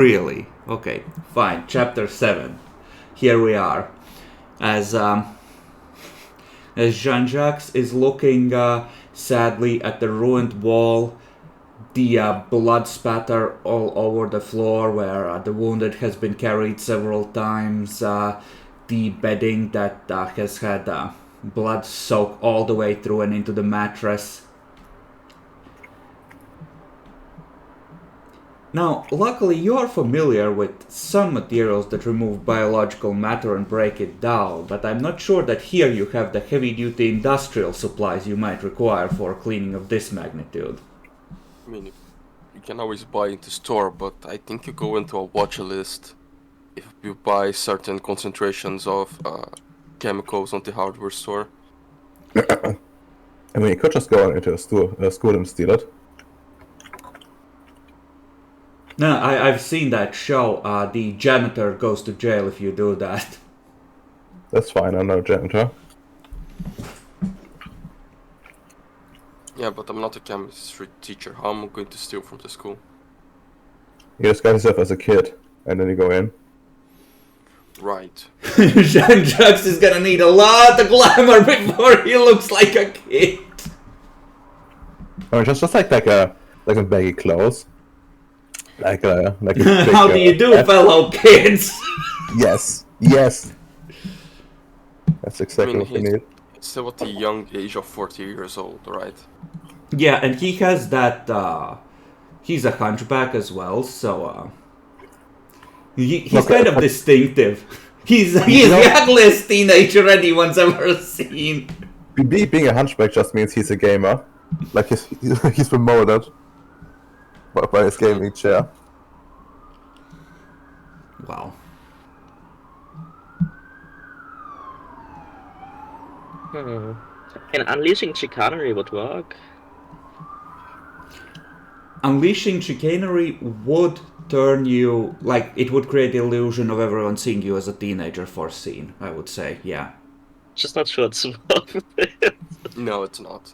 Really? Okay, fine. Chapter 7. Here we are. As Jean-Jacques is looking sadly at the ruined wall, the blood spatter all over the floor where the wounded has been carried several times, the bedding that has had blood soak all the way through and into the mattress. Now, luckily, you are familiar with some materials that remove biological matter and break it down, but I'm not sure that here you have the heavy-duty industrial supplies you might require for cleaning of this magnitude. I mean, you can always buy in the store, but I think you go into a watch list if you buy certain concentrations of chemicals on the hardware store. I mean, you could just go into a school and steal it. No, I've seen that show. The janitor goes to jail if you do that. That's fine, I'm no janitor. Yeah, but I'm not a chemistry teacher. How am I going to steal from the school? You disguise yourself as a kid, and then you go in. Right. Jean-Jacques is gonna need a lot of glamour before he looks like a kid. I mean, just like some baggy clothes. Like a big, How do you do, hat. fellow kids? Yes. That's exactly what we need. He's still at the young age of 40 years old, right? Yeah, and he has that, he's a hunchback as well, so, he's Okay. kind of distinctive. He's the ugliest teenager anyone's ever seen. Being a hunchback just means he's a gamer. Like he's promoted by his gaming chair. Wow. And unleashing chicanery would work. Unleashing chicanery would turn you, like, it would create the illusion of everyone seeing you as a teenager for a scene, I would say, yeah. Just not sure it's worth it. No, it's not.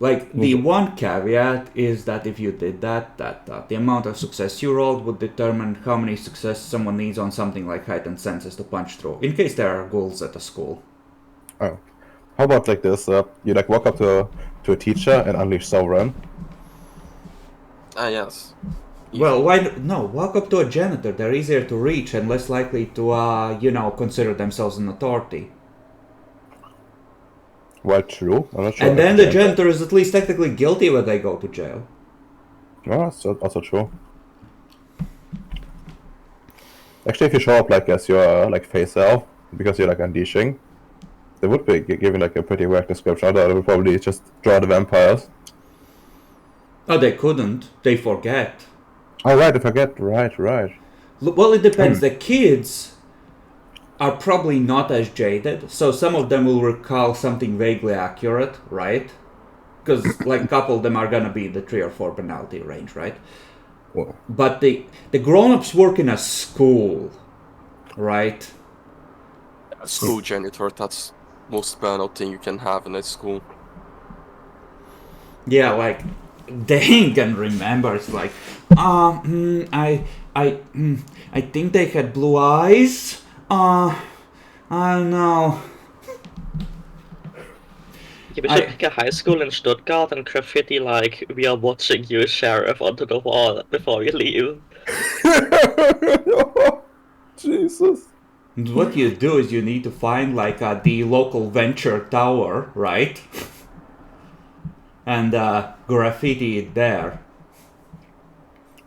Like, the one caveat is that if you did that the amount of success you rolled would determine how many success someone needs on something like heightened senses to punch through, in case there are ghouls at a school. Oh. How about like this? You like walk up to a teacher and unleash Sovereign. Ah, yes. Well, no, walk up to a janitor. They're easier to reach and less likely to, consider themselves an authority. Well, true. I'm not sure. And then the janitor is at least technically guilty when they go to jail. No, that's also true. Actually, if you show up like as your like face elf, because you're like unleashing, they would be giving like a pretty weird description. Although they would probably just draw the vampires. Oh, they couldn't. They forget. Oh right, I forget. Right. Well, it depends. The kids are probably not as jaded, so some of them will recall something vaguely accurate, right? Because like a couple of them are gonna be in the 3 or 4 penalty range, right? Well, But the grown-ups work in a school, right? A school janitor, that's most banal thing you can have in a school. Yeah, like they ain't gonna remember. It's like, I think they had blue eyes. I don't know. Yeah, we should pick a high school in Stuttgart and graffiti like, "We are watching you, sheriff," onto the wall before we leave. Jesus. What you do is you need to find like the local venture tower, right? And graffiti it there.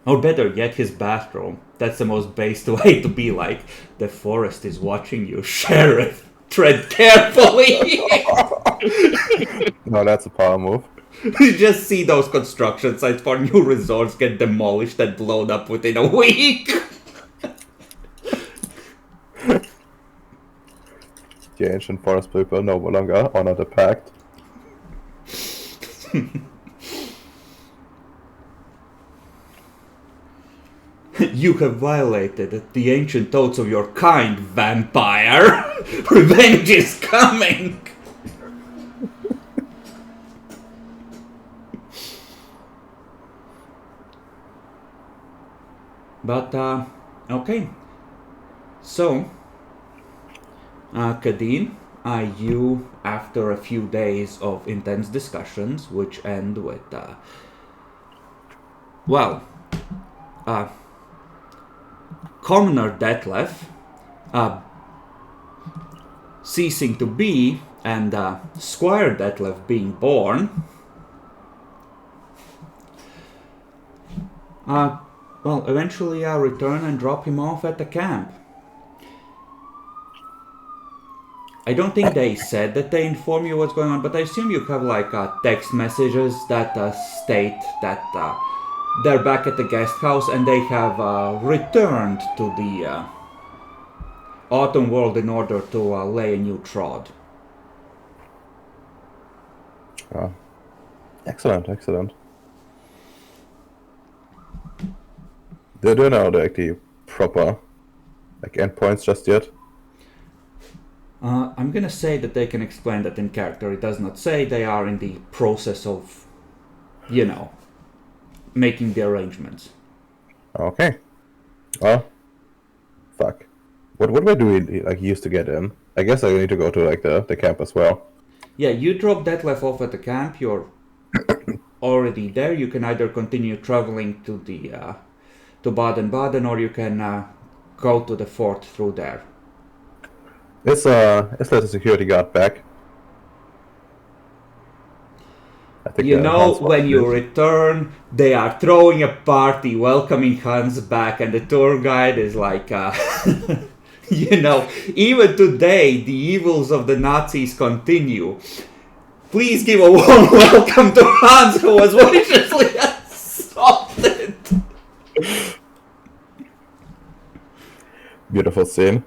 Or better yet, his bathroom. That's the most based way to be like, the forest is watching you, sheriff. Tread carefully. No, that's a power move. You just see those construction sites for new resorts get demolished and blown up within a week. The ancient forest people no longer honor the pact. You have violated the ancient oaths of your kind, vampire. Revenge is coming. But, okay. So, Kadeen, you, after a few days of intense discussions, which end with, Commoner Detlef ceasing to be and Squire Detlef being born, eventually return and drop him off at the camp. I don't think they said that they inform you what's going on, but I assume you have like text messages that state that they're back at the guest house and they have returned to the Autumn World in order to lay a new trod. Excellent, excellent. They don't know the proper endpoints just yet. I'm gonna say that they can explain that in character. It does not say they are in the process of, making the arrangements. Okay. Well, fuck. What do we use to get in? I guess I need to go to the camp as well. Yeah, you drop Detlef off at the camp. You're already there. You can either continue traveling to the to Baden-Baden, or you can go to the fort through there. Let's let the security guard back. I think When you return, they are throwing a party, welcoming Hans back, and the tour guide is like, even today, the evils of the Nazis continue. Please give a warm welcome to Hans, who was viciously assaulted. Beautiful scene.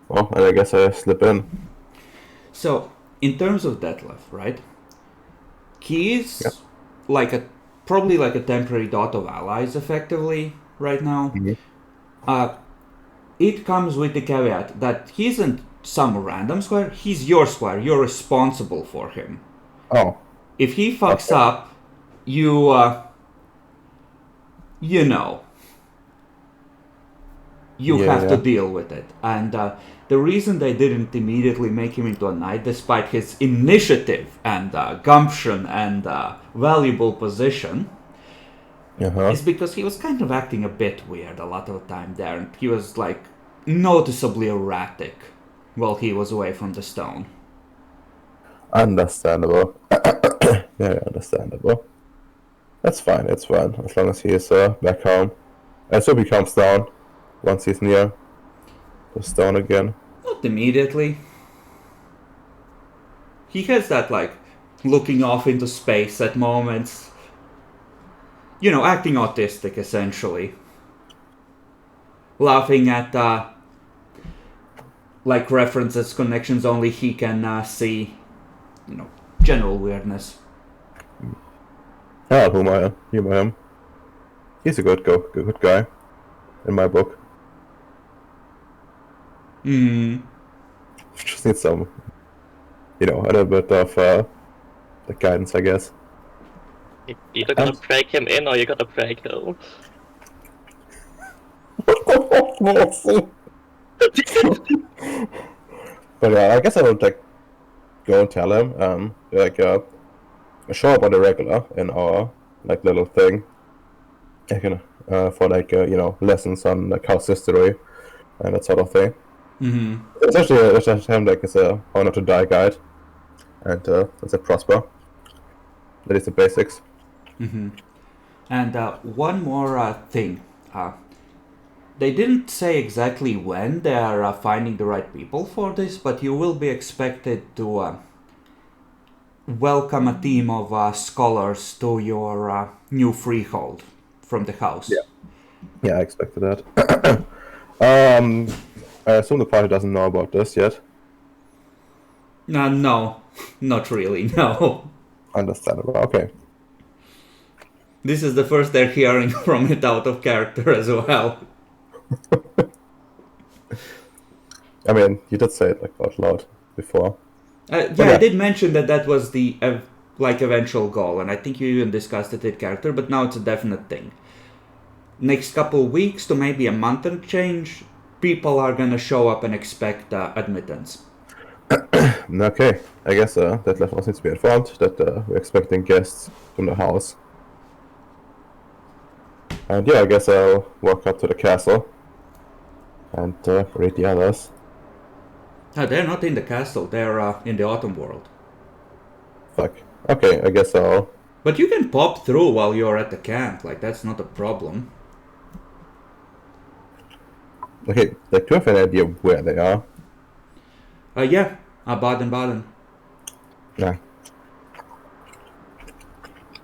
Well, and I guess I slip in. So, in terms of Detlef, right? He is probably like a temporary dot of allies, effectively, right now. Mm-hmm. It comes with the caveat that he isn't some random squire. He's your squire. You're responsible for him. Oh. If he fucks up, you have to deal with it. And the reason they didn't immediately make him into a knight, despite his initiative and gumption and valuable position, is because he was kind of acting a bit weird a lot of the time there. And he was like noticeably erratic while he was away from the stone. Understandable. Very understandable. That's fine, it's fine. As long as he is back home. I hope he comes down once he's near the stone again. Not immediately. He has that, looking off into space at moments. Acting autistic, essentially. Laughing at, references, connections only he can see. General weirdness. I'll humor him. He's a good guy, in my book. Just need some, a little bit of the guidance, I guess. You're either gonna break him in or you're gonna break him. But I guess I would go and tell him, show up on the regular in our little thing, for lessons on house history and that sort of thing. Mm-hmm. It's actually him it's a how not to die guide, and it's a prosper. That is the basics. Mm-hmm. And one more thing. They didn't say exactly when they are finding the right people for this, but you will be expected to welcome a team of scholars to your new freehold from the house. Yeah, I expected that. I assume the party doesn't know about this yet. No, not really, no. Understandable, okay. This is the first they're hearing from it out of character as well. I mean, you did say it out loud before. I did mention that was the like eventual goal, and I think you even discussed it in character, but now it's a definite thing. Next couple weeks to maybe a month and change, people are gonna show up and expect admittance. Okay, I guess that left us needs to be informed that we're expecting guests from the house. And yeah, I guess I'll walk up to the castle and greet the others. They're not in the castle, they're in the autumn world. Fuck. Okay, I guess I'll... But you can pop through while you're at the camp, like that's not a problem. Okay, like, do I have any idea where they are? Yeah, Baden-Baden. Nah.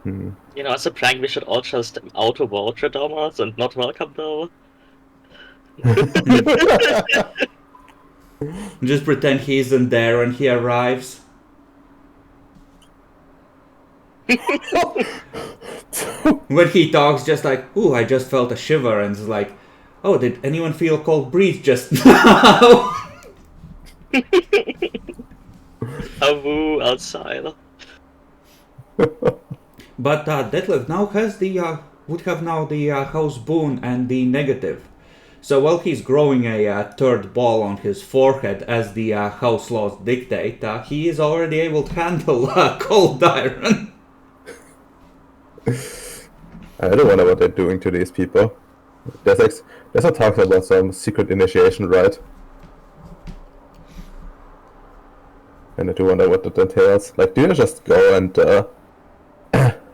You know, as a prank, we should all just auto-voucher Thomas and not welcome though. Just pretend he isn't there when he arrives. When he talks, just like, ooh, I just felt a shiver, and it's like, oh, did anyone feel cold breeze just now? A woo outside. But Detlef now has the would have now the house boon and the negative. So while he's growing a third ball on his forehead as the house laws dictate, he is already able to handle cold iron. I don't wonder what they're doing to these people. There's a talk about some secret initiation, right? And I do wonder what that entails. Like, do you just go and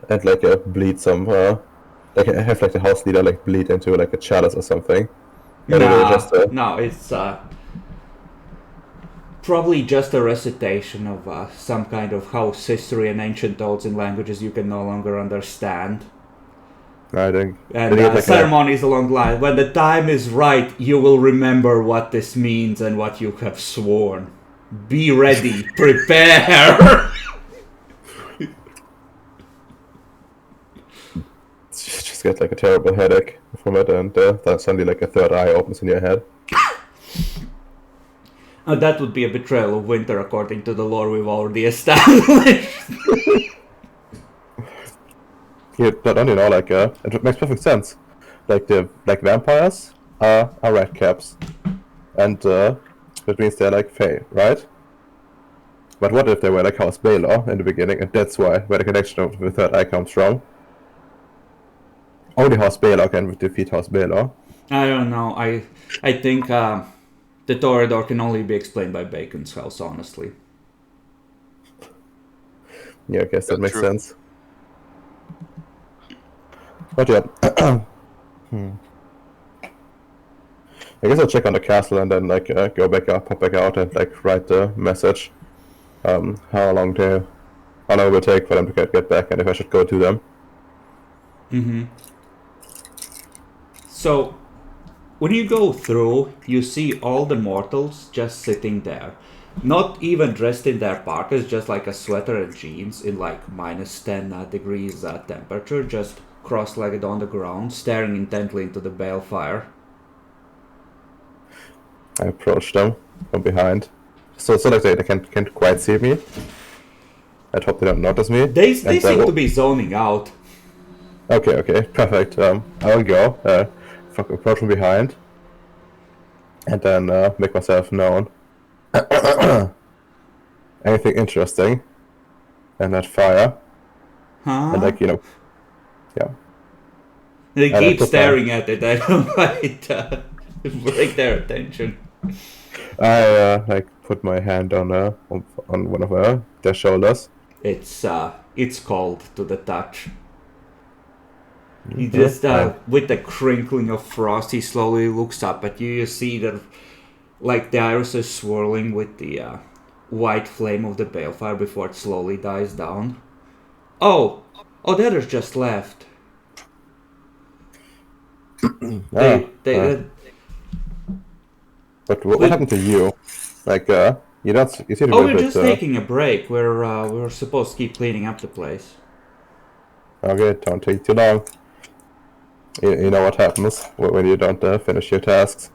and like bleed some like have like the house leader like bleed into like a chalice or something? Or do they just, No, it's probably just a recitation of some kind of house history and ancient odes in languages you can no longer understand. I think. And They get, like, ceremonies along the line. When the time is right, you will remember what this means and what you have sworn. Be ready. Prepare. Just get like a terrible headache from it, and then suddenly like a third eye opens in your head. That would be a betrayal of winter according to the lore we've already established. Yeah, but don't you know, like it makes perfect sense. Like the vampires are red caps, and that means they're like Fae, right? But what if they were like House Baylor in the beginning, and that's where the connection of the third eye comes from? Only House Baylor can defeat House Baylor. I don't know. I think the Toreador can only be explained by Bacon's house, honestly. Yeah, I guess that Yeah, makes true. sense. But yeah, I guess I'll check on the castle and then like go back up, pop back out, and like write the message. How long it will take for them to get back, and if I should go to them. Mm-hmm. So, when you go through, you see all the mortals just sitting there. Not even dressed in their parkas, just like a sweater and jeans in like minus 10 degrees temperature, just cross-legged on the ground, staring intently into the balefire. I approach them from behind, so like they can't quite see me. I hope they don't notice me. They And, seem to be zoning out. Okay, perfect. I will go approach from behind, and then make myself known. Anything interesting? And that fire, Huh? and like yeah. They I keep put staring at it. I don't quite break their attention. I like put my hand on one of their shoulders. It's cold to the touch. He just, with the crinkling of frost, he slowly looks up at you. You see that, like, the iris is swirling with the white flame of the balefire before it slowly dies down. Oh, the others just left. But what happened to you? Like, you seem to be Oh, a we're bit, just taking a break. We're supposed to keep cleaning up the place. Okay, don't take too long. You know what happens when you don't finish your tasks.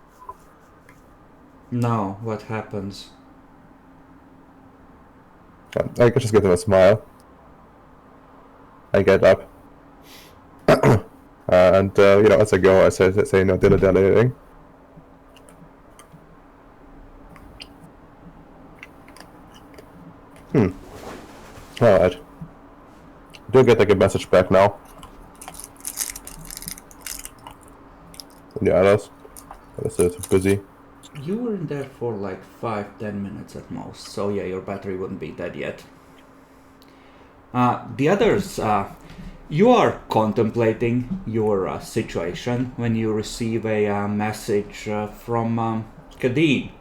No, what happens? I could just give them a smile. I get up. And as I go, I say no dilly-dallying. Alright. Do get like a message back now. And the others. They're busy. You were in there for like 5-10 minutes at most, so yeah, your battery wouldn't be dead yet. The others, you are contemplating your situation when you receive a message from Kadeen,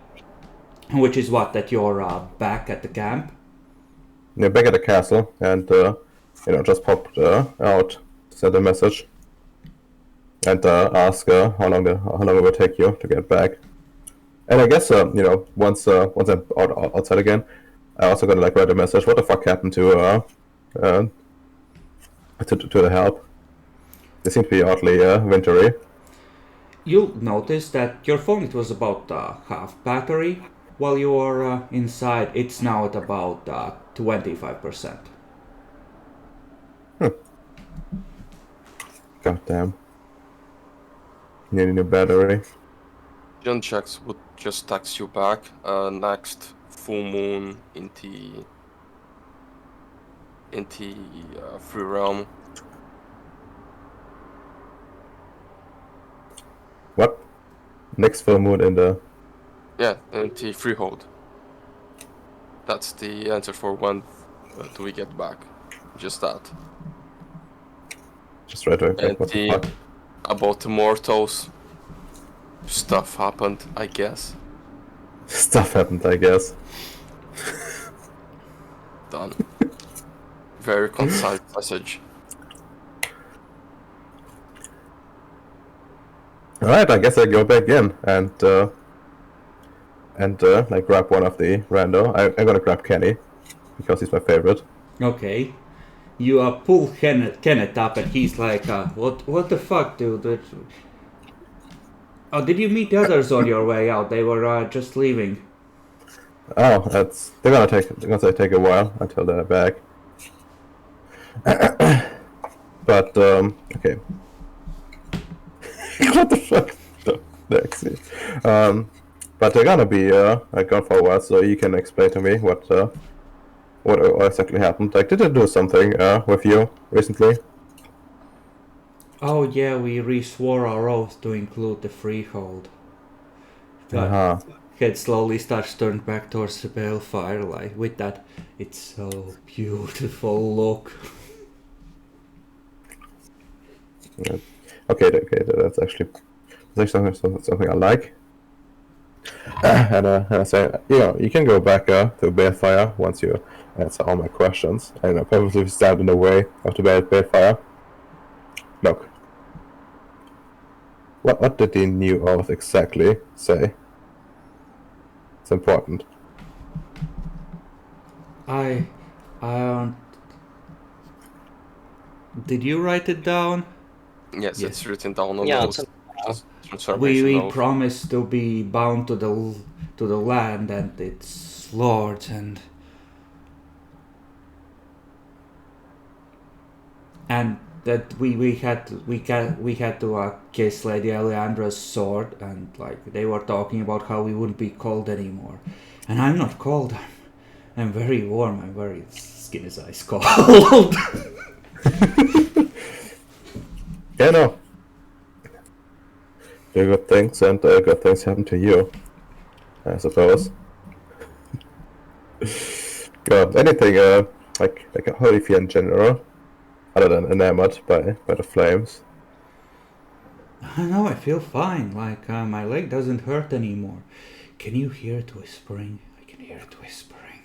which is that you're back at the camp. Yeah, back at the castle, and just popped out, send a message, and ask how long it will take you to get back. And I guess once I'm outside again, I also gonna write a message. What the fuck happened to the help? They seem to be oddly wintry. You'll notice that your phone, it was about half battery. While you were inside, it's now at about 25%. Goddamn. Need a new battery. John checks would just text you back. Next full moon in the free realm. What? Next full moon in the... Yeah, in the freehold. That's the answer for when do we get back. Just that. Just right away. And What the fuck? about the mortals, stuff happened, I guess. Stuff happened, I guess. Done. Very concise message. Alright, I guess I go back in and grab one of the rando. I'm gonna grab Kenny because he's my favorite. Okay. You pull Kenneth up, and he's like, what the fuck, dude? Oh, did you meet the others on your way out? They were just leaving. Oh, they're gonna take a while until they're back. But okay. What the fuck? But they're gonna be gone for a while, so you can explain to me what exactly happened. Like, did they do something with you recently? Oh yeah, we re-swore our oath to include the freehold. Uh-huh. Head slowly starts turned back towards the balefire, like with that, it's so beautiful look. Yeah. Okay, that's actually something I like. And I say, you can go back to balefire once you answer all my questions. And probably stand in the way of the balefire. Look. What did the new oath exactly say? It's important. I did you write it down? Yes, Yes. it's written down on Yeah, those. it's We Oath. promised to be bound to the land and its lords, and that we had to kiss Lady Eleandra's sword, and like they were talking about how we wouldn't be cold anymore. And I'm not cold. I'm very warm. I'm very skin is ice cold. Yeah, no. Do good things, and good things happen to you, I suppose. Anything like how do you feel in general, other than enamored by the flames? I know. I feel fine. Like my leg doesn't hurt anymore. Can you hear it whispering? I can hear it whispering.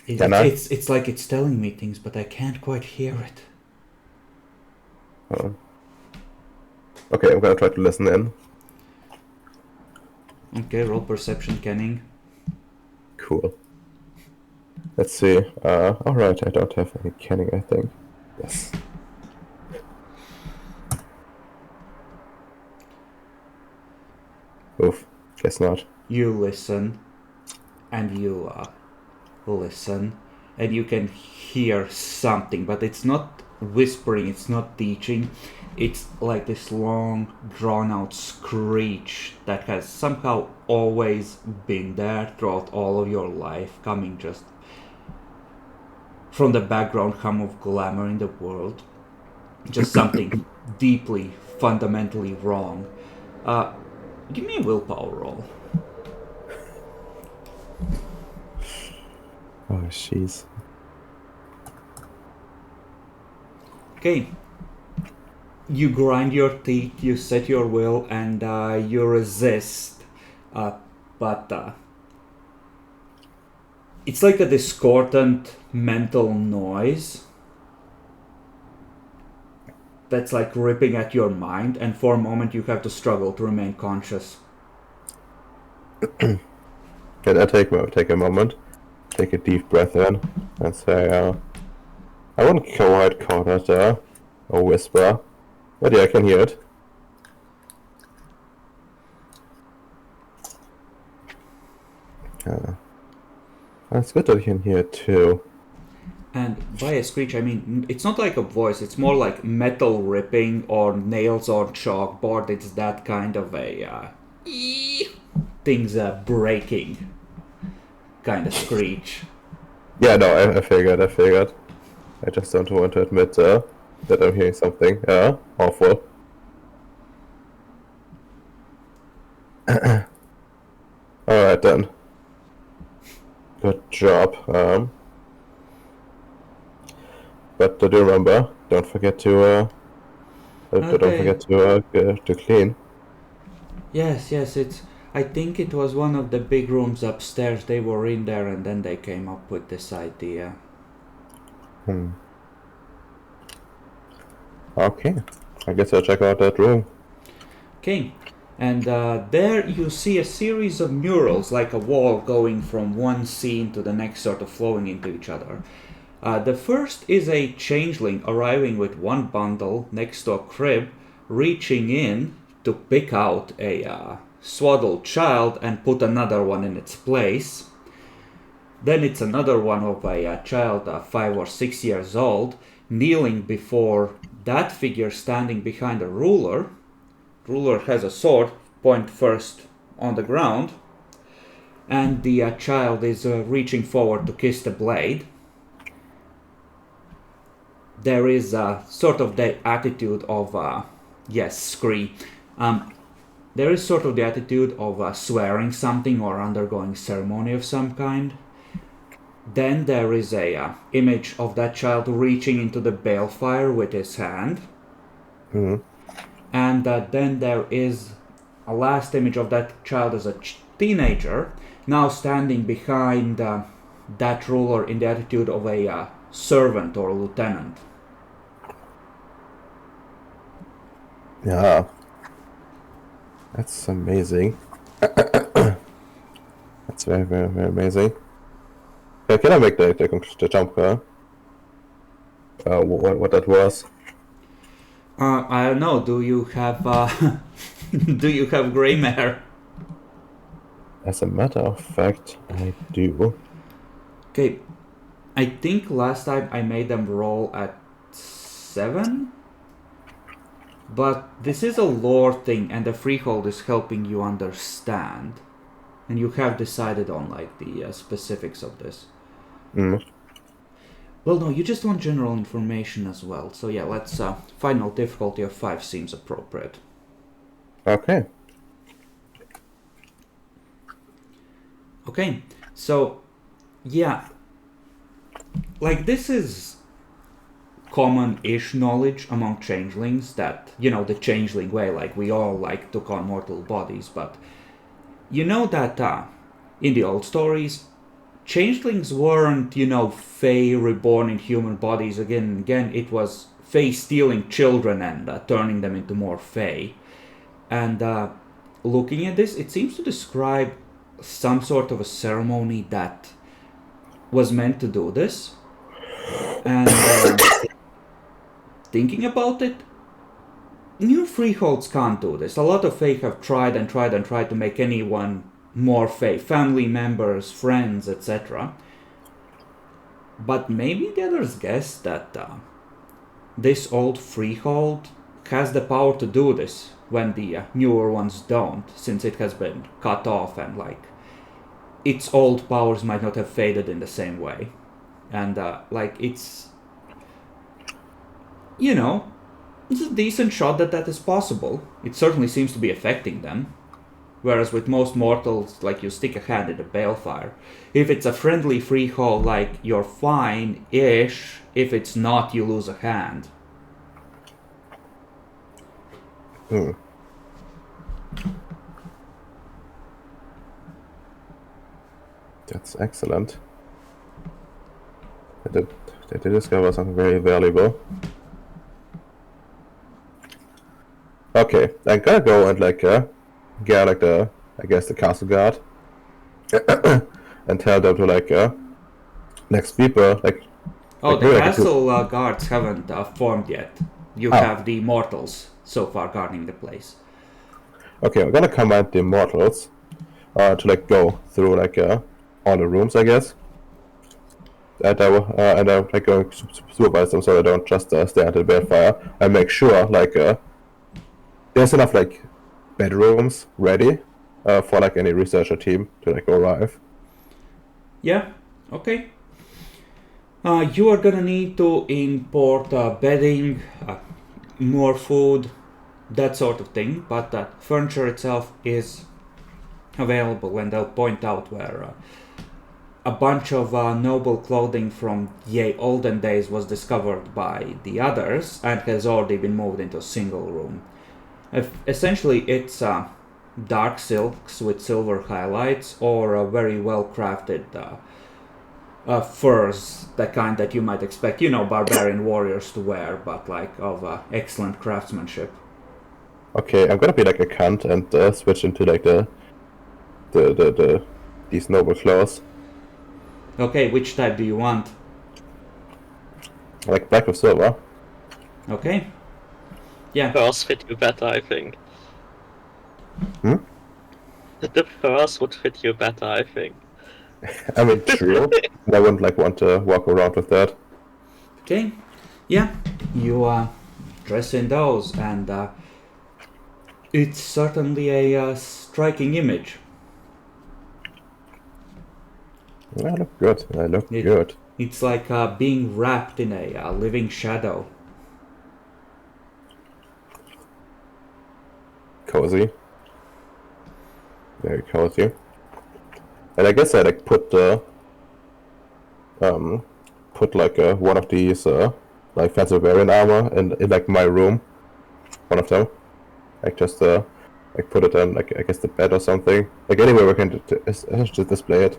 It's like it's telling me things, but I can't quite hear it. Okay, I'm gonna try to listen in. Okay, roll perception, Kenning. Cool. Let's see. Alright, I don't have any canning, I think. Yes. Oof. Guess not. You listen, and you listen, and you can hear something, but it's not whispering, it's not teaching. It's like this long, drawn-out screech that has somehow always been there throughout all of your life, coming just from the background hum of glamour in the world. Just something deeply, fundamentally wrong. Give me a willpower roll. Oh, jeez. Okay. You grind your teeth, you set your will, and you resist. But it's like a discordant mental noise that's like ripping at your mind, and for a moment you have to struggle to remain conscious. Can I take a moment, take a deep breath in, and say, I wouldn't quite call that a whisper, but yeah, I can hear it. It's good that you can hear it too. And by a screech, I mean, it's not like a voice, it's more like metal ripping or nails on chalkboard. It's that kind of a things breaking kind of screech. Yeah, no, I figured. I just don't want to admit that I'm hearing something awful. Alright then. Good job. But do remember, don't forget to to clean. Yes, it's. I think it was one of the big rooms upstairs. They were in there, and then they came up with this idea. Okay, I guess I'll check out that room. Okay, and there you see a series of murals, like a wall going from one scene to the next, sort of flowing into each other. The first is a changeling arriving with one bundle next to a crib, reaching in to pick out a swaddled child and put another one in its place. Then it's another one of a child 5 or 6 years old, kneeling before that figure standing behind a ruler. Ruler has a sword, point first on the ground, and the child is reaching forward to kiss the blade. There is sort of the attitude of, yes, scree. There is sort of the attitude of swearing something or undergoing ceremony of some kind. Then there is a image of that child reaching into the balefire with his hand. Mm-hmm. And then there is a last image of that child as a teenager, now standing behind that ruler in the attitude of a servant or lieutenant. Yeah, that's amazing. That's very, very, very amazing. Can I make the jump? What that was? I don't know. Do you have do you have gray matter? As a matter of fact, I do. Okay, I think last time I made them roll at 7. But this is a lore thing, and the freehold is helping you understand, and you have decided on like the specifics of this. Mm. Well, no, you just want general information as well. So yeah, let's final difficulty of 5 seems appropriate. Okay. Okay, so yeah, like this is common-ish knowledge among changelings that, you know, the changeling way, like we all like took on mortal bodies, but you know that in the old stories, changelings weren't, you know, fae reborn in human bodies again and again. It was fae stealing children and turning them into more fae. And looking at this, it seems to describe some sort of a ceremony that was meant to do this. And thinking about it, new freeholds can't do this. A lot of fae have tried and tried and tried to make anyone more fae, family members, friends, etc. But maybe the others guess that this old freehold has the power to do this when the newer ones don't, since it has been cut off and like its old powers might not have faded in the same way. And like it's, you know, it's a decent shot that that is possible. It certainly seems to be affecting them. Whereas with most mortals, like you stick a hand in the balefire. If it's a friendly freehold, like you're fine-ish. If it's not, you lose a hand. Hmm. That's excellent. They did discover something very valuable. Okay, I'm gonna go and like get like the I guess the castle guard and tell them to like next people like. Oh, the maybe I could do- castle guards haven't formed yet. You Oh. have the mortals so far guarding the place. Okay, I'm gonna command the mortals to like go through like all the rooms, I guess. And I'm like going to supervise them so they don't just stay at the balefire and make sure like there's enough like bedrooms ready for like any researcher team to like arrive. Yeah, okay. You are gonna need to import bedding, more food, that sort of thing, but that furniture itself is available, and they'll point out where a bunch of noble clothing from the olden days was discovered by the others and has already been moved into a single room. Essentially, it's dark silks with silver highlights or very well crafted furs, the kind that you might expect, barbarian warriors to wear, but like of excellent craftsmanship. Okay, I'm gonna be like a cunt and switch into like the these noble clothes, Okay, which type do you want? like black with silver. Okay. Yeah. Furs fit you better, I think. Hmm? The furs would fit you better, I think. I mean, true. I wouldn't like want to walk around with that. Okay. Yeah. You dress in those, and it's certainly a striking image. I look good. I look It- good. It's like being wrapped in a living shadow. Cozy. Very cozy. And I guess I like put like one of these like fancy variant armor in like my room. One of them. Like just like put it on like I guess the bed or something. Like anywhere we can just display it.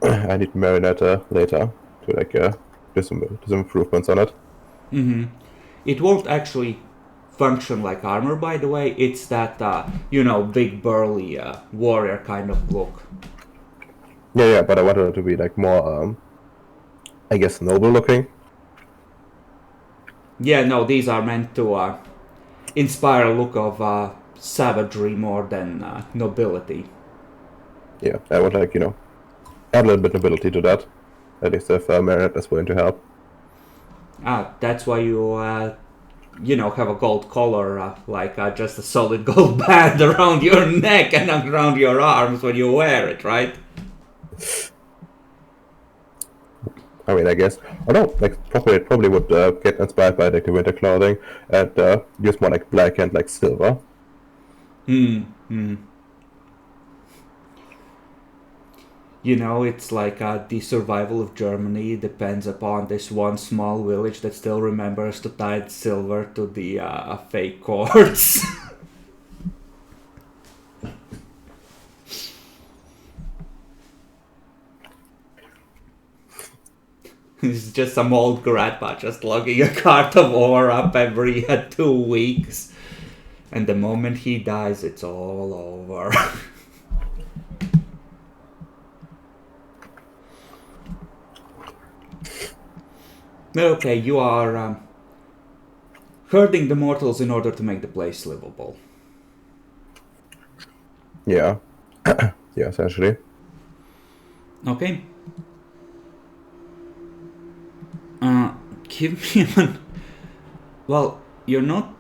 I need to marinate later to like do some improvements on it. Mm-hmm. It won't actually function like armor, by the way. It's that, big burly warrior kind of look. Yeah, but I wanted it to be like more I guess noble looking. Yeah, no, these are meant to inspire a look of savagery more than nobility. Yeah, I would like add a little bit of ability to that. At least if marinate is going to help. That's why you, have a gold collar, just a solid gold band around your neck and around your arms when you wear it, right? I mean, I guess. Oh no, like probably would get inspired by like the winter clothing and use more like black and like silver. It's like the survival of Germany depends upon this one small village that still remembers to tie silver to the fake cords. It's just some old grandpa just lugging a cart of ore up every 2 weeks. And the moment he dies, it's all over. Okay, you are herding the mortals in order to make the place livable. Yeah, yeah, essentially. Okay. Give me well, you're not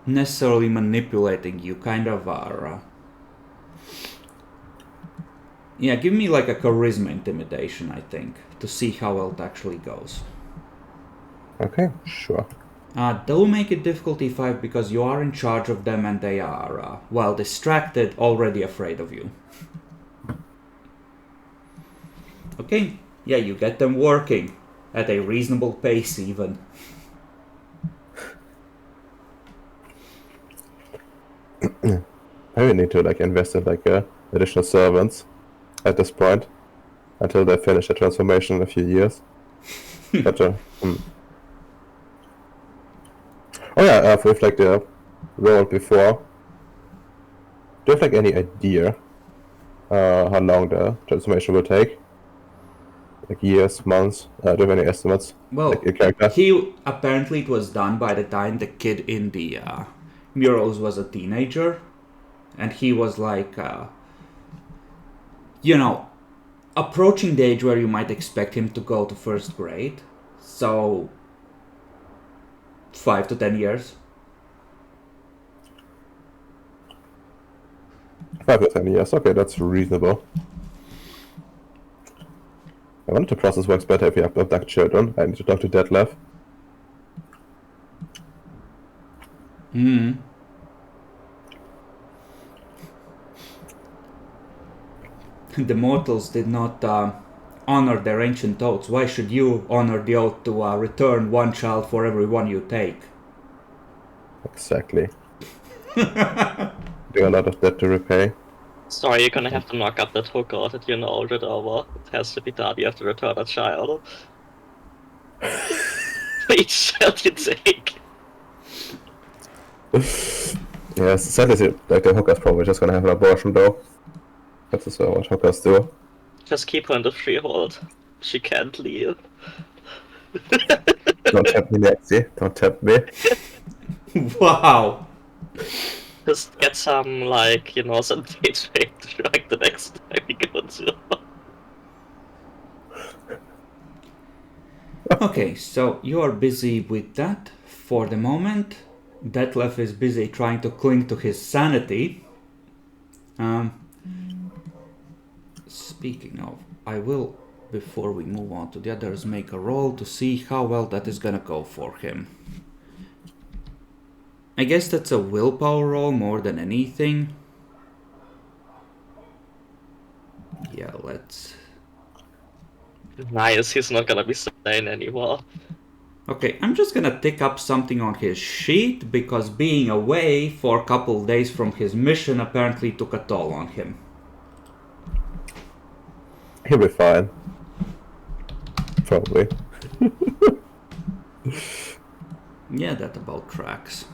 necessarily manipulating, you kind of are. Yeah, give me like a charisma intimidation, I think, to see how well it actually goes. Okay, sure. They'll make it difficulty 5 because you are in charge of them and they are, well, distracted, already afraid of you. Okay, yeah, you get them working at a reasonable pace even. Maybe we need to like invest in like additional servants at this point until they finish the transformation in a few years. But oh yeah, with like the roll before, do you have like any idea how long the transformation will take? Like years, months? Do you have any estimates? Well, like your character? apparently it was done by the time the kid in the murals was a teenager, and he was like, approaching the age where you might expect him to go to first grade. So, 5 to 10 years. 5 to 10 years. Okay, that's reasonable. I wanted to process works better if you abduct children. I need to talk to Detlef. The mortals did not honor their ancient oaths. Why should you honor the oath to return one child for every one you take? Exactly. Do a lot of debt to repay. Sorry, you're gonna have to knock up that hooker that you know it over. It has to be done. You have to return a child. Each child you take. Yes, sadly, like the hooker's probably just gonna have an abortion though. That's just what hookers do. Just keep her in the freehold. She can't leave. Don't tempt me, Lexi. Don't tempt me. Wow! Just get some, like, some date rape to like the next time you go to. Okay, so you are busy with that for the moment. Detlef is busy trying to cling to his sanity. Speaking of, I will, before we move on to the others, make a roll to see how well that is gonna go for him. I guess that's a willpower roll more than anything. Yeah, let's... Nice, he's not gonna be sane anymore. Okay, I'm just gonna tick up something on his sheet because being away for a couple days from his mission apparently took a toll on him. He'll be fine. Probably. Yeah, that about tracks.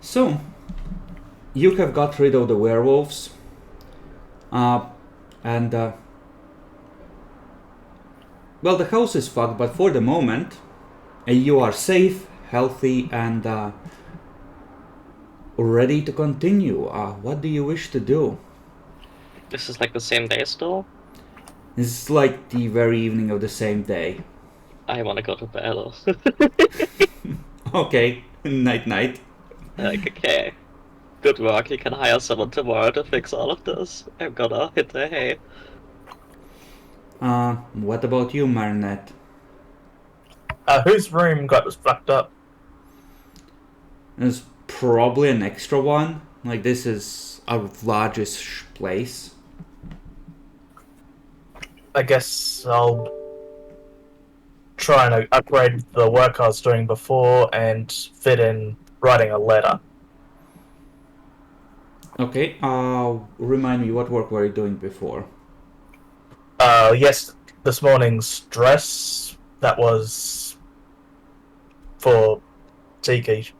So, you have got rid of the werewolves, well, the house is fucked, but for the moment, you are safe, healthy, and ready to continue. What do you wish to do? This is like the same day still? It's like the very evening of the same day. I wanna go to bed. Okay, night-night. Like, okay. Good work, you can hire someone tomorrow to fix all of this. I'm gonna hit the hay. What about you, Marinette? Whose room got fucked up? There's probably an extra one. Like, this is a largish place. I guess I'll try and upgrade the work I was doing before and fit in writing a letter. Okay, remind me, what work were you doing before? Yes, this morning's dress, that was for Tiki.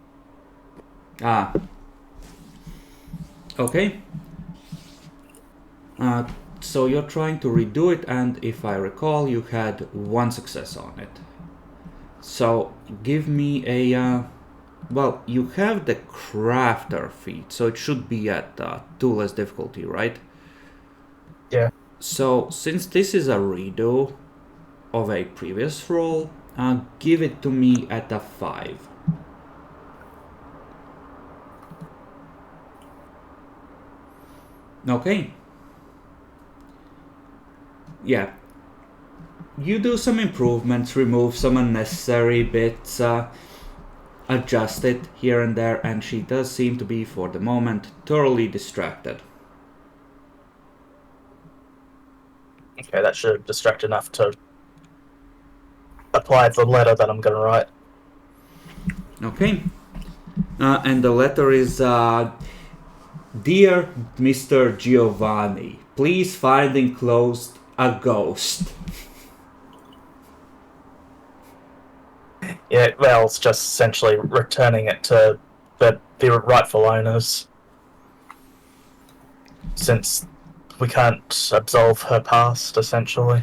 Ah. Okay. So you're trying to redo it, and if I recall, you had one success on it. So give me a Well, you have the crafter feat, so it should be at 2 less difficulty, right? Yeah. So, since this is a redo of a previous roll, give it to me at a 5. Okay. Yeah. You do some improvements, remove some unnecessary bits, adjust it here and there, and she does seem to be, for the moment, thoroughly distracted. Okay, that should distract enough to apply the letter that I'm going to write. Okay. And the letter is, Dear Mr. Giovanni, please find enclosed a ghost. Yeah, well, it's just essentially returning it to the rightful owners, since we can't absolve her past, essentially.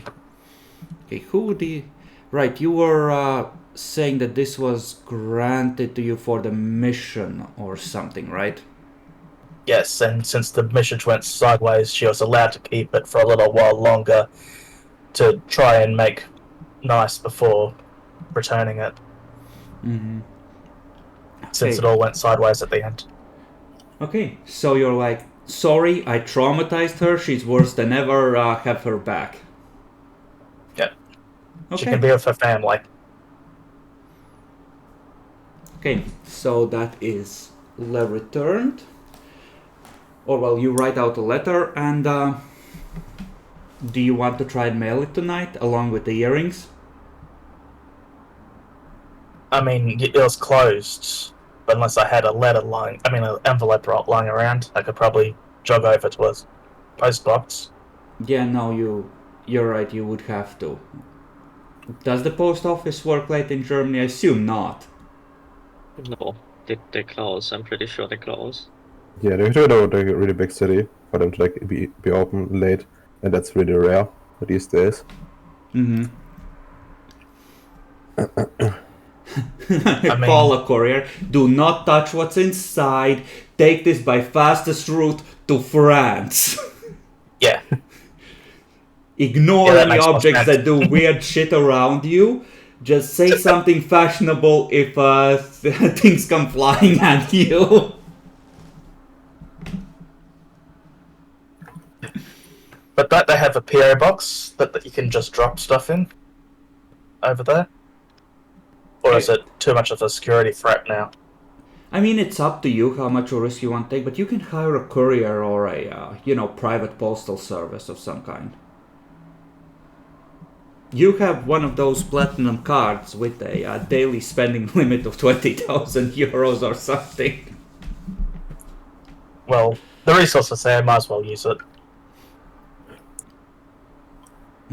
Okay, who the... Right, you were saying that this was granted to you for the mission or something, right? Yes, and since the mission went sideways, she was allowed to keep it for a little while longer to try and make nice before returning it, Mm-hmm. since it all went sideways at the end. Okay, so you're like, sorry, I traumatized her, she's worse than ever, have her back. Yeah. Okay. She can be with her family. Okay, so that is returned. Or, well, you write out a letter, and do you want to try and mail it tonight, along with the earrings? I mean, it was closed, unless I had a letter lying, an envelope lying around. I could probably jog over to a post box. Yeah, no, you're right, you would have to. Does the post office work late in Germany? I assume not. No, they close. I'm pretty sure they close. Yeah, they have to go to like a really big city for them to like be open late, and that's really rare these days. Mm-hmm. I mean- Call a courier. Do not touch what's inside. Take this by fastest route to France. Yeah. Ignore Yeah, that any makes more objects sense. that do weird shit around you. Just say something fashionable if things come flying at you. But don't they have a PO box that you can just drop stuff in over there? Or is it too much of a security threat now? I mean, it's up to you how much risk you want to take, but you can hire a courier or a, private postal service of some kind. You have one of those platinum cards with a daily spending limit of 20,000 euros or something. Well, the resources there, I might as well use it.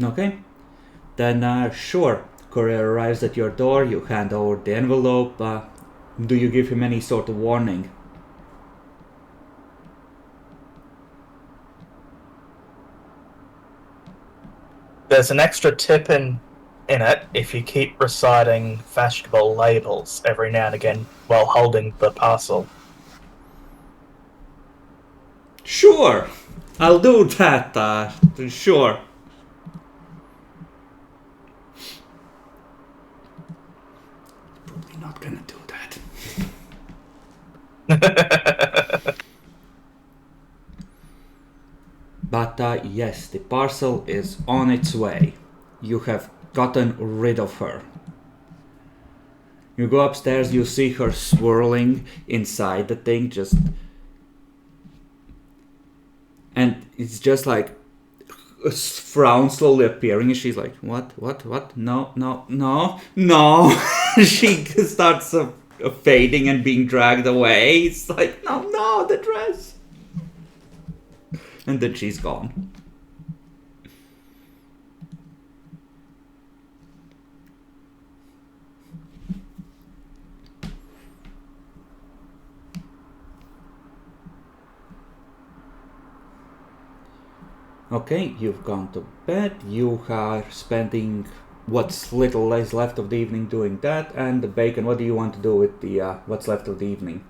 Okay. Then, sure. Courier arrives at your door, you hand over the envelope. Do you give him any sort of warning? There's an extra tip in it if you keep reciting fashionable labels every now and again while holding the parcel. Sure! I'll do that, sure. Probably not gonna do that. But yes, the parcel is on its way. You have gotten rid of her. You go upstairs, you see her swirling inside the thing, and it's just like a frown slowly appearing, and she's like, what, no. She starts fading and being dragged away. It's like, no, the dress. And then she's gone. Okay, you've gone to bed. You are spending what's little is left of the evening doing that, and the bacon, what do you want to do with the what's left of the evening?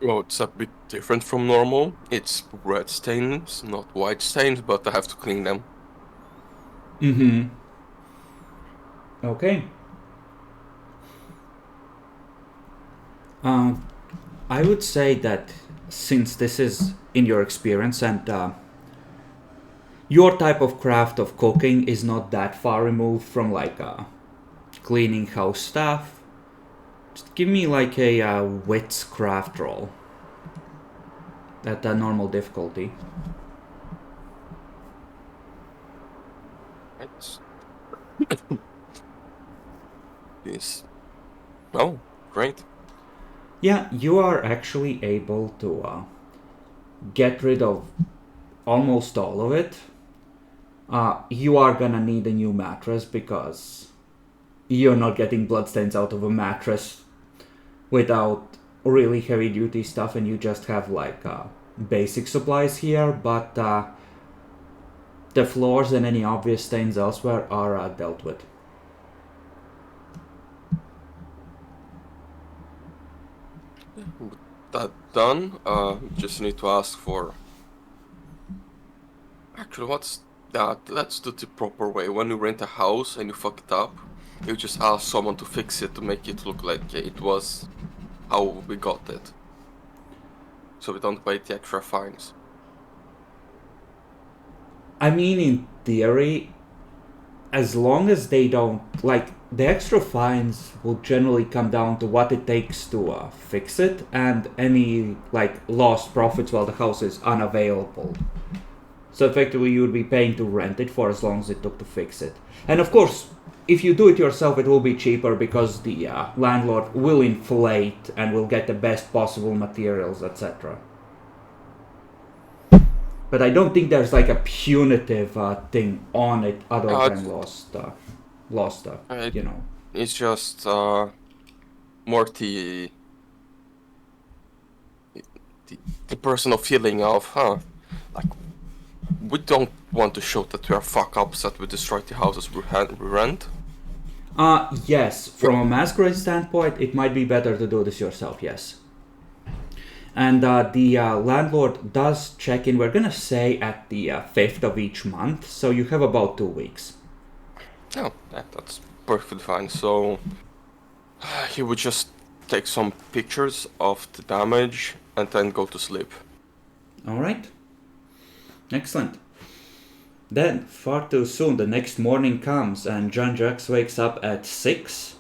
Well, it's a bit different from normal. It's red stains, not white stains, but I have to clean them. Mm-hmm. Okay. I would say that since this is in your experience and your type of craft of cooking is not that far removed from like cleaning house stuff, just give me like a wits craft roll at a normal difficulty. It's this. Oh, great. Yeah, you are actually able to get rid of almost all of it. You are gonna need a new mattress because you're not getting bloodstains out of a mattress without really heavy duty stuff, and you just have like basic supplies here. But the floors and any obvious stains elsewhere are dealt with. With that done, just need to ask for. Actually, what's that? Let's do the proper way. When you rent a house and you fuck it up, you just ask someone to fix it to make it look like it was how we got it. So we don't pay the extra fines. I mean, in theory, as long as they don't like the extra fines will generally come down to what it takes to fix it and any like lost profits while the house is unavailable. So effectively you would be paying to rent it for as long as it took to fix it. And of course, if you do it yourself it will be cheaper because the landlord will inflate and will get the best possible materials, etc. But I don't think there's like a punitive thing on it other than lost you know. It's just more the personal feeling of, like, we don't want to show that we are fuck ups, that we destroy the houses we rent. Yes, from a masquerade standpoint, it might be better to do this yourself, yes. And the landlord does check in, we're gonna say at the 5th of each month, so you have about 2 weeks. Oh, that's perfectly fine. So he would just take some pictures of the damage and then go to sleep. Alright. Excellent. Then, far too soon, the next morning comes and John Jax wakes up at 6?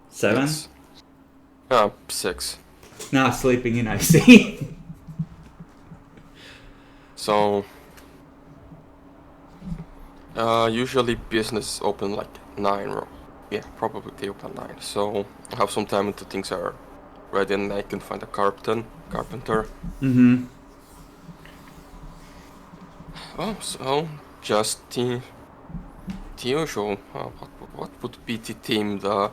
7? Yes. 6. Nah, sleeping in, I see. So usually business open like 9 or yeah, probably they open 9. So I have some time until things are ready and I can find a carpenter. Mm-hmm. Oh, so just the usual. What would be the themed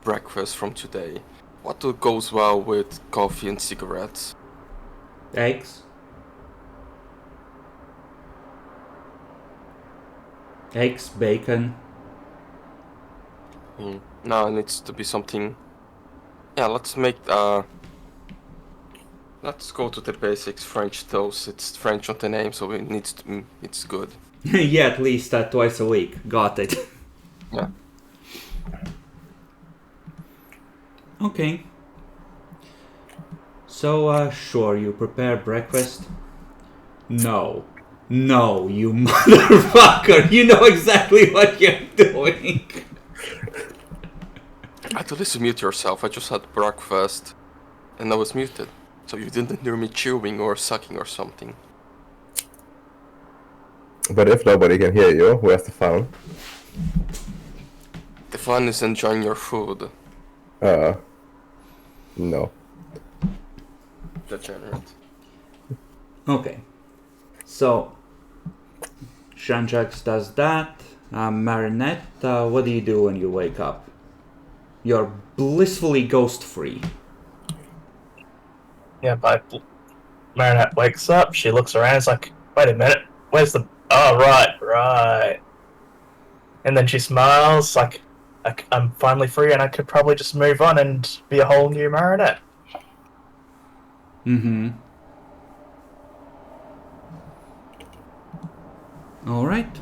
breakfast from today? What goes well with coffee and cigarettes? Eggs. Eggs, bacon. No, it needs to be something. Yeah, let's make let's go to the basics. French toast. It's French on the name, so it needs to. It's good. Yeah, at least twice a week. Got it. Yeah. Okay. So, sure, you prepare breakfast? No. No, you motherfucker! You know exactly what you're doing! At least mute yourself. I just had breakfast and I was muted. So you didn't hear me chewing or sucking or something. But if nobody can hear you, where's the fun? The fun is enjoying your food. No. Degenerate. Okay. So, Shanjax does that. Marinette, what do you do when you wake up? You're blissfully ghost-free. Yeah, Marinette wakes up, she looks around, it's like, wait a minute, where's the... Oh, right. And then she smiles, like I'm finally free and I could probably just move on and be a whole new Marinette. Mm-hmm. All right.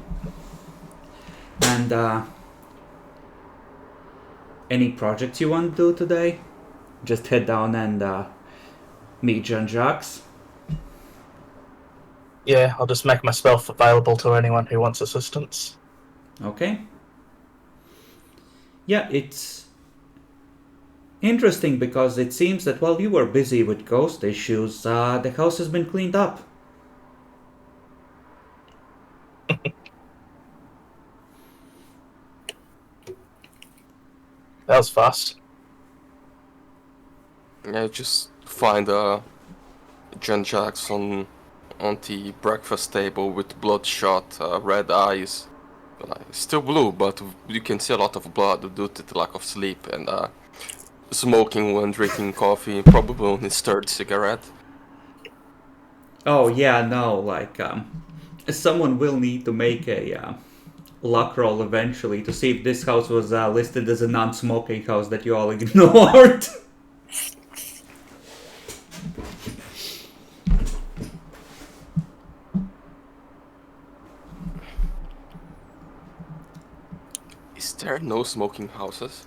And any projects you want to do today? Just head down and meet Jean-Jacques. Yeah, I'll just make myself available to anyone who wants assistance. Okay. Yeah, it's interesting because it seems that while you were busy with ghost issues, the house has been cleaned up. That was fast. Yeah, just find John Jackson on the breakfast table with bloodshot red eyes. Still blue, but you can see a lot of blood due to the lack of sleep and smoking when drinking coffee, probably on his third cigarette. Oh yeah, no, like someone will need to make a luck roll eventually to see if this house was listed as a non-smoking house that you all ignored. Is there no smoking houses?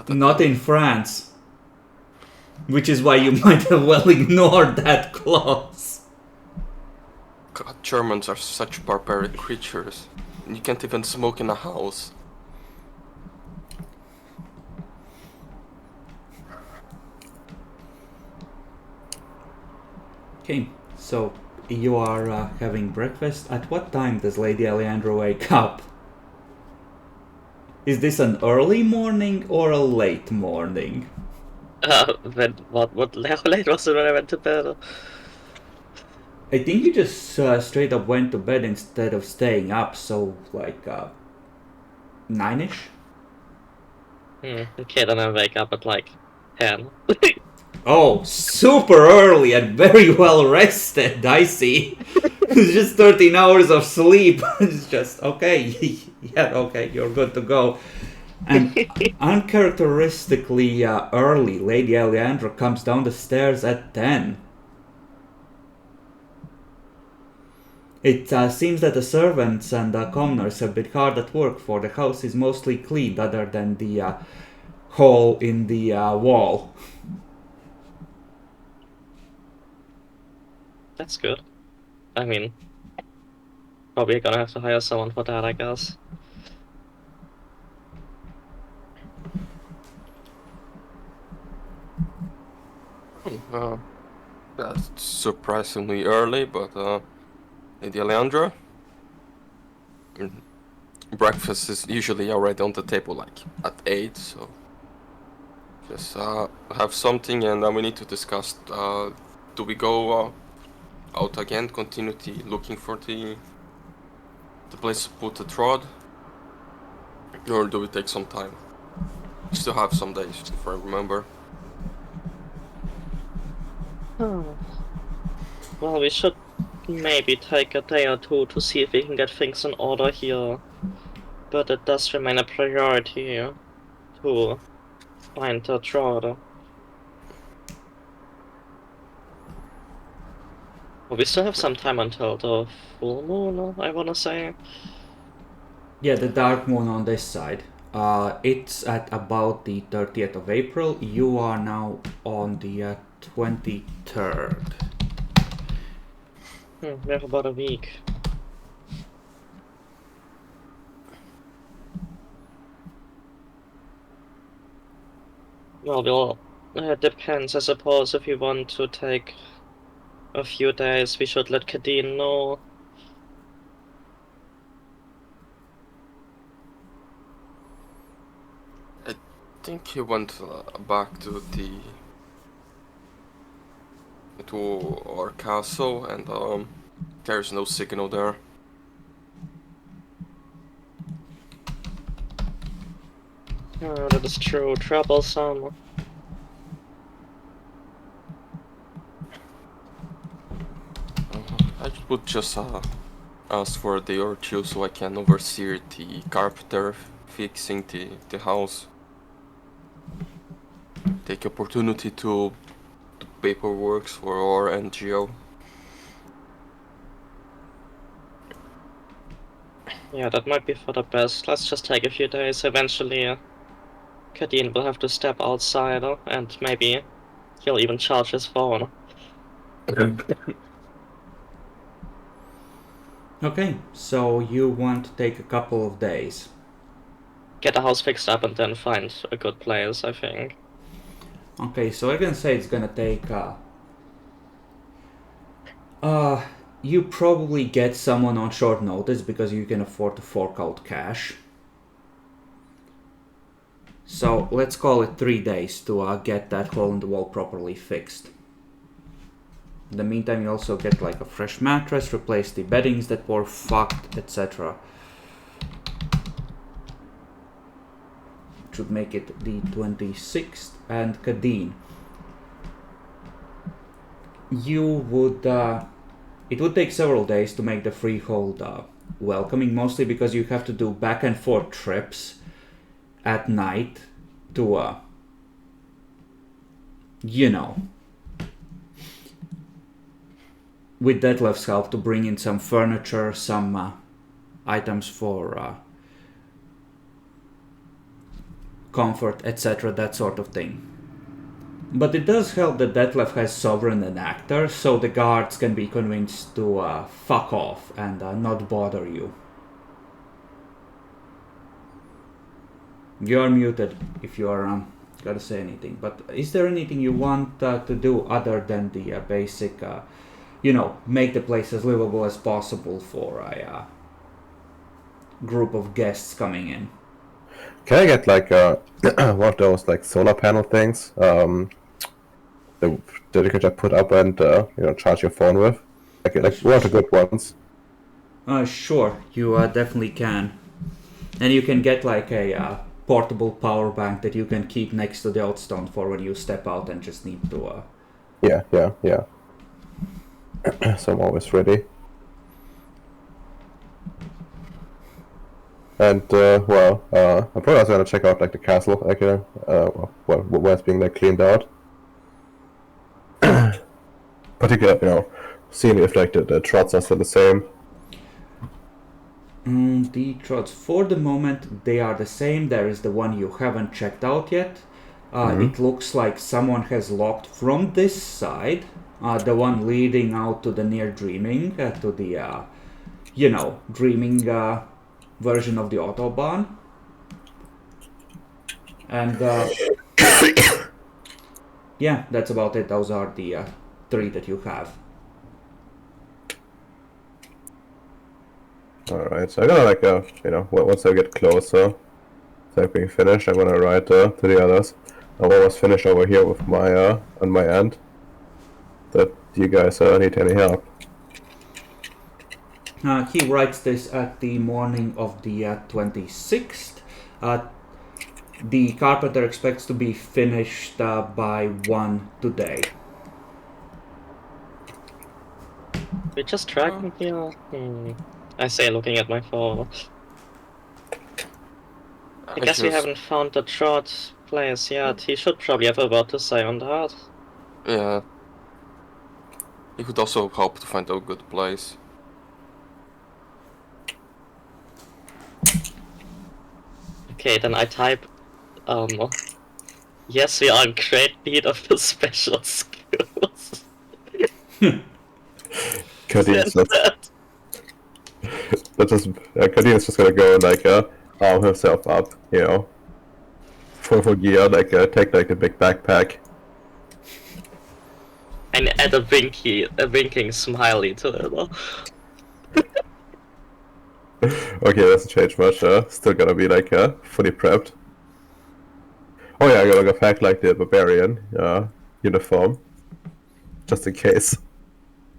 Not in France. Which is why you might have well ignored that clause. God, Germans are such barbaric creatures. You can't even smoke in a house. Okay, so you are having breakfast. At what time does Lady Alejandra wake up? Is this an early morning or a late morning? How late was it when I went to bed? I think you just straight up went to bed instead of staying up, so like 9ish? Okay, then I wake up at like 10. Oh, super early and very well rested, I see. It's just 13 hours of sleep. It's just, okay, yeah, okay, you're good to go. And uncharacteristically early, Lady Alejandra comes down the stairs at 10. It seems that the servants and commoners have been hard at work, for the house is mostly cleaned other than the hole in the wall. That's good. I mean, probably gonna have to hire someone for that, I guess. That's surprisingly early, but Lady Alejandra, breakfast is usually already on the table, like at 8, so just have something, and we need to discuss. Do we go out again, continue looking for the place to put the trod, or do we take some time? We still have some days, if I remember. Well, we should maybe take a day or two to see if we can get things in order here. But it does remain a priority to find the Trotter. Well, we still have some time until the full moon, I wanna say. Yeah, the dark moon on this side. It's at about the 30th of April. You are now on the 23rd. We have about a week. Well, it depends. I suppose if we want to take a few days, we should let Kadeen know. I think he went back to our castle, and there's no signal there. Oh, that is true. Troublesome. would just ask for a day or two so I can oversee the carpenter fixing the house. Take opportunity to do paperwork for our NGO. Yeah, that might be for the best. Let's just take a few days. Eventually, Kadeen will have to step outside, and maybe he'll even charge his phone. Okay, so you want to take a couple of days. Get the house fixed up and then find a good place, I think. Okay, so I can say it's gonna take you probably get someone on short notice because you can afford to fork out cash. So let's call it 3 days to get that hole in the wall properly fixed. In the meantime, you also get like a fresh mattress, replace the beddings that were fucked, etc. Should make it the 26th. And Kadeen, you would it would take several days to make the freehold welcoming, mostly because you have to do back and forth trips at night to with Detlef's help, to bring in some furniture, some items for comfort, etc., that sort of thing. But it does help that Detlef has Sovereign and Actor, so the guards can be convinced to fuck off and not bother you. You are muted if you are gotta say anything. But is there anything you want to do other than the basic, make the place as livable as possible for a group of guests coming in? Can I get like one of those like solar panel things that you can just put up and charge your phone with? Like one of the good ones. Sure, you definitely can. And you can get like a portable power bank that you can keep next to the outstone for when you step out and just need to... Yeah. So I'm always ready. And I'm probably also gonna check out like the castle, like where it's being like cleaned out. Particularly, seeing if like the trots are still the same. The trots, for the moment, they are the same. There is the one you haven't checked out yet. It looks like someone has locked from this side, the one leading out to the near Dreaming, to the, Dreaming version of the Autobahn. And, yeah, that's about it. Those are the 3 that you have. Alright, so I'm gonna like, once I get closer to being finished, I'm gonna write to the others. I'm almost finished over here with my, on my end. That you guys need any help. He writes this at the morning of the 26th. The carpenter expects to be finished by 1 today. We just tracking here? I say, looking at my phone. I guess we haven't found the trot place yet. He should probably have a word to say on that. Yeah. He could also help to find a good place. Okay, then I type, yes, we are in great need of the special skills. Kadeen's Kadeen's just gonna go and like arm himself up, for gear, like take like a big backpack. And add a winking smiley to it. Okay, doesn't change much. Still gonna be like fully prepped. Oh yeah, I'm gonna pack like the barbarian uniform, just in case.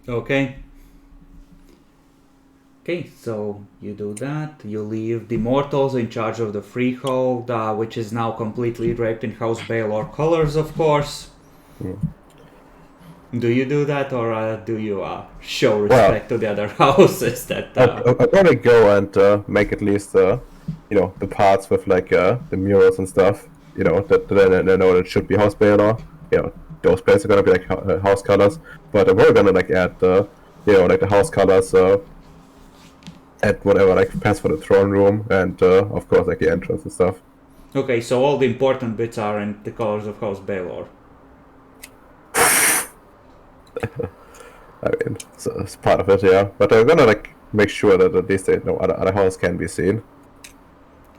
Okay. Okay, so you do that. You leave the mortals in charge of the freehold, which is now completely draped in house Baylor colors, of course. Do you do that, or do you show respect to the other houses that... I'll probably go and make at least the parts with like the murals and stuff. That they know that it should be house Baylor. Those places are gonna be like house colors, but we're gonna like add the like the house colors at whatever like past for the throne room and of course like the entrance and stuff. Okay, so all the important bits are in the colors of House Baylor. I mean, so it's part of it, yeah. But I'm gonna like make sure that at least other houses can be seen.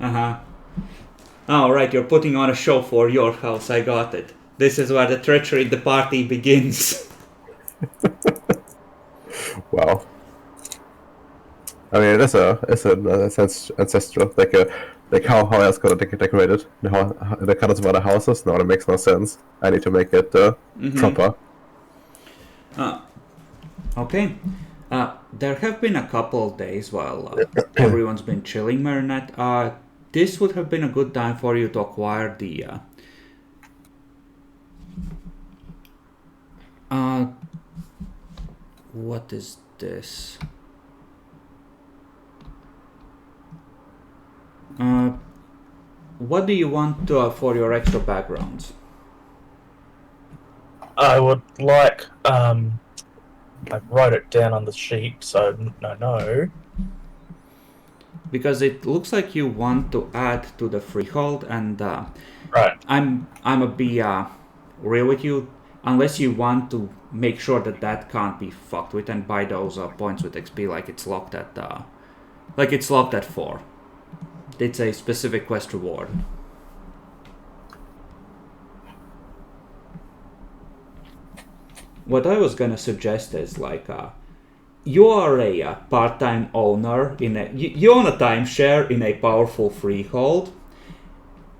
Oh, right, you're putting on a show for your house. I got it. This is where the treachery in the party begins. Wow. I mean, it's ancestral. Like how else gonna decorate it? The colors of other houses? No, that makes no sense. I need to make it proper. Okay. There have been a couple of days while everyone's been chilling, Marinette. This would have been a good time for you to acquire the... what is this? What do you want for your extra backgrounds? I would like, I wrote it down on the sheet, so no. Because it looks like you want to add to the freehold, and Right. I'm a be real with you. Unless you want to make sure that can't be fucked with and buy those points with XP, like it's locked at 4. It's a specific quest reward. What I was gonna suggest is like, you are a part-time owner you own a timeshare in a powerful freehold.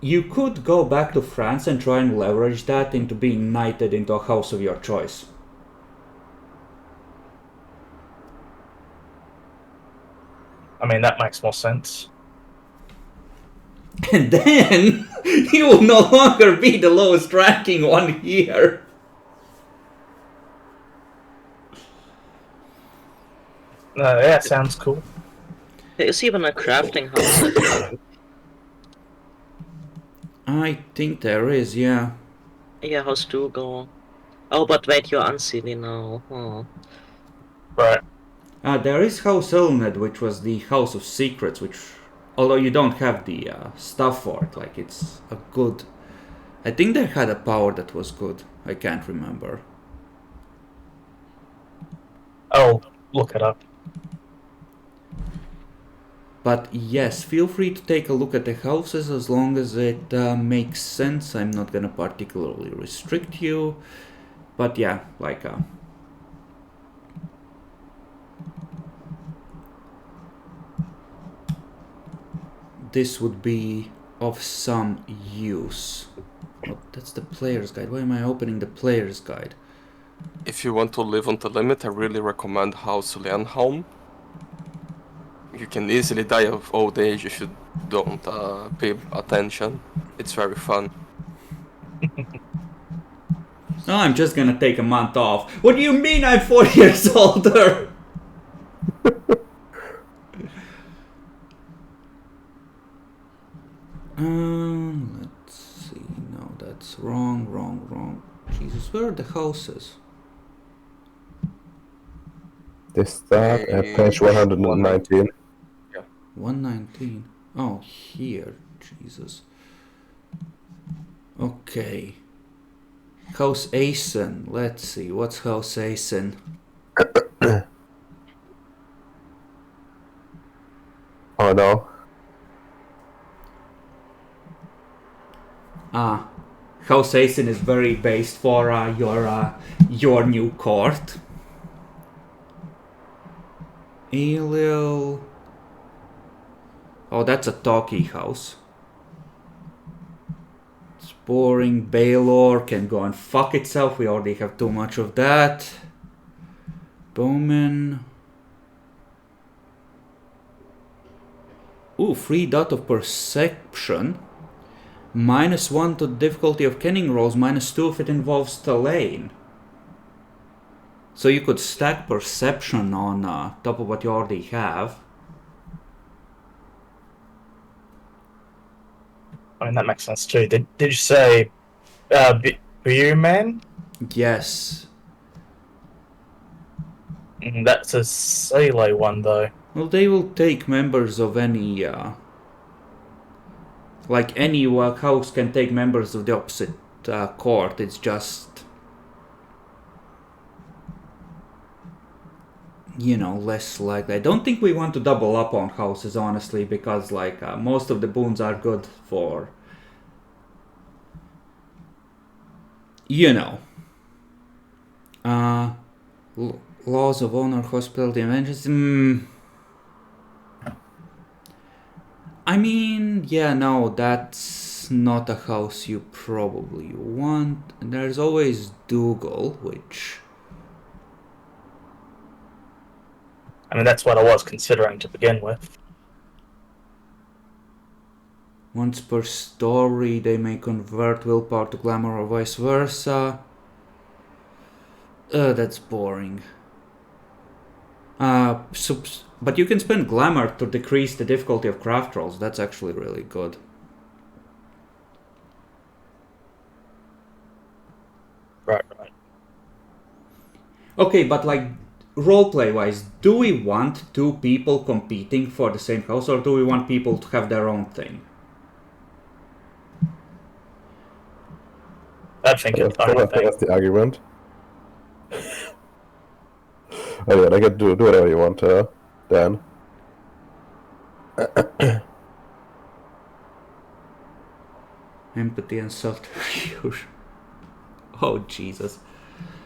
You could go back to France and try and leverage that into being knighted into a house of your choice. I mean, that makes more sense. And then you will no longer be the lowest ranking one here. Yeah, sounds cool. There is even a crafting house, I think. I think there is, yeah. Yeah, House Dougal. Oh, but wait, you're unseelie now. Oh. Right. There is House Elned, which was the House of Secrets, which, although you don't have the stuff for it, like it's a good... I think they had a power that was good. I can't remember. I'll look it up. But yes, feel free to take a look at the houses as long as it makes sense. I'm not gonna particularly restrict you. But yeah, like... this would be of some use. Oh, that's the player's guide. Why am I opening the player's guide? If you want to live on the limit, I really recommend House Leonholm. You can easily die of old age if you don't pay attention. It's very fun. No, I'm just gonna take a month off. What do you mean I'm 4 years older? Let's see. No, that's wrong. Jesus, where are the houses? They start at page 119. 119. Oh, here. Jesus. Okay. House Asen. Let's see. What's House Asen? Oh no. House Asen is very based for your new court. Elil. Oh, that's a talkie house. It's boring. Baylor can go and fuck itself. We already have too much of that. Bowman. Ooh, free dot of perception. -1 to the difficulty of kenning rolls, -2 if it involves Talane. So you could stack perception on top of what you already have. I mean, that makes sense too. Did you say Beer Man? Yes. That's a Salo one, though. Well, they will take members of any... like any house can take members of the opposite court. It's just... you know, less likely. I don't think we want to double up on houses, honestly, because like most of the boons are good for, you know, laws of honor, hospitality, and vengeance. I mean, yeah, no, that's not a house you probably want. There's always Dougal, which... I mean, that's what I was considering to begin with. once per story, they may convert willpower to glamour or vice versa. That's boring. But you can spend glamour to decrease the difficulty of craft rolls. That's actually really good. Right. Okay, but like roleplay wise, do we want two people competing for the same house, or do we want people to have their own thing? I think it's I think that's the argument. Oh yeah, I can do whatever you want, Dan. Empathy and subterfuge. Oh Jesus.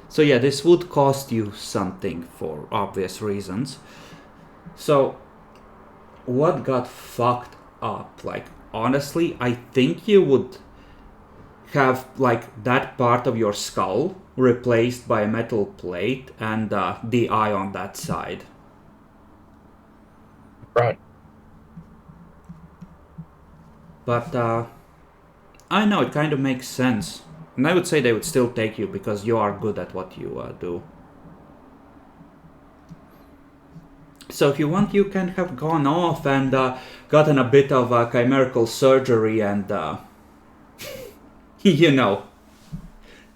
So yeah, this would cost you something for obvious reasons. So what got fucked up? Like honestly, I think you would have like that part of your skull replaced by a metal plate and the eye on that side. Right. But I know it kind of makes sense. And I would say they would still take you because you are good at what you do. So if you want, you can have gone off and gotten a bit of chimerical surgery and, you know,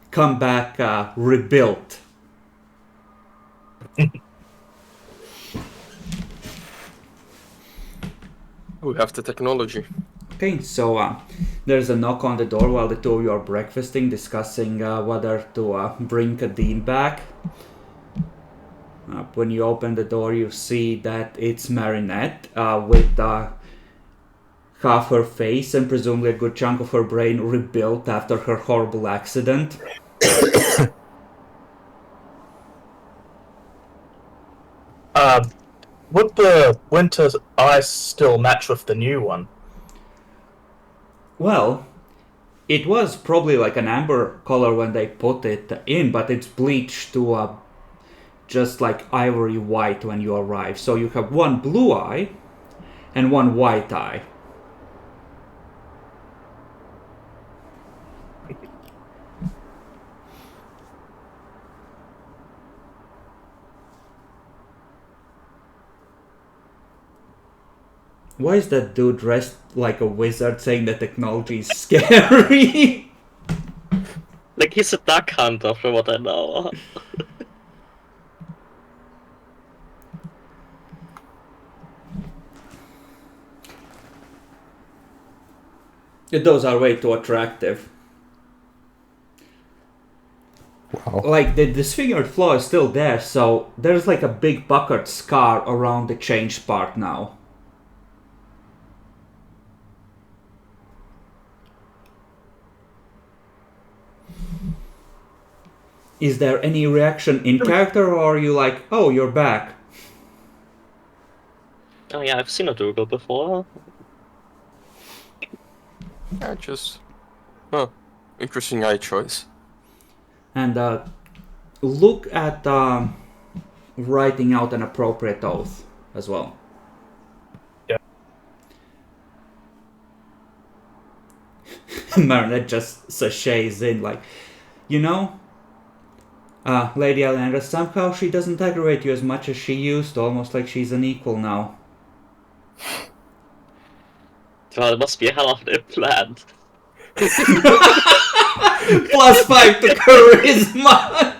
come back rebuilt. We have the technology. Okay, so there's a knock on the door while the two of you are breakfasting, discussing whether to bring Kadeen back. When you open the door, you see that it's Marinette with half her face and presumably a good chunk of her brain rebuilt after her horrible accident. Would the winter ice still match with the new one? Well, it was probably like an amber color when they put it in, but it's bleached to just like ivory white when you arrive. So you have one blue eye and one white eye. Why is that dude dressed like a wizard saying that technology is scary? Like he's a duck hunter, from what I know. Those are way too attractive. Wow. Like the disfigured flaw is still there, so there's like a big puckered scar around the change part now. Is there any reaction in character, or are you like, oh, you're back? Oh yeah, I've seen a Dougal before. Yeah, just... interesting eye choice. And look at writing out an appropriate oath as well. Yeah. Marinette just sachets in like, you know, Lady Alendra, somehow she doesn't aggravate you as much as she used to, almost like she's an equal now. Well, it must be a hell of an implant. +5 to charisma!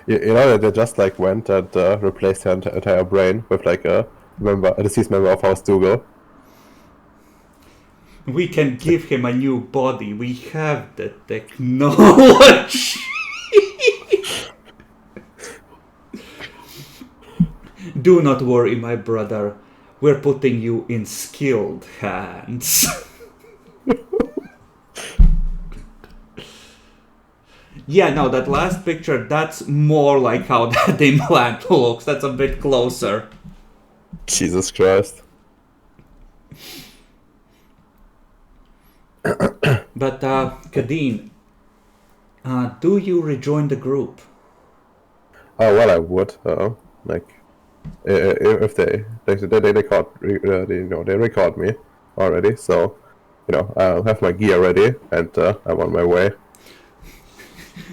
You know, they just like went and replaced her entire brain with like a deceased member of House Dougal. We can give him a new body. We have the technology. Do not worry, my brother. We're putting you in skilled hands. Yeah, no, that last picture, that's more like how that implant looks. That's a bit closer. Jesus Christ. But, Kadeen, do you rejoin the group? Oh well, I would. Like, if they record, they record me already. So, I'll have my gear ready and I'm on my way.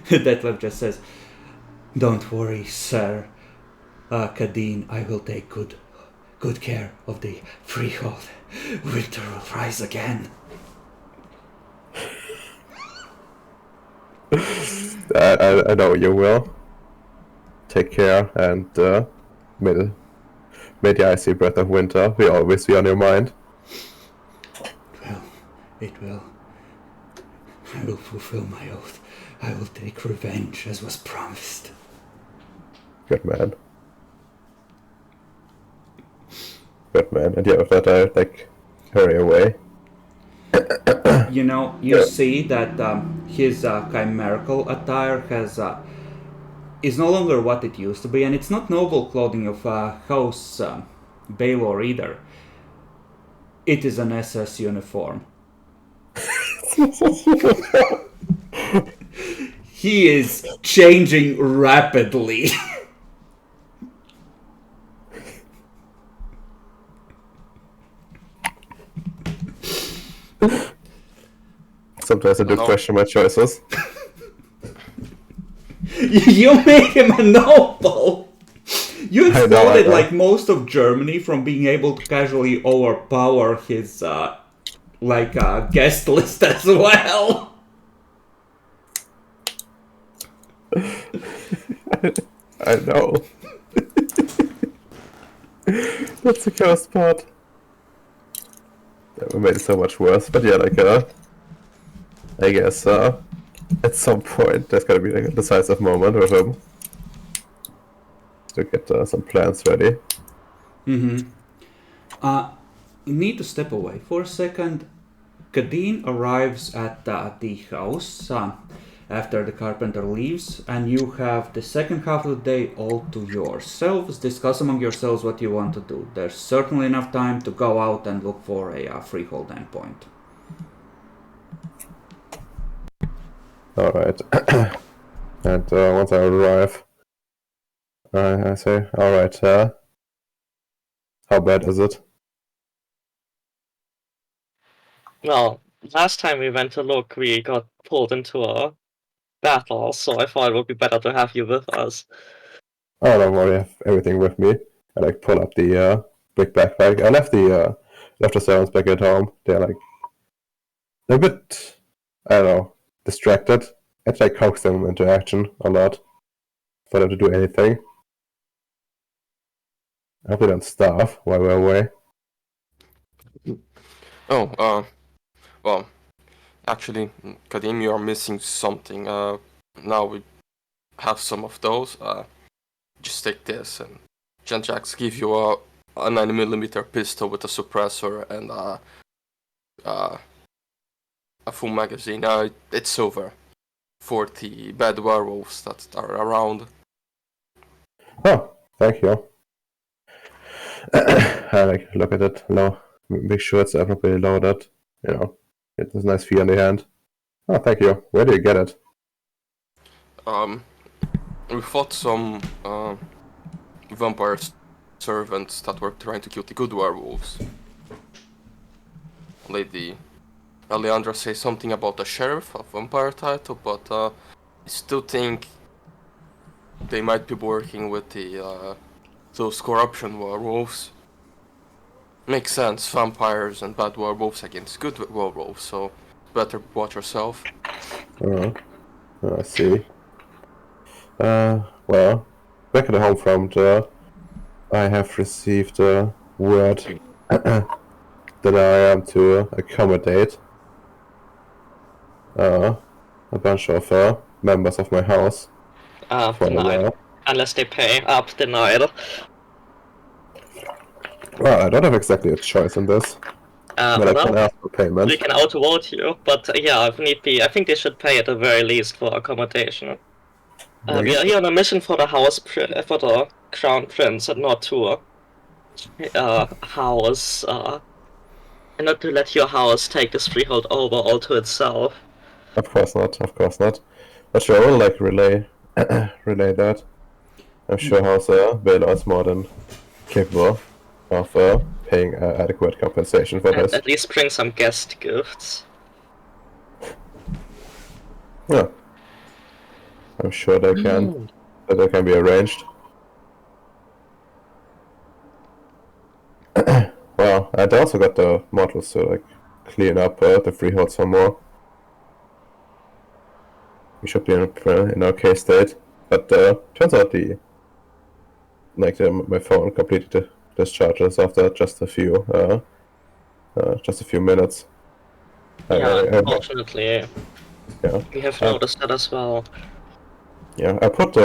Detlef just says, "Don't worry, sir. Kadeen, I will take good care of the freehold. Winter will rise again." I know you will. Take care and may the icy breath of winter be always be on your mind. Well, it will. I will fulfill my oath. I will take revenge as was promised. Good man. Good man. And yeah, with that, I like hurry away. You see that his chimerical attire is no longer what it used to be, and it's not noble clothing of House Baylor either. It is an SS uniform. He is changing rapidly. Sometimes I do question my choices. You made him a noble. You I excluded know. like most of Germany from being able to casually overpower his guest list as well. I know. That's the cursed part. That made it so much worse. But yeah, I guess at some point there's gotta be like a decisive moment with him to get some plans ready. You need to step away for a second. Kadeen arrives at the house after the carpenter leaves, and you have the second half of the day all to yourselves. Discuss among yourselves what you want to do. There's certainly enough time to go out and look for a freehold endpoint. Alright. And once I arrive, I say, alright, how bad is it? Well, last time we went to look, we got pulled into a battle, so I thought it would be better to have you with us. Oh, don't worry, I have everything with me. I like pull up the big backpack. I left the servants back at home. They're a bit, I don't know, distracted. I try to coax them into action a lot for them to do anything. I hope they don't starve while we're away. Oh, well, actually, Kadim, you are missing something. Now we have some of those. Just take this, and Jean-Jacques give you a 9mm pistol with a suppressor and a full magazine. It's over for the bad werewolves that are around. Oh, thank you. I look at it, make sure it's appropriately loaded. Get this nice feel in the hand. Oh, thank you. Where do you get it? We fought some vampire servants that were trying to kill the good werewolves. Lady Alejandra says something about the sheriff, a vampire title, but I still think they might be working with the those corruption werewolves. Makes sense, vampires and bad werewolves against good werewolves, so better watch yourself. I see. Well, back at the home front, I have received word that I am to accommodate a bunch of members of my house for a Denied. while. Unless they pay. Denied. Well, I don't have exactly a choice in this. But I can Well, ask for payment. we can outvote you, but yeah, if need be, I think they should pay at the very least for accommodation. We are here on a mission for the for the crown prince, and not to house, and not to let your house take this freehold over all to itself. Of course not, of course not. But sure, I will like relay that. I'm sure House Baylor is more than capable of paying adequate compensation for And this. at least bring some guest gifts. Yeah. I'm sure they can. That they can be arranged. Well, and I also got the models to like clean up the freehold some more. We should be in okay state, but turns out my phone completely discharges after just a few minutes. Yeah, unfortunately, yeah. we have noticed that as well. Yeah, I put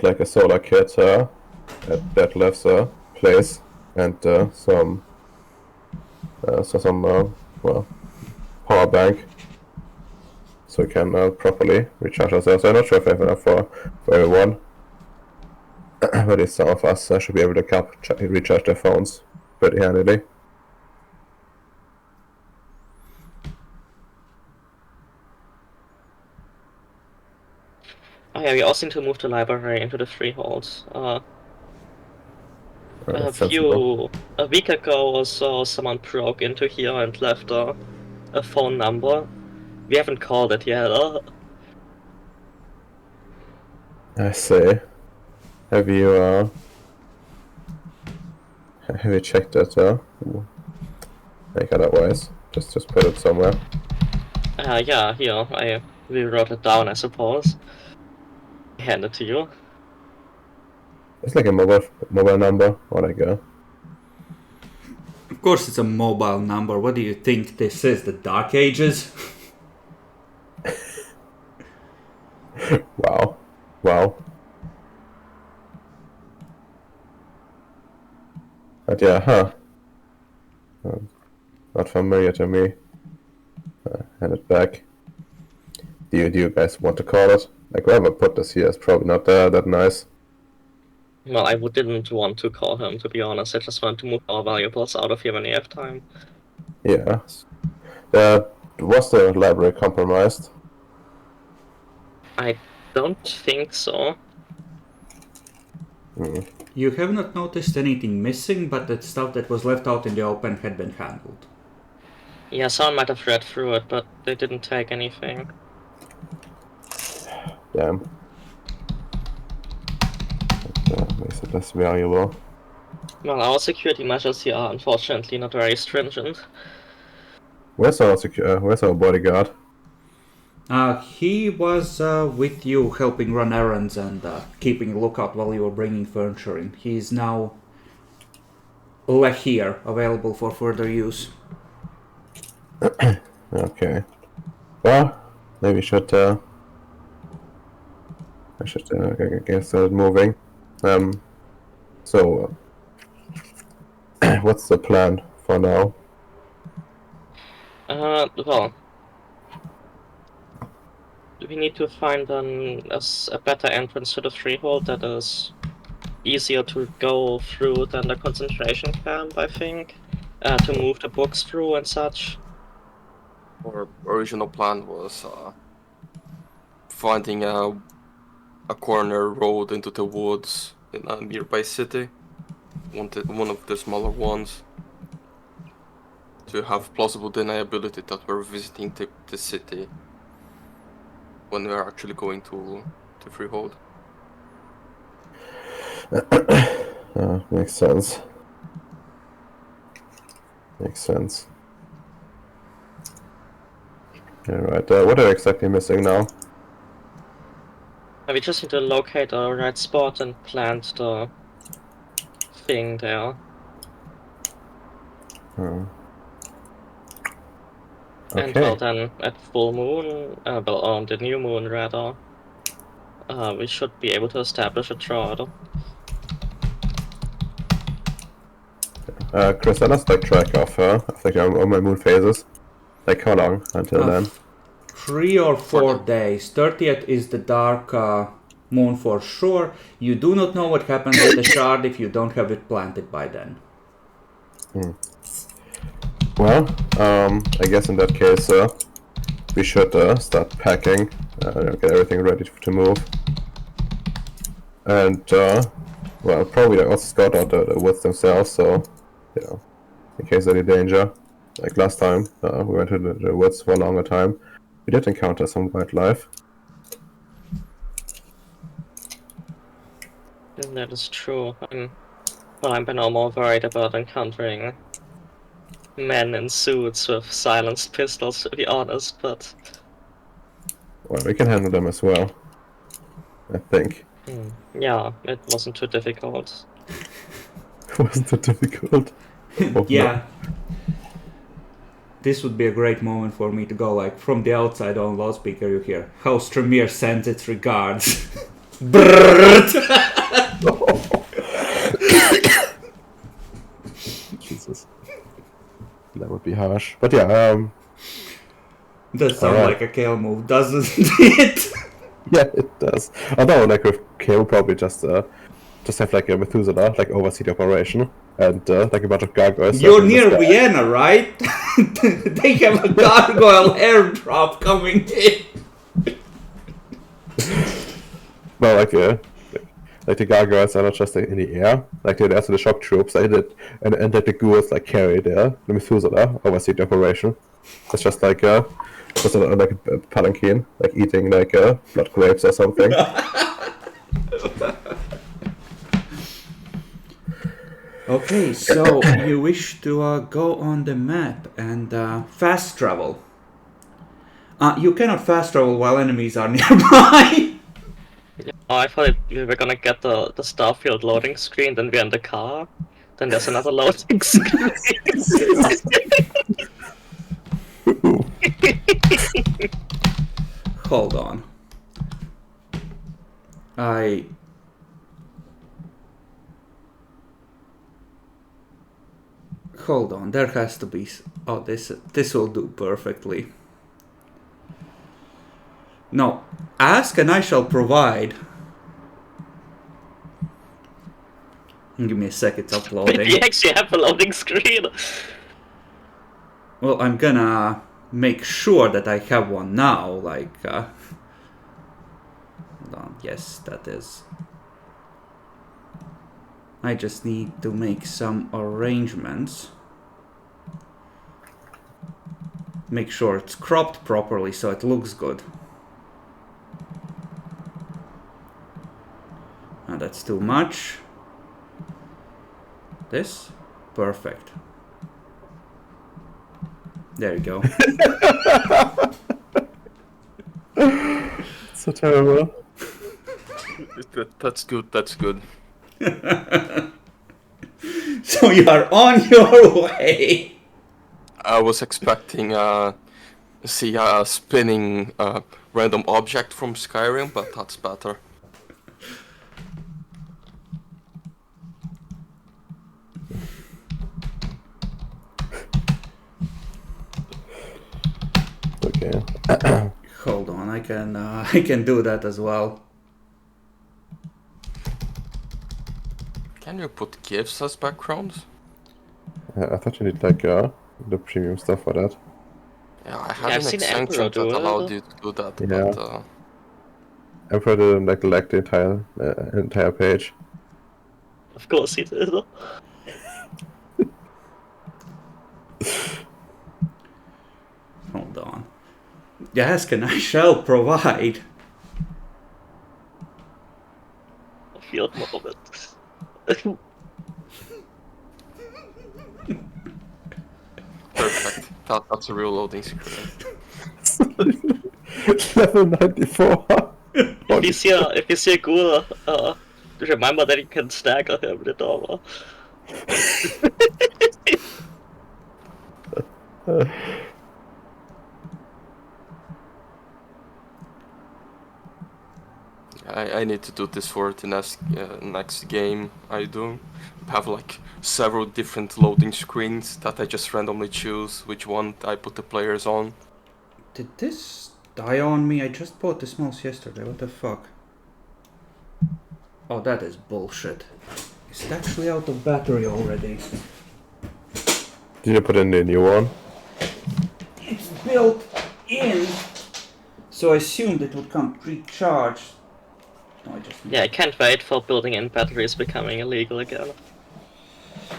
like a solar kit at Detlef's place and some well, power bank, so we can properly recharge ourselves. I'm not sure if I have enough for everyone, but at least some of us should be able to recharge their phones pretty handily. Oh yeah, we also need to move the library into the freehold. A week ago or so, someone broke into here and left a phone number. We haven't called it yet. I see. Have you checked it? Like otherwise, just put it somewhere. Yeah, here, we wrote it down, I suppose. Hand it to you. It's like a mobile number or like a. Of course, it's a mobile number. What do you think this is? The Dark Ages? Wow. But yeah, huh? Not familiar to me. Hand it back. Do you guys want to call it? Like whoever put this here is probably not that nice. Well, I didn't want to call him, to be honest. I just want to move our valuables out of here when we have time. Yeah. Was the library compromised? I don't think so. You have not noticed anything missing, but the stuff that was left out in the open had been handled. Yeah, someone might have read through it, but they didn't take anything. Damn. Makes it less valuable. Well, our security measures here are unfortunately not very stringent. Where's our bodyguard? He was with you helping run errands and keeping a lookout while you were bringing furniture in. He's now here, available for further use. Okay. Well, maybe I should get started moving. So, what's the plan for now? Well, we need to find a better entrance to the freehold that is easier to go through than the concentration camp, I think. To move the books through and such. Our original plan was finding a corner road into the woods in a nearby city. Wanted one of the smaller ones to have plausible deniability that we're visiting the city. when we are actually going to Freehold. Makes sense. Makes sense. Alright, what are you exactly missing now? We just need to locate the right spot and plant the thing there. And well, Okay. then at full moon, well, on the new moon rather, we should be able to establish a drought. Chris, I lost like track of like all my moon phases. Like how long until then? 3 or 4 the- days. 30th is the dark moon for sure. You do not know what happens with the shard if you don't have it planted by then. Well, I guess in that case, we should start packing, get everything ready to move, and well, probably also scout out the woods themselves. So, you know, in case any danger. Like last time, we went to the woods for a longer time. We did encounter some wildlife. And that is true. I'm no more worried about encountering men in suits with silenced pistols, to be honest, but... Well, we can handle them as well. I think. yeah, it wasn't too difficult. Wasn't that difficult? Oh, Yeah. This would be a great moment for me to go, like, from the outside on loudspeaker you hear, House Tremere sends its regards. Brrrr. Jesus. That would be harsh. But yeah, That sounds Alright. like a Kale move, doesn't it? yeah, it does. Although, like with K, we'll probably just have like a Methuselah, like oversee the operation, and like a bunch of gargoyles. You're circling the near sky. Vienna, right? They have a gargoyle airdrop coming in. Well, like the gargoyles are not just like, in the air, like they're also the shock troops. Like and like the ghouls like carry the Methuselah oversee the operation. It's just like just like a palanquin, like eating like blood grapes or something. Okay, so you wish to go on the map and fast travel. You cannot fast travel while enemies are nearby. Oh, I thought we were gonna get the Starfield loading screen, then we're in the car, then there's another loading screen. Hold on. Hold on, there has to be... Oh, this will do perfectly. No, ask and I shall provide. Give me a sec, it's uploading. We actually have a loading screen. Well, I'm gonna make sure that I have one now, like... Hold on, yes, that is... I just need to make some arrangements. Make sure it's cropped properly so it looks good. Now that's too much. This? Perfect. There you go. So terrible. That's good. That's good. So you are on your way. I was expecting see a spinning random object from Skyrim, but that's better. Okay. Hold on, I can do that as well. Can you put GIFs as backgrounds? I thought you need like the premium stuff for that. Yeah, I had I've an seen extension Emperor that do it. allowed you to do that, Yeah. but Emperor didn't like the entire page. Of course he did. Hold on. Ask and I shall provide. Field moment. Perfect. That's a real loading screen. Level 94. If you see a ghoul, remember that you can stagger him with the armor. I need to do this for the next game I do. Have like several different loading screens that I just randomly choose which one I put the players on. Did this die on me? I just bought this mouse yesterday. What the fuck? Oh, that is bullshit. Is it actually out of battery already? Did you put in the new one? It's built in, so I assumed it would come pre-charged. No, I just... Yeah, I can't wait for building in batteries becoming illegal again.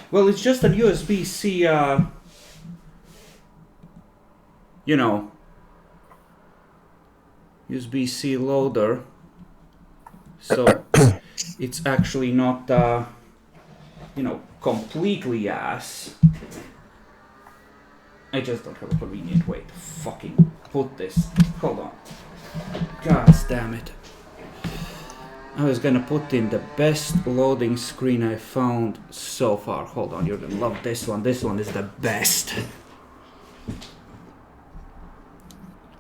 Well, it's just an USB-C, you know, USB-C loader. So it's actually not, you know, completely ass. I just don't have a convenient way to fucking put this. Hold on. God damn it. I was gonna put in the best loading screen I found so far. Hold on, you're gonna love this one. This one is the best.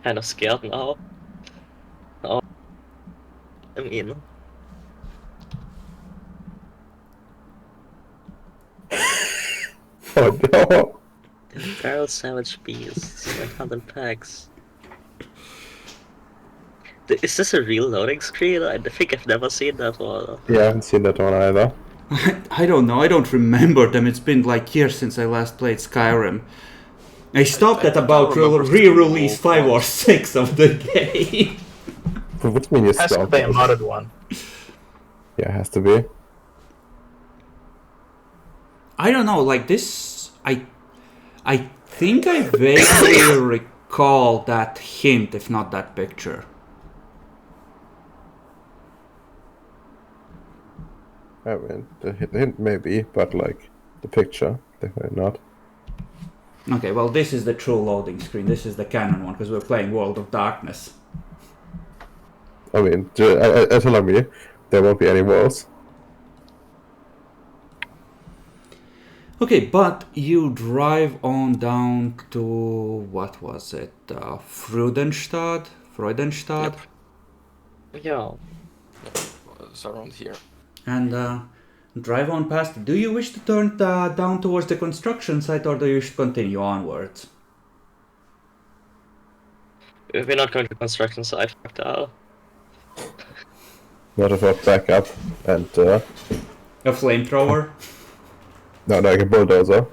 Kind of scared now. Oh, I mean, Oh no! Feral Savage Beasts, 100 packs. Is this a real loading screen? I think I've never seen that one. Yeah, I haven't seen that one either. I don't know, I don't remember them. It's been like years since I last played Skyrim. I stopped at about re-release 5 or 6 of the game. But what do you mean you Has to stopped? be a modded one. Yeah, it has to be. I don't know, like this... I think I vaguely recall that hint, if not that picture. I mean, the hint maybe, but like the picture, definitely not. Okay, well this is the true loading screen. This is the canon one, because we're playing World of Darkness. I mean, telling me there won't be any walls. Okay, but you drive on down to... what was it? Freudenstadt? Yep. Yeah. It's around here. And drive on past it. Do you wish to turn down towards the construction site, or do you wish to continue onwards? We're not going to construction site, fuck that. Not about backup and A flamethrower? no, like a bulldozer.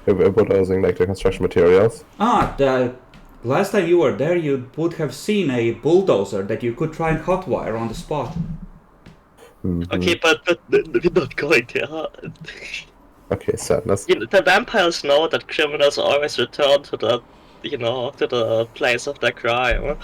Bulldozing like the construction materials. The last time you were there, you would have seen a bulldozer that you could try and hotwire on the spot. Mhm. Okay, but we're not going there. Okay, sadness. You know, the vampires know that criminals always return to the, to the place of their crime.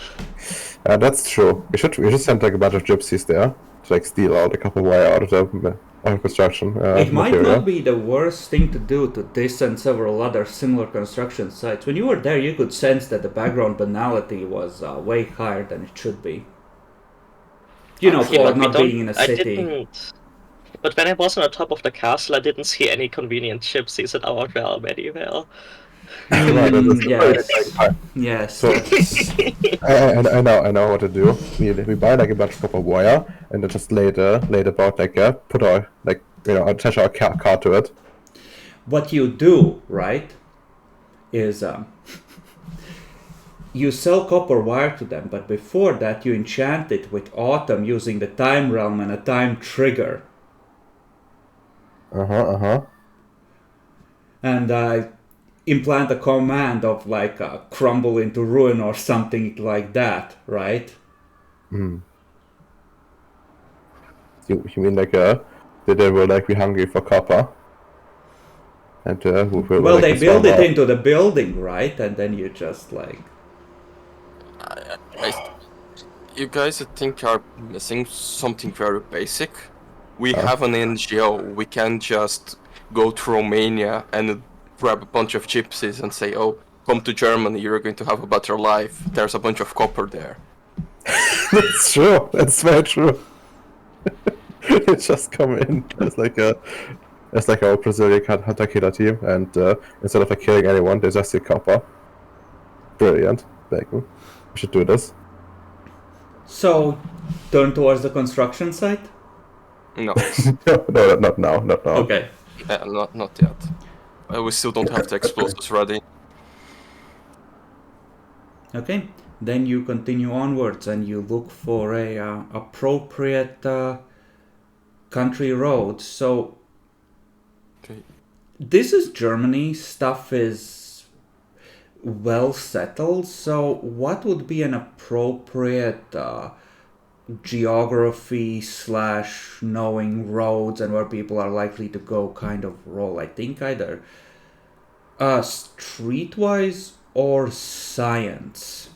That's true. We should send like a bunch of gypsies there to like steal out a couple wire out of the construction It might material. not be the worst thing to do to this and several other similar construction sites. When you were there, you could sense that the background banality was way higher than it should be. You know, Okay, for but we not don't- being in a I city. didn't. But when I was on the top of the castle, I didn't see any convenient gypsies in our realm anywhere. Right, that's Yes. Yes. So- I know what to do. We buy like a bunch of copper wire and then just later about like put our like attach our car to it. What you do, right, is you sell copper wire to them, but before that you enchant it with autumn using the time realm and a time trigger. And implant a command of like crumble into ruin or something like that, right? You mean like that they will like be hungry for copper? And Well, they build it into the building, right? And then you just like... You guys, I think, are missing something very basic. We have an NGO. We can just go to Romania and grab a bunch of gypsies and say, "Oh, come to Germany. You're going to have a better life. There's a bunch of copper there." That's true. That's very true. They just come in as like our Brazilian hunter killer team, and instead of like killing anyone, they just see copper. Brilliant. Like, we should do this. So, turn towards the construction site? No, No, not now. Not now. Okay. not yet. We still don't have the explosives ready. Okay. Then you continue onwards and you look for a appropriate country road. So, Okay. this is Germany. Stuff is well settled. So, what would be an appropriate geography / knowing roads and where people are likely to go kind of role? I think either streetwise or science.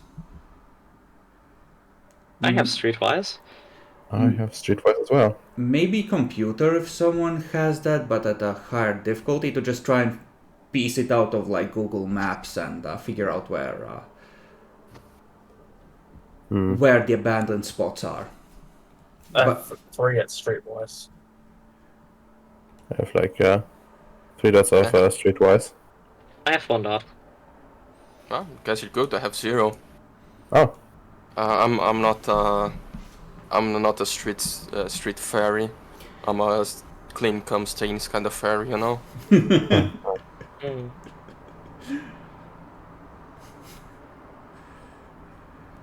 I have streetwise. I have streetwise as well. Maybe computer if someone has that, but at a higher difficulty to just try and piece it out of like Google Maps and figure out where the abandoned spots are. I have 3 at streetwise. I have like 3 dots of streetwise. I have 1 dot. Well, guys, you're good. I have 0. Oh, I'm not a street fairy. I'm a clean come stains kind of fairy, you know. Mm.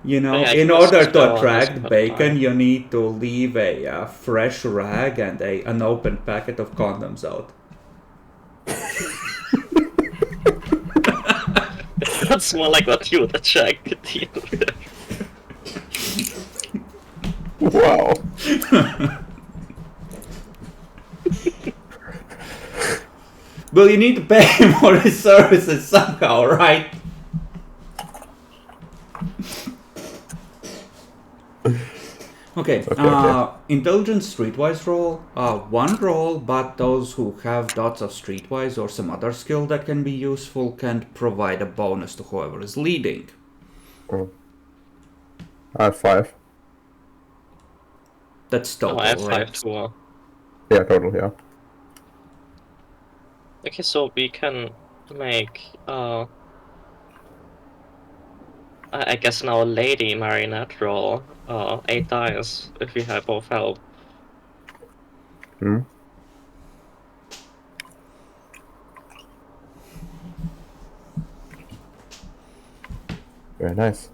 You know, Yeah, I in can order just go to on attract this bacon, path. you need to leave a fresh rag and an open packet of condoms out. That's more like what you would attract the deal with. wow. Well, you need to pay for his services somehow, right? Okay, intelligence streetwise roll, 1 roll, but those who have dots of streetwise or some other skill that can be useful can provide a bonus to whoever is leading. I have 5. That's total, I have right? 5 too. Yeah, total. Yeah. Okay, so we can make I guess now a lady marionette roll 8 dice if we have both help. Hmm. Very nice.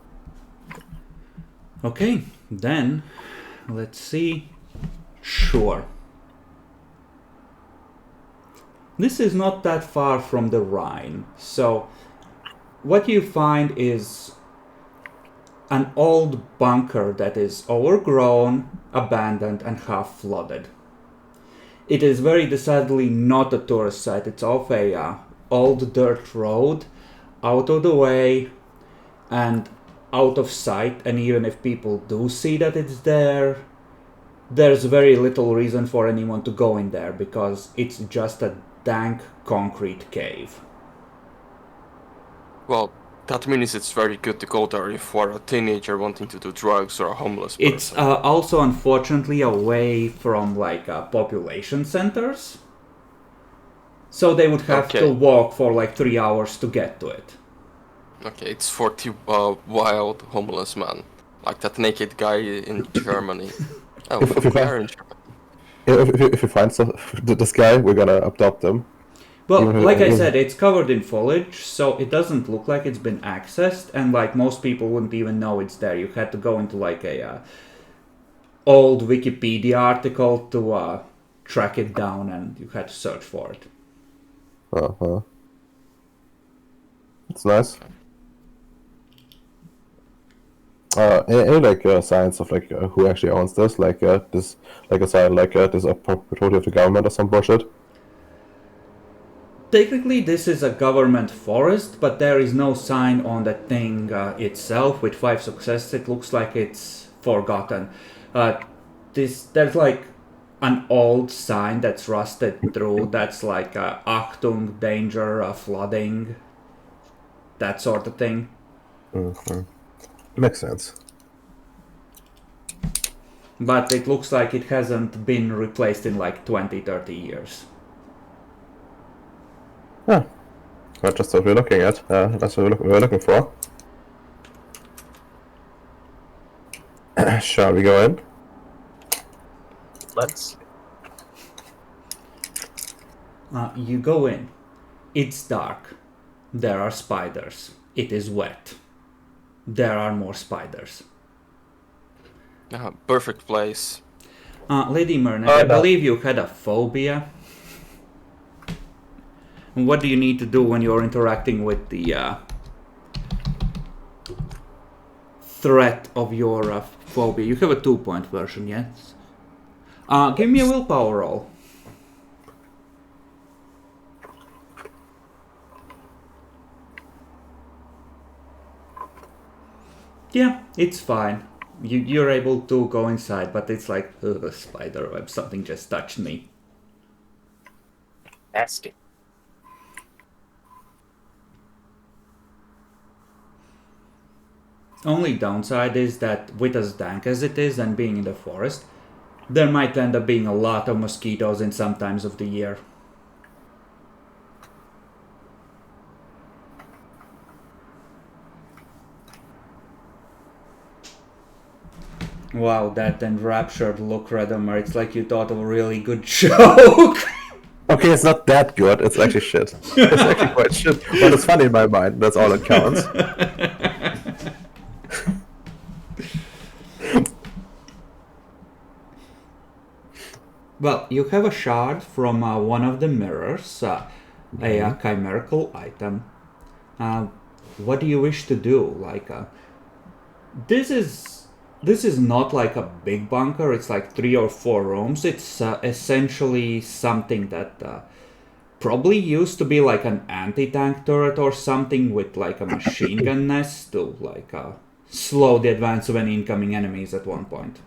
Okay, then let's see. Sure. This is not that far from the Rhine, so what you find is an old bunker that is overgrown, abandoned, and half flooded. It is very decidedly not a tourist site. It's off a old dirt road, out of the way, and out of sight. And even if people do see that it's there, there's very little reason for anyone to go in there because it's just a dank concrete cave. Well, that means it's very good to go there if you're a teenager wanting to do drugs or a homeless person. It's also unfortunately away from like population centers, so they would have to walk for like 3 hours to get to it. Okay, it's for the wild homeless man, like that naked guy in Germany. Oh, If we are in Germany. If you find this guy, we're gonna adopt him. Well, Even- like I said, it's covered in foliage, so it doesn't look like it's been accessed, and like most people wouldn't even know it's there. You had to go into like a old Wikipedia article to track it down, and you had to search for it. It's nice. Any like signs of like who actually owns this? Like this, like a sign like this a property of the government or some bullshit. Technically, this is a government forest, but there is no sign on the thing itself. With 5 successes, it looks like it's forgotten. There's like an old sign that's rusted through that's like Achtung, danger, flooding, that sort of thing. Makes sense. But it looks like it hasn't been replaced in like 20-30 years. Huh. Not just what we're looking at. That's what we're looking for. Shall we go in? Let's. You go in. It's dark. There are spiders. It is wet. There are more spiders. Perfect place. Lady Myrna, Oh, I no. believe you had a phobia. What do you need to do when you're interacting with the threat of your phobia? You have a 2-point version, yes? Give me a willpower roll. Yeah, it's fine. You're able to go inside, but it's like, ugh, spider web, something just touched me. Nasty. Only downside is that with as dank as it is and being in the forest, there might end up being a lot of mosquitoes in some times of the year. Wow, that enraptured look, Redomer. It's like you thought of a really good joke. Okay, it's not that good. It's actually shit. It's actually quite shit. But it's funny in my mind. That's all that counts. Well, you have a shard from one of the mirrors, a chimerical item. What do you wish to do? Like, this is not like a big bunker. It's like 3 or 4 rooms. It's essentially something that probably used to be like an anti-tank turret or something with like a machine gun nest to like slow the advance of any incoming enemies at one point.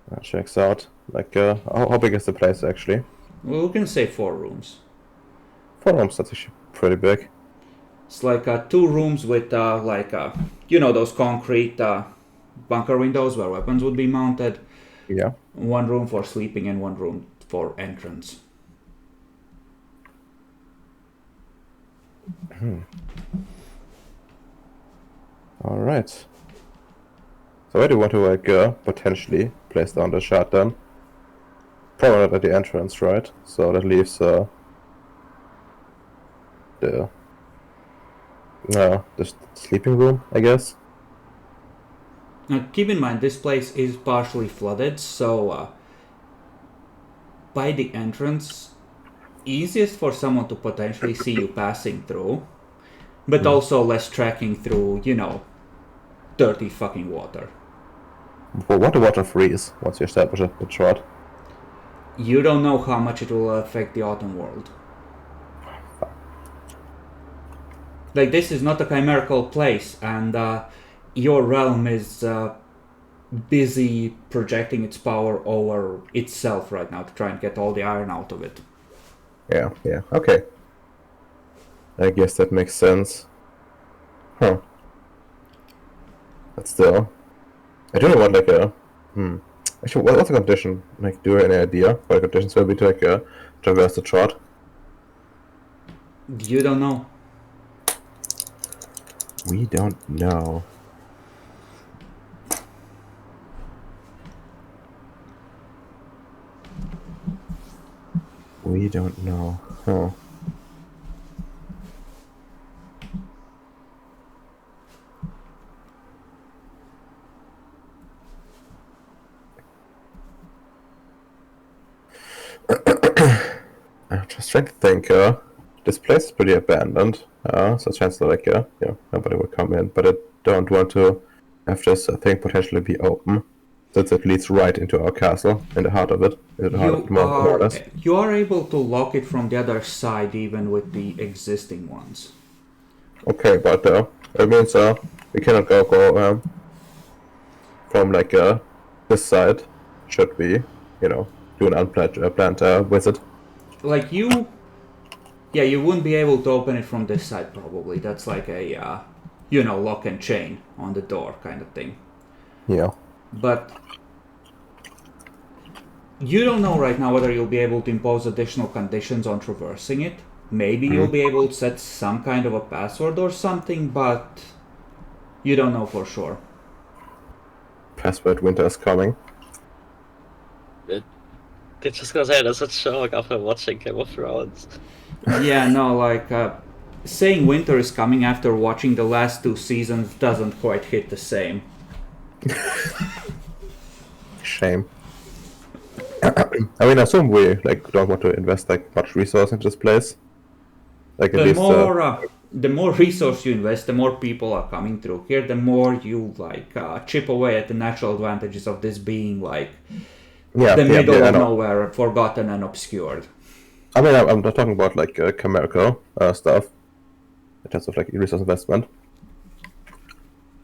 That checks out. Like, how big is the place actually? Well, we can say 4 rooms. 4 rooms, that's actually pretty big. It's like 2 rooms with those concrete bunker windows where weapons would be mounted. Yeah. 1 room for sleeping and 1 room for entrance. All right. So where do you want to like potentially place down the shot then? Probably not at the entrance, right? So that leaves the sleeping room, I guess. Now, keep in mind, this place is partially flooded, so by the entrance, easiest for someone to potentially see you passing through, but also less tracking through, dirty fucking water. But what the water freeze once you establish the shot? You don't know how much it will affect the autumn world. Like, this is not a chimerical place, and your realm is busy projecting its power over itself right now to try and get all the iron out of it. Yeah, okay. I guess that makes sense. Huh. But still, I don't know what like a Actually, what's the condition? Like, do you have any idea what the conditions will be to like traverse the chart? You don't know. We don't know. We don't know. Huh. I'm just trying to think. This place is pretty abandoned. So chances are like nobody will come in. But I don't want to have this thing potentially be open, since it leads right into our castle, in the heart of it. In the heart of it, more or less. You are able to lock it from the other side, even with the existing ones. Okay, but it means we cannot go from like this side. Should we, do an unplanned planned visit? Like you, yeah, you wouldn't be able to open it from this side probably. That's like a, lock and chain on the door kind of thing. Yeah. But you don't know right now whether you'll be able to impose additional conditions on traversing it. Maybe you'll be able to set some kind of a password or something, but you don't know for sure. Password winter is coming. They're just gonna say that's a joke after watching Game of Thrones. Yeah, no, like, saying winter is coming after watching the last 2 seasons doesn't quite hit the same. Shame. I mean, I assume we don't want to invest much resource into this place. Like at The least. the more resource you invest, the more people are coming through here, the more you, chip away at the natural advantages of this being, the middle I of know. nowhere, forgotten and obscured. I mean, I'm not talking about chimerical stuff in terms of resource investment.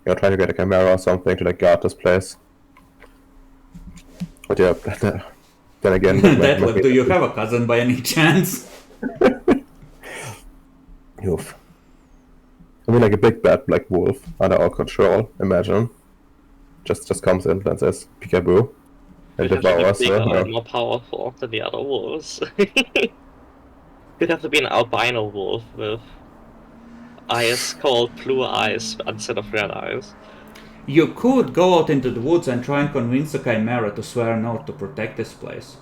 Trying to get a chimera or something to guard this place. But yeah, then again, Detlef, do you have a cousin by any chance? Oof. I mean, a big bad black wolf under our control. Imagine, just comes in and says peekaboo and You'd have to be devours. bigger and more powerful than the other wolves. You'd have to be an albino wolf with eyes called blue eyes instead of red eyes. You could go out into the woods and try and convince the chimera to swear an oath to protect this place.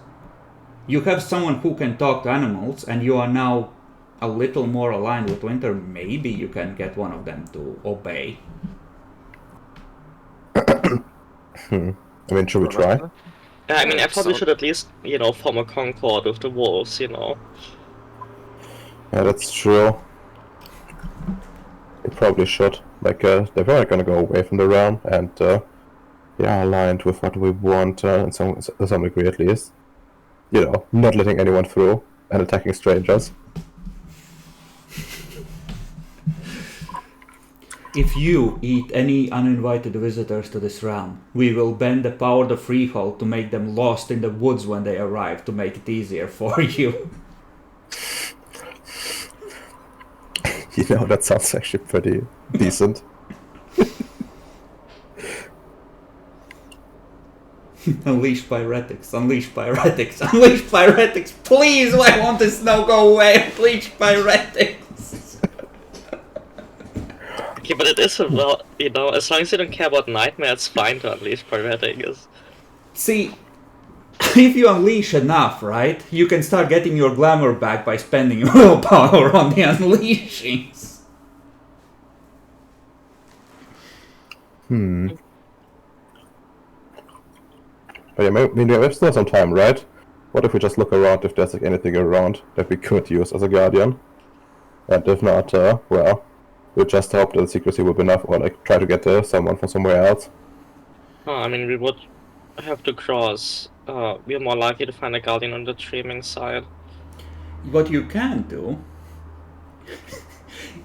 You have someone who can talk to animals, and you are now a little more aligned with winter. Maybe you can get one of them to obey. I mean, should we try? I mean, I probably So- should at least, form a concord with the wolves, Yeah, that's true. We probably should. They're probably gonna go away from the realm and, aligned with what we want in some degree at least. Not letting anyone through and attacking strangers. If you eat any uninvited visitors to this realm, we will bend the power of the freehold to make them lost in the woods when they arrive to make it easier for you. That sounds actually pretty decent. Unleash pyretics, unleash pyretics, unleash pyretics, please, why won't the snow go away? Unleash pyretics! Okay, but it is about, as long as you don't care about nightmare, it's fine to unleash pyretics. See, if you unleash enough, right, you can start getting your glamour back by spending your willpower on the unleashings. But yeah, maybe we have still some time, right? What if we just look around if there's anything around that we could use as a guardian? And if not, well, we'll just hope that the secrecy will be enough, or try to get someone from somewhere else. I mean, we would have to cross. We are more likely to find a guardian on the streaming side. What you can do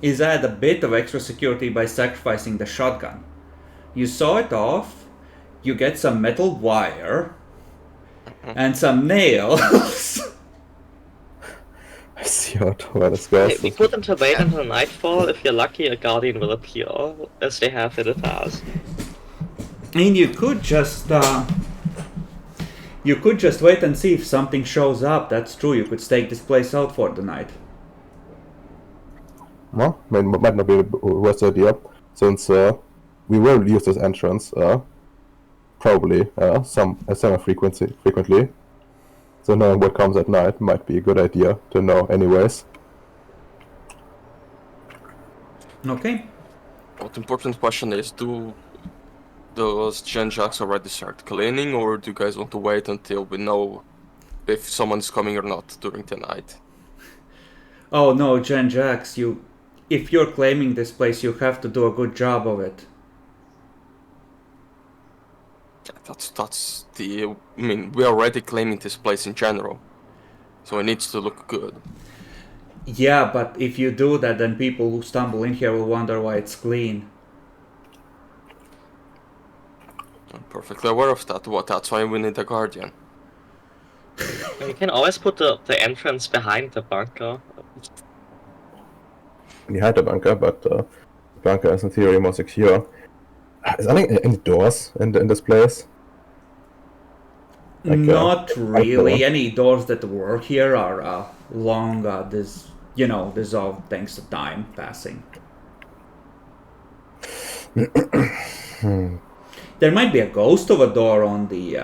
is add a bit of extra security by sacrificing the shotgun. You saw it off, you get some metal wire, and some nails. I see where this goes. We could wait until nightfall. If you're lucky, a guardian will appear, as they have in the past. I mean, you could just wait and see if something shows up. That's true. You could stake this place out for the night. Well, might not be the worst idea, since we will use this entrance probably frequently. So knowing what comes at night might be a good idea to know anyways. Okay. What important question is, does Genjax already start cleaning, or do you guys want to wait until we know if someone is coming or not during the night? Oh no, Jen Jax, if you're claiming this place, you have to do a good job of it. That's the. I mean, we're already claiming this place in general, so it needs to look good. Yeah, but if you do that, then people who stumble in here will wonder why it's clean. I'm perfectly aware of that. That's why we need a guardian. You can always put the entrance behind the bunker. Behind the bunker, but the bunker is in theory more secure. Is there any doors in this place? Not really. door? Any doors that were here are long, dissolved thanks to time passing. There might be a ghost of a door on the,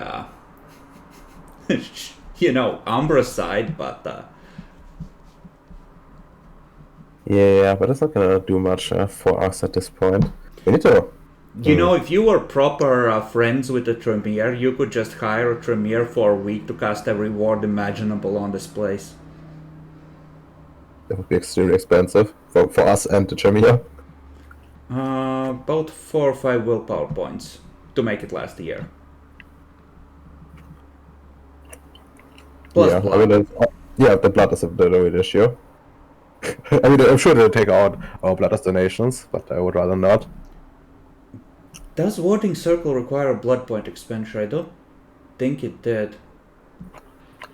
Umbra side, but... Yeah, but it's not gonna do much for us at this point. We need to. if you were proper friends with the Tremere, you could just hire a Tremere for a week to cast every ward imaginable on this place. That would be extremely expensive for us and the Tremere. About 4 or 5 willpower points to make it last a year. Plus Yeah, blood. the blood is the real issue. I mean, I'm sure they'll take out our blood as donations, but I would rather not. Does Warding Circle require a blood point expenditure? I don't think it did.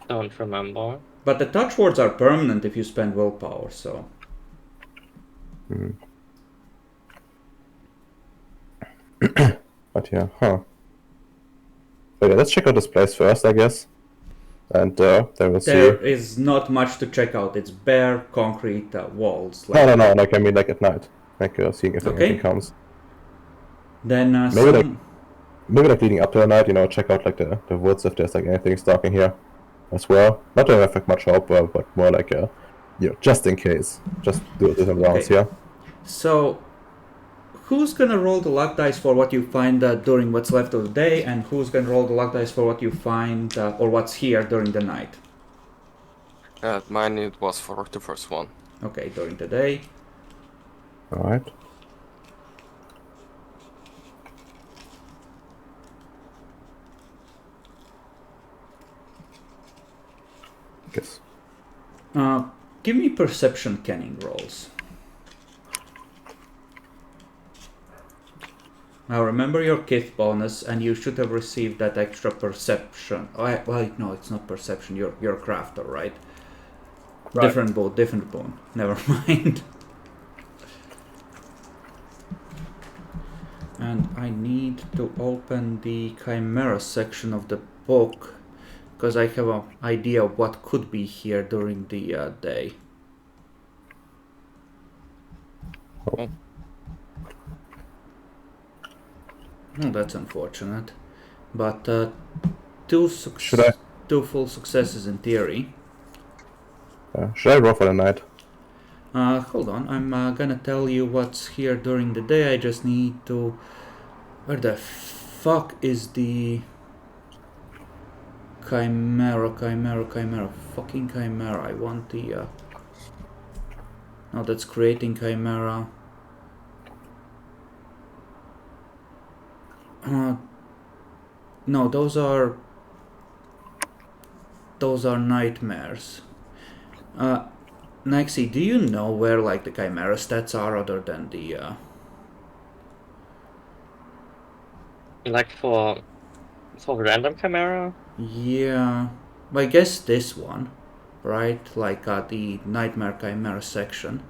Don't remember. But the touch wards are permanent if you spend willpower, so... But yeah, But yeah, let's check out this place first, I guess. And then we'll see. There is not much to check out. It's bare concrete walls. No, like I mean like at night. Like seeing if anything comes. Then Maybe like leading up to the night, check out like the woods if there's like anything stalking here as well. Not to have like much hope, but more like just in case. Just do some rounds here. So, who's gonna roll the luck dice for what you find during what's left of the day, and who's gonna roll the luck dice for what you find or what's here during the night? Mine it was for the first one. Okay, during the day. Alright. Guess. Give me perception canning rolls. Now remember your kith bonus, and you should have received that extra perception. Oh, well, no, it's not perception. You're a crafter, right? Different boon. Never mind. And I need to open the Chimera section of the book, because I have an idea of what could be here during the day. Oh. Oh, that's unfortunate. But two full successes in theory. Should I roll for the night? Hold on, I'm gonna tell you what's here during the day. I just need to... Where the fuck is the... Chimera. Fucking Chimera. I want the... No, that's creating Chimera. No, those are nightmares. Nixie, do you know where like the Chimera stats are other than the Like for random Chimera? Yeah, I guess this one, right? Like the Nightmare Chimera section.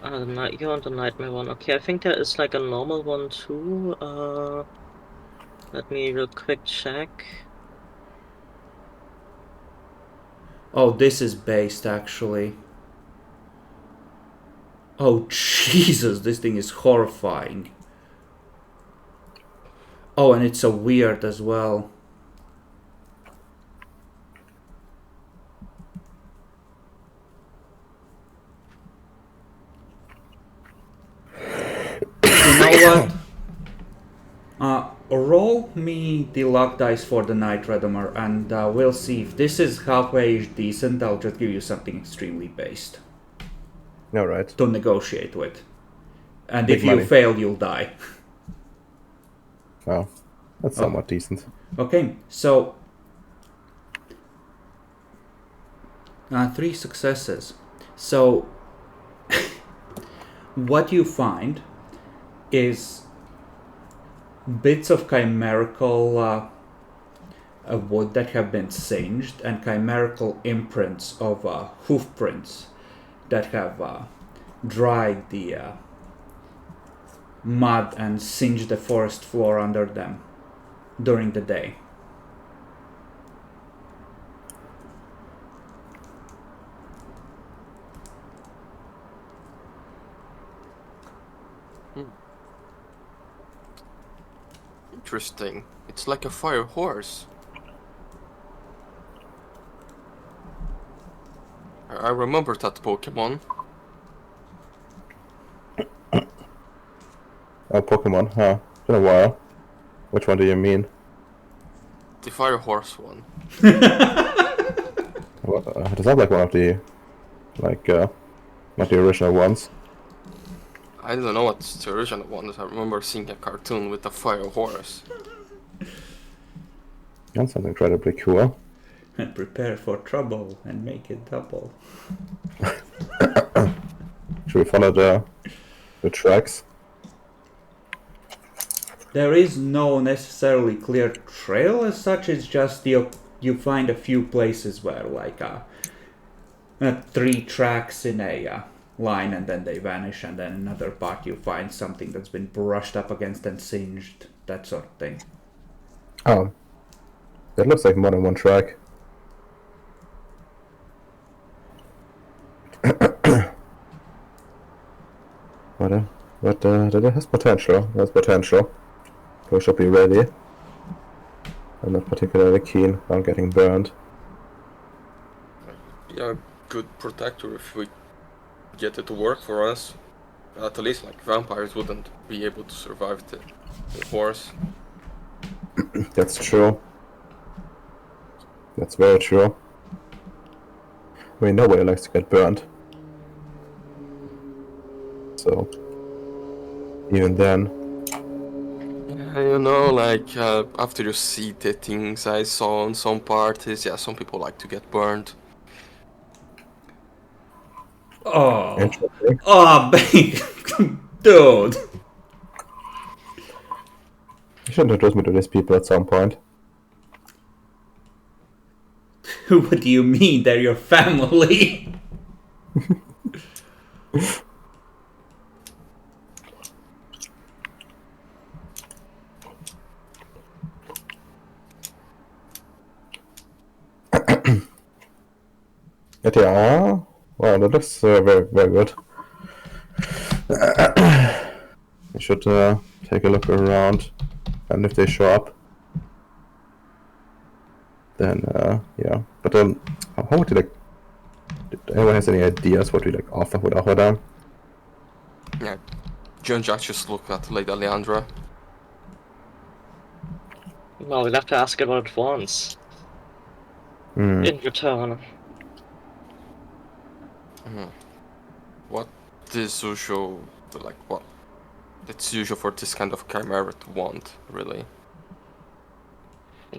You want the nightmare one? Okay, I think there is like a normal one too. Let me real quick check. Oh, this is based actually. Oh Jesus, this thing is horrifying. Oh, and it's so weird as well. You know what? Roll me the luck dice for the night, Redomer, and we'll see if this is halfway decent. I'll just give you something extremely based. Alright. To negotiate with. And Big if you money. fail, you'll die. Oh, that's somewhat decent. Okay, so 3 successes. So, what you find is bits of chimerical wood that have been singed and chimerical imprints of hoof prints that have dried the mud and singed the forest floor under them during the day. Interesting. It's like a fire horse. I remember that Pokemon. Oh, Pokemon, huh? It's been a while. Which one do you mean? The fire horse one. Does that like one of the, not the original ones? I don't know what's the original one. I remember seeing a cartoon with a fire horse. That sounds incredibly cool. And prepare for trouble and make it double. Should we follow the tracks? There is no necessarily clear trail as such. It's just you find a few places where like 3 tracks in a line and then they vanish, and then another part you find something that's been brushed up against and singed, that sort of thing. Oh, that looks like more than one track. But that has potential. That's potential. We should be ready. I'm not particularly keen on getting burned. Yeah, good protector if we get it to work for us. At least like vampires wouldn't be able to survive the horse. That's true. That's very true. I mean, nobody likes to get burned. So, even then, You know, like after you see the things I saw in some parties, yeah, some people like to get burned. Oh, interesting. Dude. You should introduce me to these people at some point. What do you mean? They're your family. But yeah, well, that looks very, very good. We should take a look around, and if they show up, then yeah. But how would you like? Did anyone has any ideas what we like would offer them? Yeah, John Jack just looked at Lady Leandra. Well, we'll have to ask about it once. Hmm. In return. What is usual, like what? It's usual for this kind of chimera to want, really.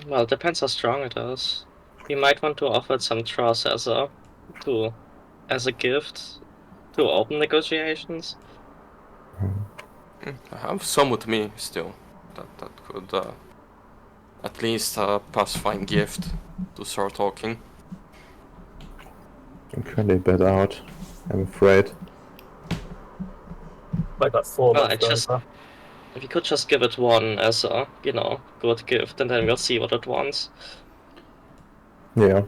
Well, it depends how strong it is. We might want to offer it some trust as a gift to open negotiations. I have some with me still. That could at least pass fine gift to start talking. I'm currently bit out, I'm afraid. I got 4 Well, left over. If you could just give it one as a, good gift, and then we'll see what it wants. Yeah.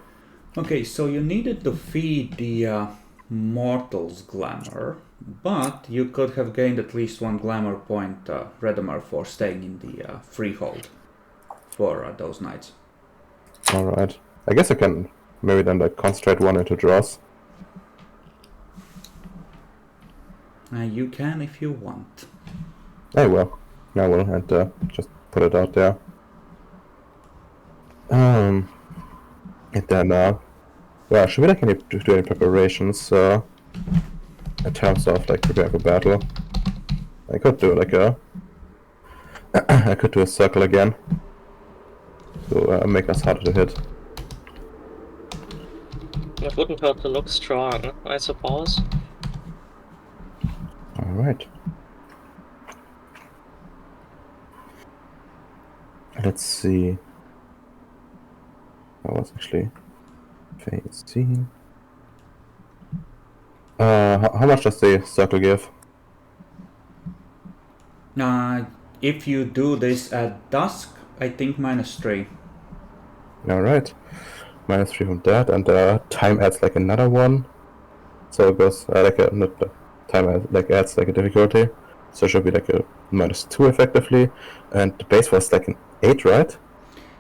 Okay, so you needed to feed the mortal's glamour, but you could have gained at least 1 glamour point, Redemar, for staying in the freehold for those nights. Alright. I guess I can maybe then like concentrate one into draws. You can if you want. I will, and just put it out there. And then, well, should we like do any preparations in terms of like preparing for battle? I could do like I could do a circle again to make us harder to hit. It wouldn't hurt to look strong, I suppose. Alright. Let's see. That was actually phase C. How much does the circle give? If you do this at dusk, I think -3. Alright. -3 from that, and time adds like another one. So it goes like a not the time adds like a difficulty. So it should be like a -2 effectively. And the base was like an 8, right?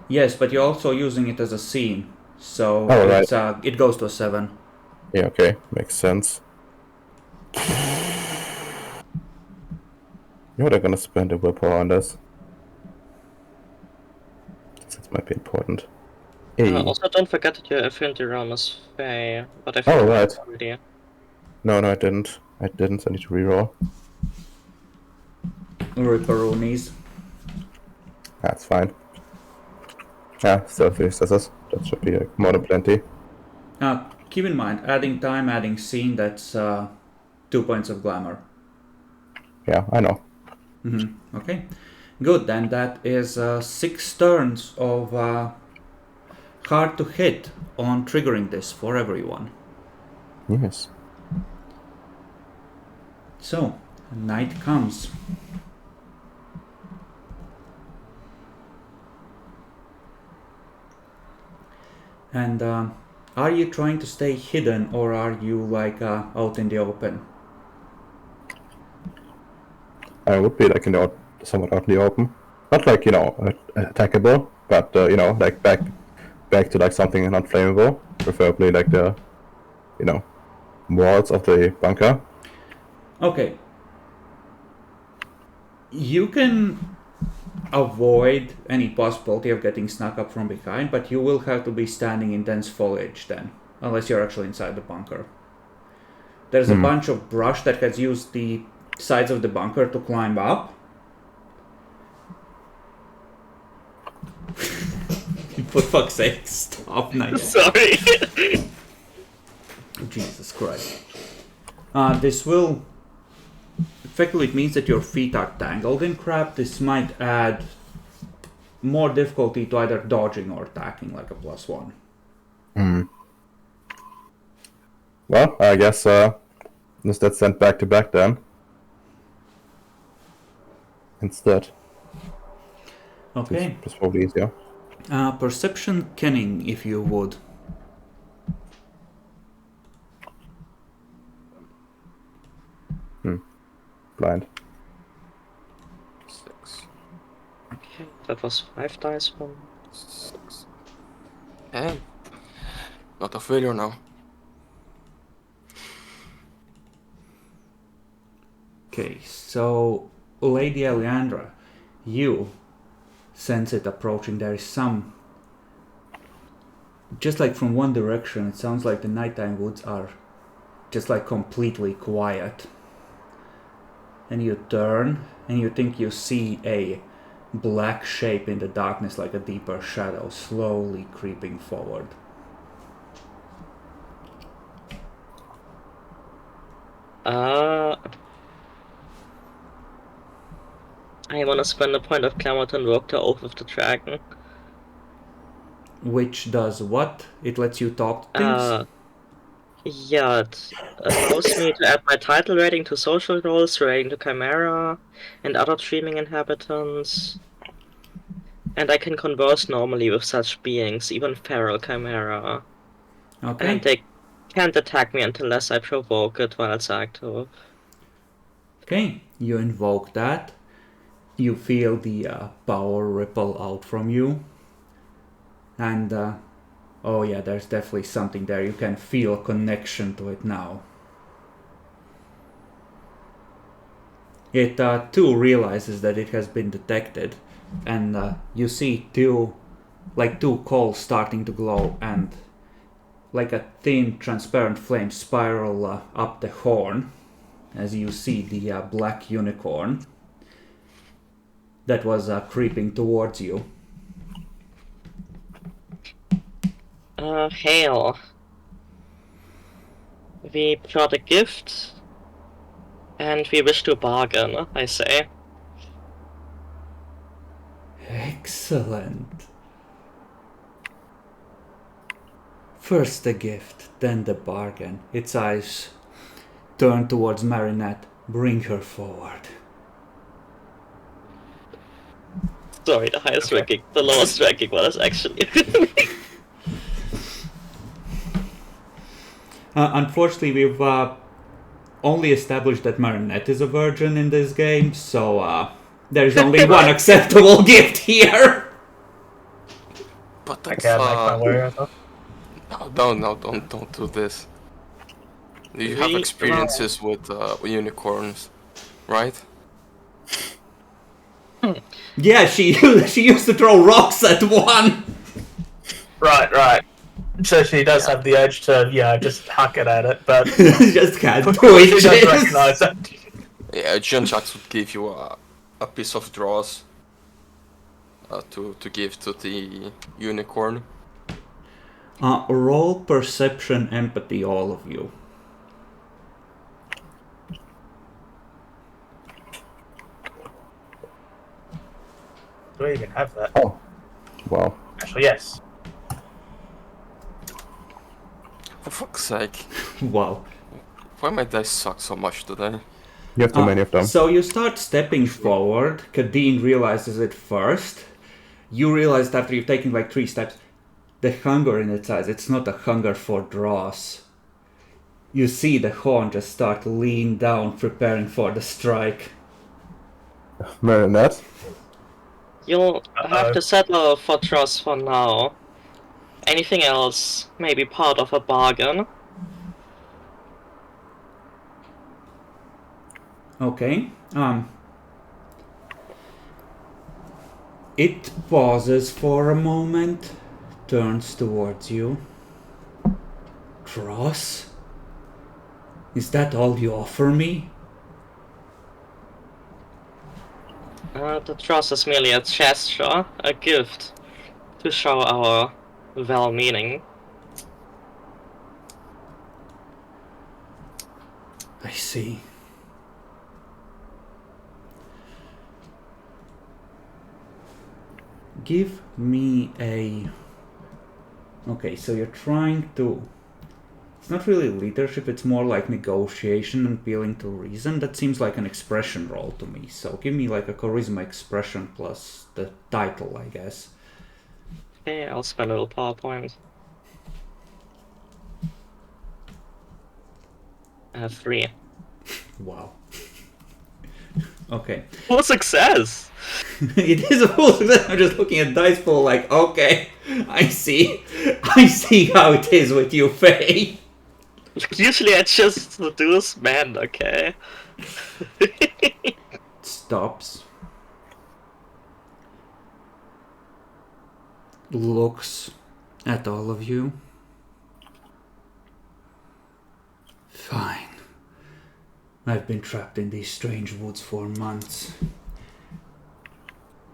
Yes, but you're also using it as a scene, so Oh, right. it goes to a 7. Yeah, okay, makes sense. You know they're gonna spend a willpower on this. This might be important. Hey. Also, don't forget that your affinity realm is Fey, but I Oh, think right. already. No, I didn't. I didn't. I need to reroll. Ripperoonies. That's fine. Yeah, still 3 successes. That should be like, more than plenty. Keep in mind, adding time, adding scene, that's 2 points of glamour. Yeah, I know. Okay, good. Then that is 6 turns of hard to hit on triggering this for everyone. Yes. So, night comes. And are you trying to stay hidden, or are you like out in the open? I would be like somewhat out in the open, not like attackable, but like back to like something not flammable, preferably like the walls of the bunker. Okay. You can avoid any possibility of getting snuck up from behind, but you will have to be standing in dense foliage then, unless you're actually inside the bunker. There's a bunch of brush that has used the sides of the bunker to climb up. For fuck's sake, stop, nice. Sorry! Jesus Christ. This will... Effectively, it means that your feet are tangled in crap. This might add more difficulty to either dodging or attacking, like a +1. Well, I guess let's send back to back then. Instead. Okay. It's probably easier. Perception kenning, if you would. Blind. 6. Okay, that was 5 dice from. 6. Okay. Not a failure now. Okay, so Lady Eliandra, you sense it approaching. There is some... Just like from one direction, it sounds like the nighttime woods are just like completely quiet. And you turn, and you think you see a black shape in the darkness, like a deeper shadow, slowly creeping forward. I wanna spend a point of glamour to invoke the Oath of the Dragon. Which does what? It lets you talk to things? Yeah, it allows me to add my title rating to social roles relating to Chimera and other dreaming inhabitants. And I can converse normally with such beings, even feral Chimera. Okay. And they can't attack me unless I provoke it while it's active. Okay, you invoke that. You feel the power ripple out from you. And, oh yeah, there's definitely something there. You can feel a connection to it now. It too realizes that it has been detected. And you see two coals starting to glow, and like a thin, transparent flame spiral up the horn as you see the black unicorn that was creeping towards you. Hail. We brought a gift, and we wish to bargain, I say. Excellent. First the gift, then the bargain. Its eyes turn towards Marinette. Bring her forward. Sorry, the highest ranking, the lowest ranking one is actually. Unfortunately, we've only established that Marinette is a virgin in this game, so there's only one acceptable gift here. But I that's can't make my way out. no, don't do this. You have experiences with unicorns, right? Yeah, she used to throw rocks at one. Right. So she does have the urge to, just huck it at it, but Just can't do she does it. recognize that. Yeah, Jean-Jacques would give you a piece of dross to give to the unicorn. Roll perception, empathy, all of you. Do I even have that? Oh, wow. Actually, yes. For fuck's sake, Wow. why my dice suck so much today? You have too many of them. So you start stepping forward. Kadeen realizes it first. You realized after you've taken like 3 steps, the hunger in its eyes. It's not a hunger for dross. You see the horn just start to lean down, preparing for the strike. Marinette? You'll have to settle for trust for now. Anything else may be part of a bargain. Okay. It pauses for a moment, turns towards you. Dross? Is that all you offer me? The trust is merely a gesture, a gift, to show our well-meaning. I see. Give me a... Okay, so you're trying to... It's not really leadership, it's more like negotiation and appealing to reason. That seems like an expression roll to me. So give me like a charisma expression plus the title, I guess. Okay, I'll spend a little PowerPoint. I have 3. Wow. Okay. Full success! It is a full success. I'm just looking at dice pool like, okay, I see. I see how it is with you, Faye. Usually I just seduce men, okay? Stops. Looks at all of you. Fine. I've been trapped in these strange woods for months.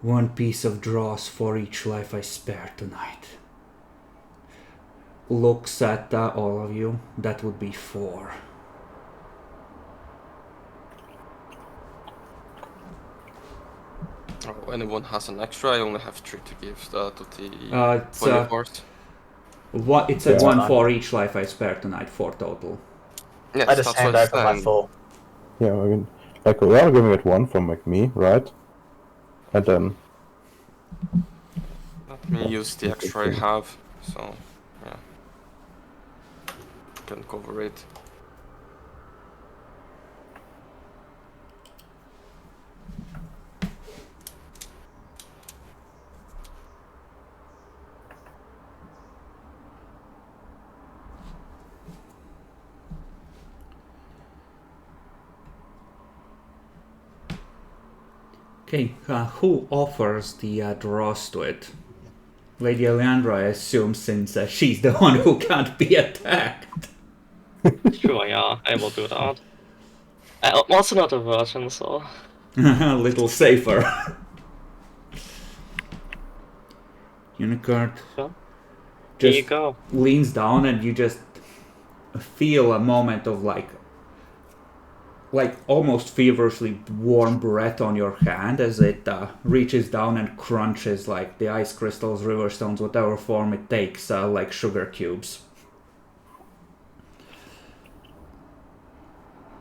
1 piece of dross for each life I spare tonight. Looks at all of you. That would be 4. Oh, anyone has an extra? I only have 3 to give to the It's body part. It's a 1 for each life I spare tonight. 4 total. Yes, I just that's hand what over I'm my 4. Yeah, I mean, like, we are giving it 1 from, like, me, right? And then... Let me use the extra I have, so yeah, can cover it. Okay, who offers the dross to it? Lady Leandra, I assume, since she's the one who can't be attacked. Sure, yeah, I will do that. I'm also not a virgin, so... A little safer. Unicorn Sure. Here you just go. leans down and you just feel a moment of like almost feverishly warm breath on your hand as it reaches down and crunches like the ice crystals, river stones, whatever form it takes, like sugar cubes.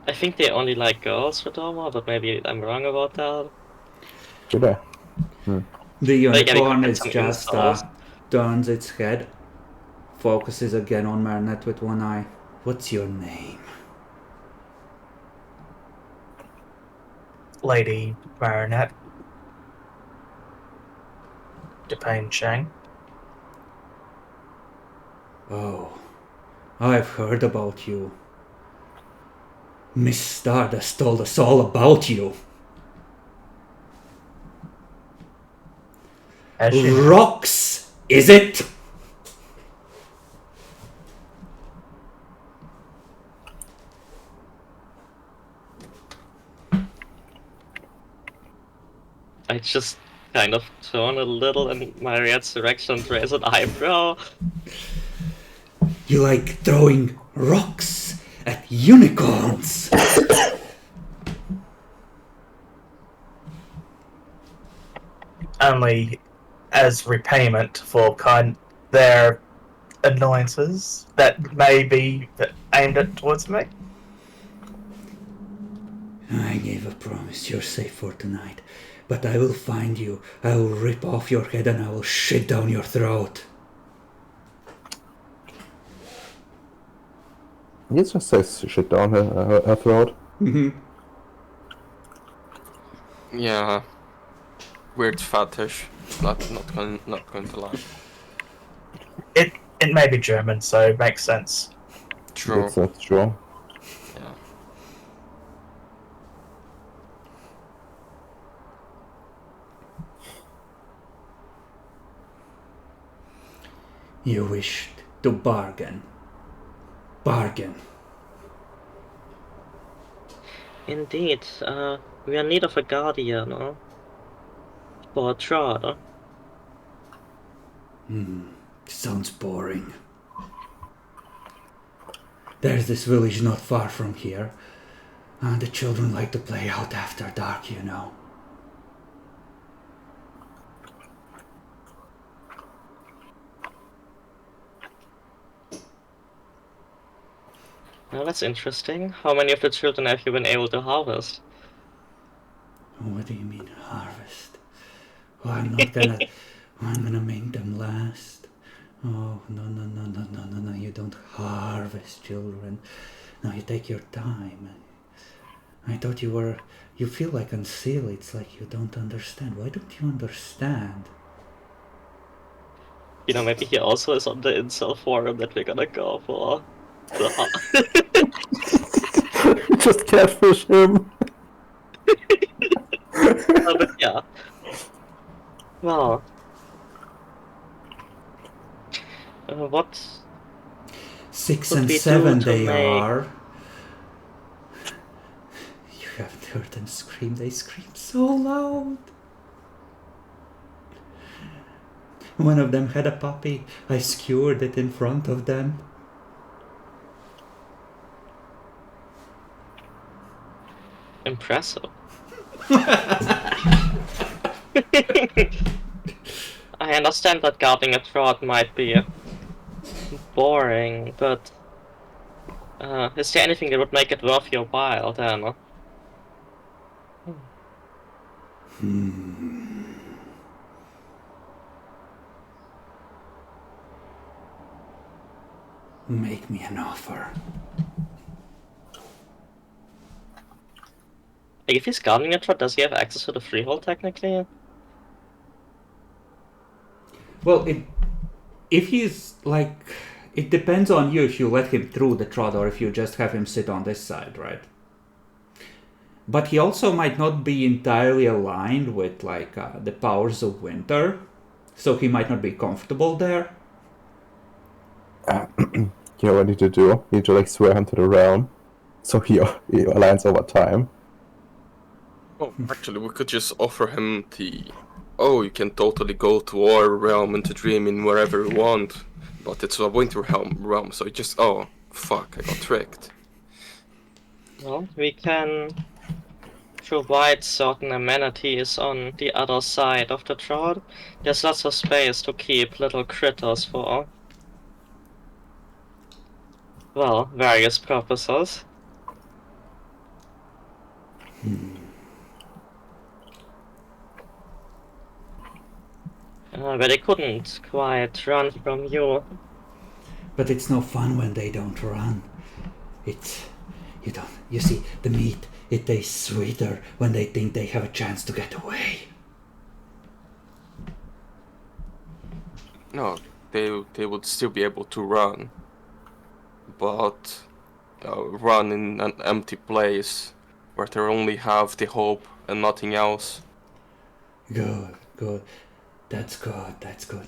I think they only like girls with Doma, but maybe I'm wrong about that. Should I? The unicorn get is some just insults. turns its head, focuses again on Marinette with one eye. What's your name? Lady Marinette. Depayne Chang. Oh, I've heard about you. Miss Stardust told us all about you. As she Rocks, is it? I just kind of turn a little in Mariette's direction and raise an eyebrow. You like throwing rocks at unicorns? only as repayment for their annoyances that may be aimed at towards me. I gave a promise you're safe for tonight, but I will find you, I will rip off your head and I will shit down your throat. You just say shit down her throat. Yeah. Weird fetish. Not going to lie. It may be German, so it makes sense. True. That's true. Yeah. You wished to bargain. Bargain. Indeed, we are in need of a guardian, for a Trotter. Sounds boring. There's this village not far from here. The children like to play out after dark, you know. Well, that's interesting. How many of the children have you been able to harvest? What do you mean harvest? Oh, I'm gonna make them last. Oh, no, you don't harvest children. No, you take your time. I thought you feel like unsealed. It's like you don't understand. Why don't you understand? You know, maybe he also is on the incel forum that we're gonna go for. Just catfish him. But yeah. Well. What 6 would and we do 7 to they make- are. You haven't heard them scream. They scream so loud. One of them had a puppy. I skewered it in front of them. impressive? I understand that guarding a trot might be boring, but is there anything that would make it worth your while then? Make me an offer. Like, if he's guarding a trot, does he have access to the freehold technically? Well, if he's like, it depends on you if you let him through the trot or if you just have him sit on this side, right? But he also might not be entirely aligned with like the powers of winter, so he might not be comfortable there. You know what you need to do? You need to like swear him to the realm, so he aligns over time. Oh, actually, we could just offer him the... Oh, you can totally go to our realm and to dream in wherever you want. But it's a winter realm, so just... Oh, Fuck, I got tricked. Well, we can provide certain amenities on the other side of the chart. There's lots of space to keep little critters for, well, various purposes. But they couldn't quite run from you. But it's no fun when they don't run. You see, the meat, it tastes sweeter when they think they have a chance to get away. No, they would still be able to run, but run in an empty place where they only have the hope and nothing else. Good. That's good.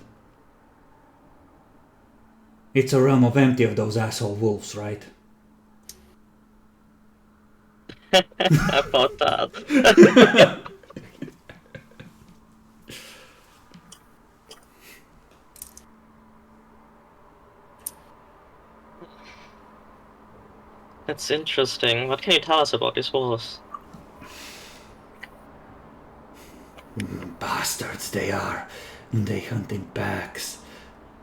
It's a realm of empty of those asshole wolves, right? About that. That's interesting. What can you tell us about these wolves? Bastards they are. They hunt in packs.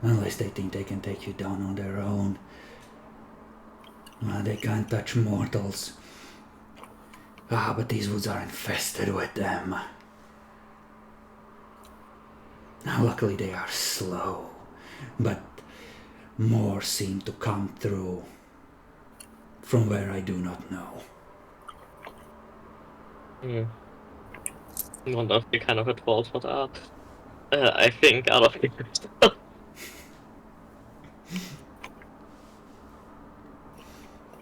Unless they think they can take you down on their own. They can't touch mortals. But these woods are infested with them. Now luckily they are slow. But more seem to come through. From where I do not know. I wonder if you're kind of at fault for that. I think out of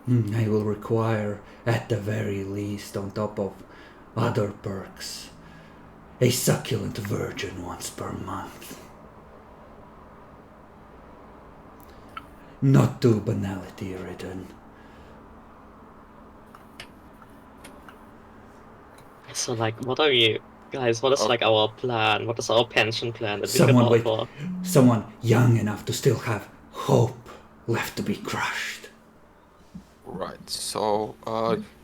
I will require, at the very least, on top of other perks, a succulent virgin once per month. Not too banality ridden. So, like, what are you guys? What is like our plan? What is our pension plan that we can offer? Someone young enough to still have hope left to be crushed. Right, so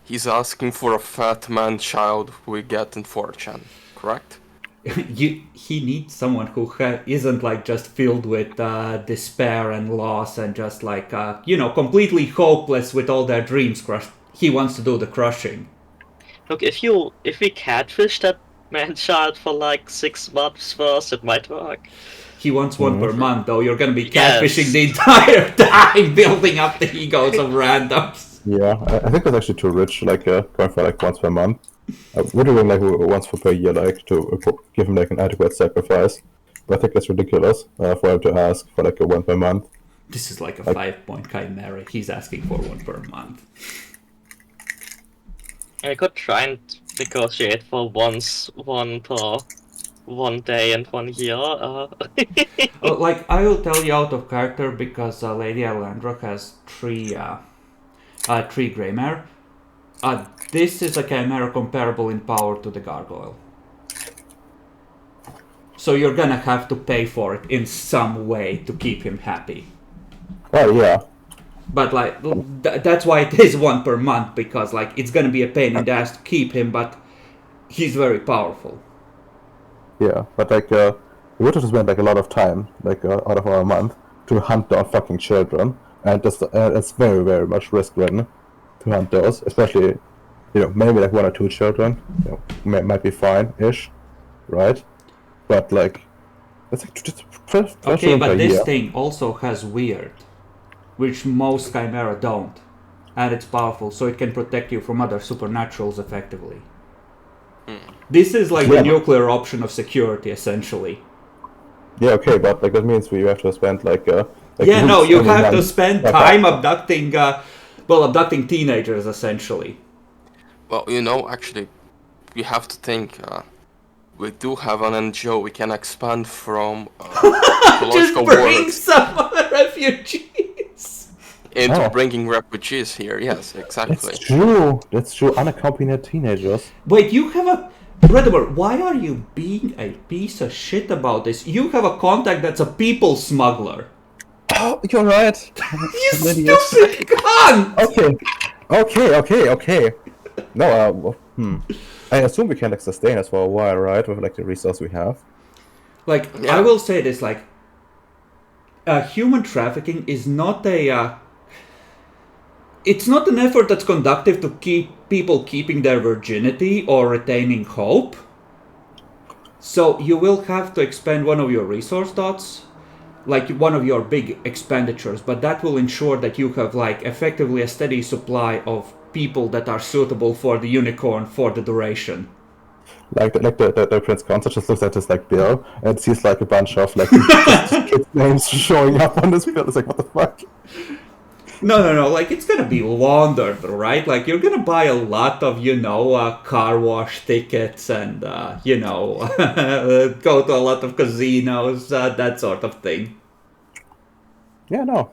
he's asking for a fat man-child we get in 4chan, correct? He needs someone who isn't like just filled with despair and loss and just like completely hopeless with all their dreams crushed. He wants to do the crushing. Look, if we catfish that man-child for like 6 months first, it might work. He wants one per month, though. You're gonna be catfishing the entire time, building up the egos of randoms. Yeah, I think that's actually too rich. Like going for like once per month. We're doing like once per year, like to give him like an adequate sacrifice. But I think that's ridiculous for him to ask for like a one per month. This is like a 5-point chimera. He's asking for one per month. I could try and negotiate for one per 1 day and 1 year. Like, I will tell you out of character because Lady Alandra has three Greymare. This is a chimera comparable in power to the gargoyle. So you're gonna have to pay for it in some way to keep him happy. Oh yeah. But like that's why it is one per month, because like it's gonna be a pain in the ass to keep him, but he's very powerful. Yeah, but like we would have spent like a lot of time, like out of our month, to hunt down fucking children, and just it's very very much risk ridden to hunt those, especially maybe like 1 or 2 children, might be fine-ish, right? But like that's like just okay, but this year. thing also has weird, which most chimera don't, and it's powerful, so it can protect you from other supernaturals effectively. This is like the nuclear option of security, essentially. Yeah, okay, but like that means we have to spend like you have to spend time abducting teenagers, essentially. Well, actually, you have to think. We do have an NGO. We can expand from just bring some refugees into bringing refugees here. Yes, exactly. That's true. Unaccompanied teenagers. Wait, you have a Redemar, why are you being a piece of shit about this? You have a contact that's a people smuggler. Oh, you're right. You I'm an idiot. stupid cunt! Okay. No, I assume we can like sustain us for a while, right? With like the resource we have. Like, Yeah. I will say this, like, human trafficking is not a... it's not an effort that's conductive to keep people keeping their virginity or retaining hope. So you will have to expend one of your resource dots, like one of your big expenditures, but that will ensure that you have like effectively a steady supply of people that are suitable for the unicorn for the duration. Like the Prince Consort just looks at this like bill and sees like a bunch of like just kids' names showing up on this bill. It's like, what the fuck? No, like it's gonna be laundered, right? Like you're gonna buy a lot of, car wash tickets and, go to a lot of casinos, that sort of thing. Yeah, no.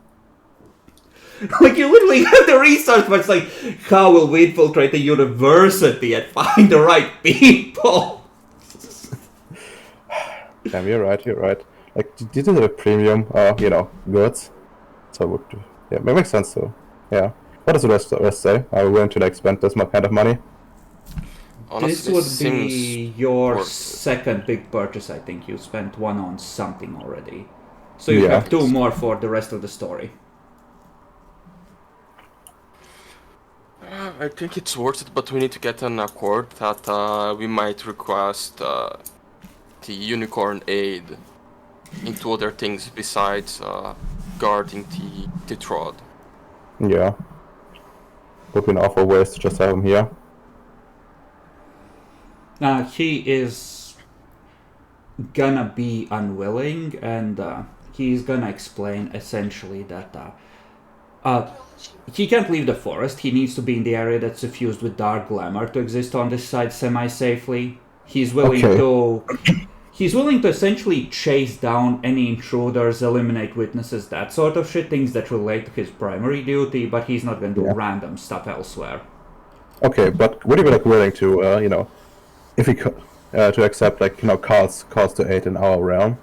Like you literally have the resource, but it's like, how will we infiltrate the university and find the right people? Damn, you're right. Like, these are the premium, goods. So, it would, yeah, it makes sense, so, yeah. What does the rest say? Are we willing to, like, spend this kind of money? Honestly, This would be seems your worth it. second big purchase, I think. You spent one on something already. So you Yeah. have two more for the rest of the story. I think it's worth it, but we need to get an accord that we might request the unicorn aid into other things besides guarding the Trod. Yeah. Would be an awful waste to just have him here. He is gonna be unwilling, and he's gonna explain essentially that he can't leave the forest. He needs to be in the area that's suffused with dark glamour to exist on this side semi-safely. He's willing to essentially chase down any intruders, eliminate witnesses, that sort of shit, things that relate to his primary duty, but he's not going to do random stuff elsewhere. Okay, but would you be, like, willing to, if he could, to accept, like, calls to aid in our realm?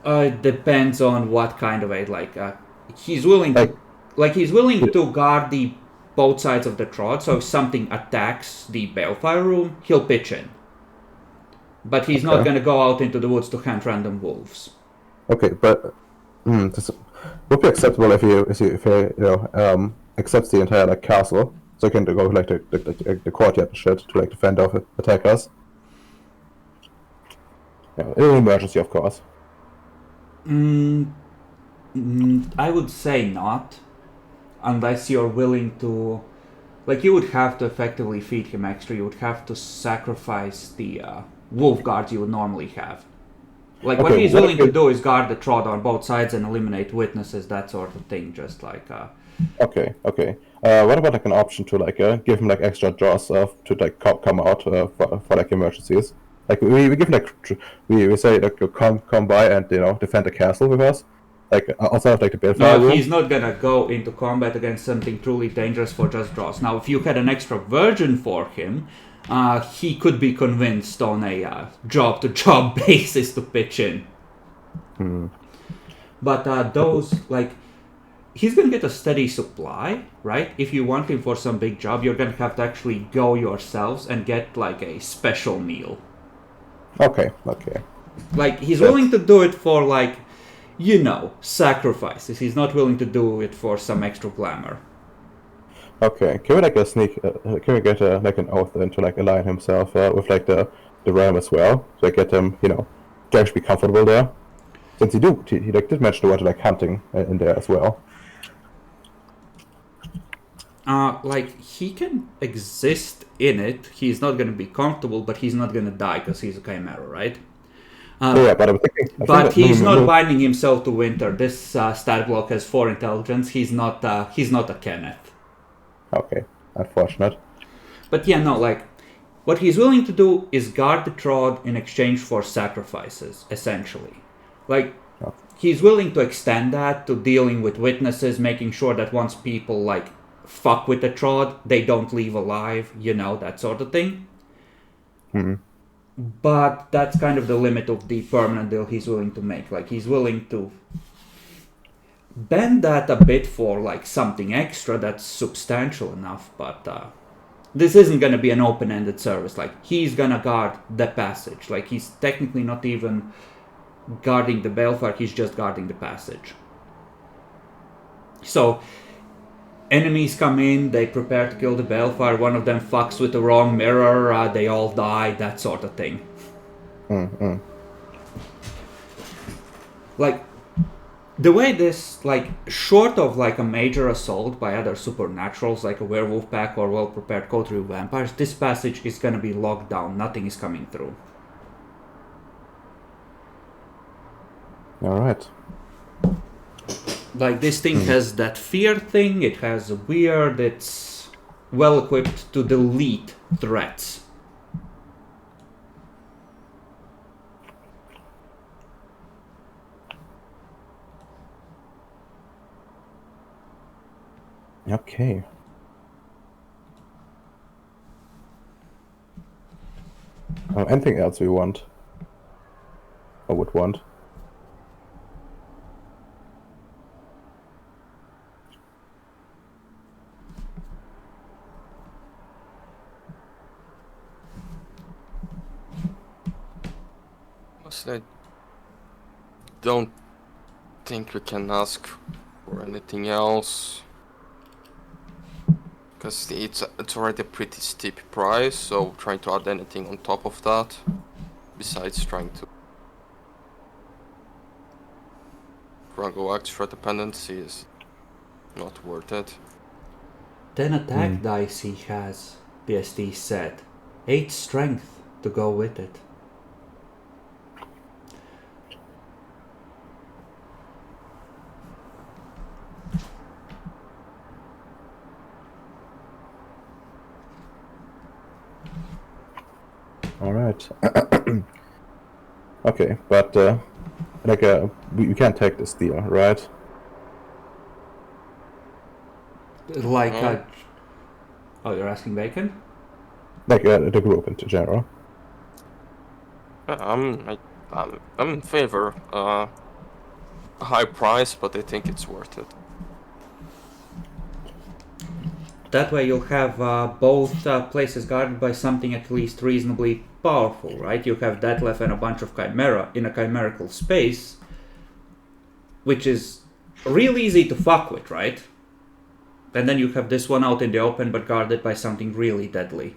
It depends on what kind of aid. He's willing to, to guard the both sides of the Trod. So if something attacks the balefire room, he'll pitch in. But he's not going to go out into the woods to hunt random wolves. Okay, but this would be acceptable if he accepts the entire like castle, so he can go like the courtyard and shit to like defend off attackers. Yeah, in an emergency, of course. I would say not, unless you're willing to. Like, you would have to effectively feed him extra. You would have to sacrifice the wolf guards you would normally have. Like, what he's willing to do is guard the Trod on both sides and eliminate witnesses, that sort of thing. Just like. Okay. What about like an option to like give him like extra draws to like come out for like emergencies? Like we give like we say like come by and defend the castle with us. Like outside of like the balefire room. He's not gonna go into combat against something truly dangerous for just draws. Now, if you had an extra virgin for him, he could be convinced on a job-to-job basis to pitch in. But he's gonna get a steady supply, right? If you want him for some big job, you're gonna have to actually go yourselves and get like a special meal. Okay. Like, he's willing to do it for like, sacrifices. He's not willing to do it for some extra glamour. Okay, can we like can we get like an oath then to like align himself with like the realm as well, so I get him to actually be comfortable there, since he like did mention the word like hunting in there as well. He can exist in it. He's not going to be comfortable, but he's not going to die because he's a chimera, right? Yeah, but I'm thinking. But he's not binding himself to winter. This stat block has 4 intelligence. He's not a Kenneth. Okay, unfortunate. But yeah, no, like, what he's willing to do is guard the Trod in exchange for sacrifices, essentially. Like, he's willing to extend that to dealing with witnesses, making sure that once people, like, fuck with the Trod, they don't leave alive, that sort of thing. But that's kind of the limit of the permanent deal he's willing to make. Like, he's willing to bend that a bit for like something extra that's substantial enough, but this isn't gonna be an open-ended service. Like, he's gonna guard the passage. Like, he's technically not even guarding the Balefire, he's just guarding the passage. So, enemies come in, they prepare to kill the Balefire, one of them fucks with the wrong mirror, they all die, that sort of thing. Like, the way this, like, short of like a major assault by other supernaturals like a werewolf pack or well-prepared Coterie vampires, this passage is gonna be locked down, nothing is coming through. Alright. Like, this thing has that fear thing, it has a weird, it's well equipped to delete threats. Okay. Anything else we want? Or would want? I don't think we can ask for anything else. Because it's already a pretty steep price, so trying to add anything on top of that, besides trying to go extra dependency, is not worth it. 10 attack dice he has, PSD said. 8 strength to go with it. Alright. Okay, but we can't take this deal, right? Like, oh, you're asking Bacon? Like the group in general. I'm in favor. A high price, but I think it's worth it. That way you'll have both places guarded by something at least reasonably powerful, right? You have Detlef and a bunch of Chimera in a chimerical space, which is real easy to fuck with, right? And then you have this one out in the open but guarded by something really deadly.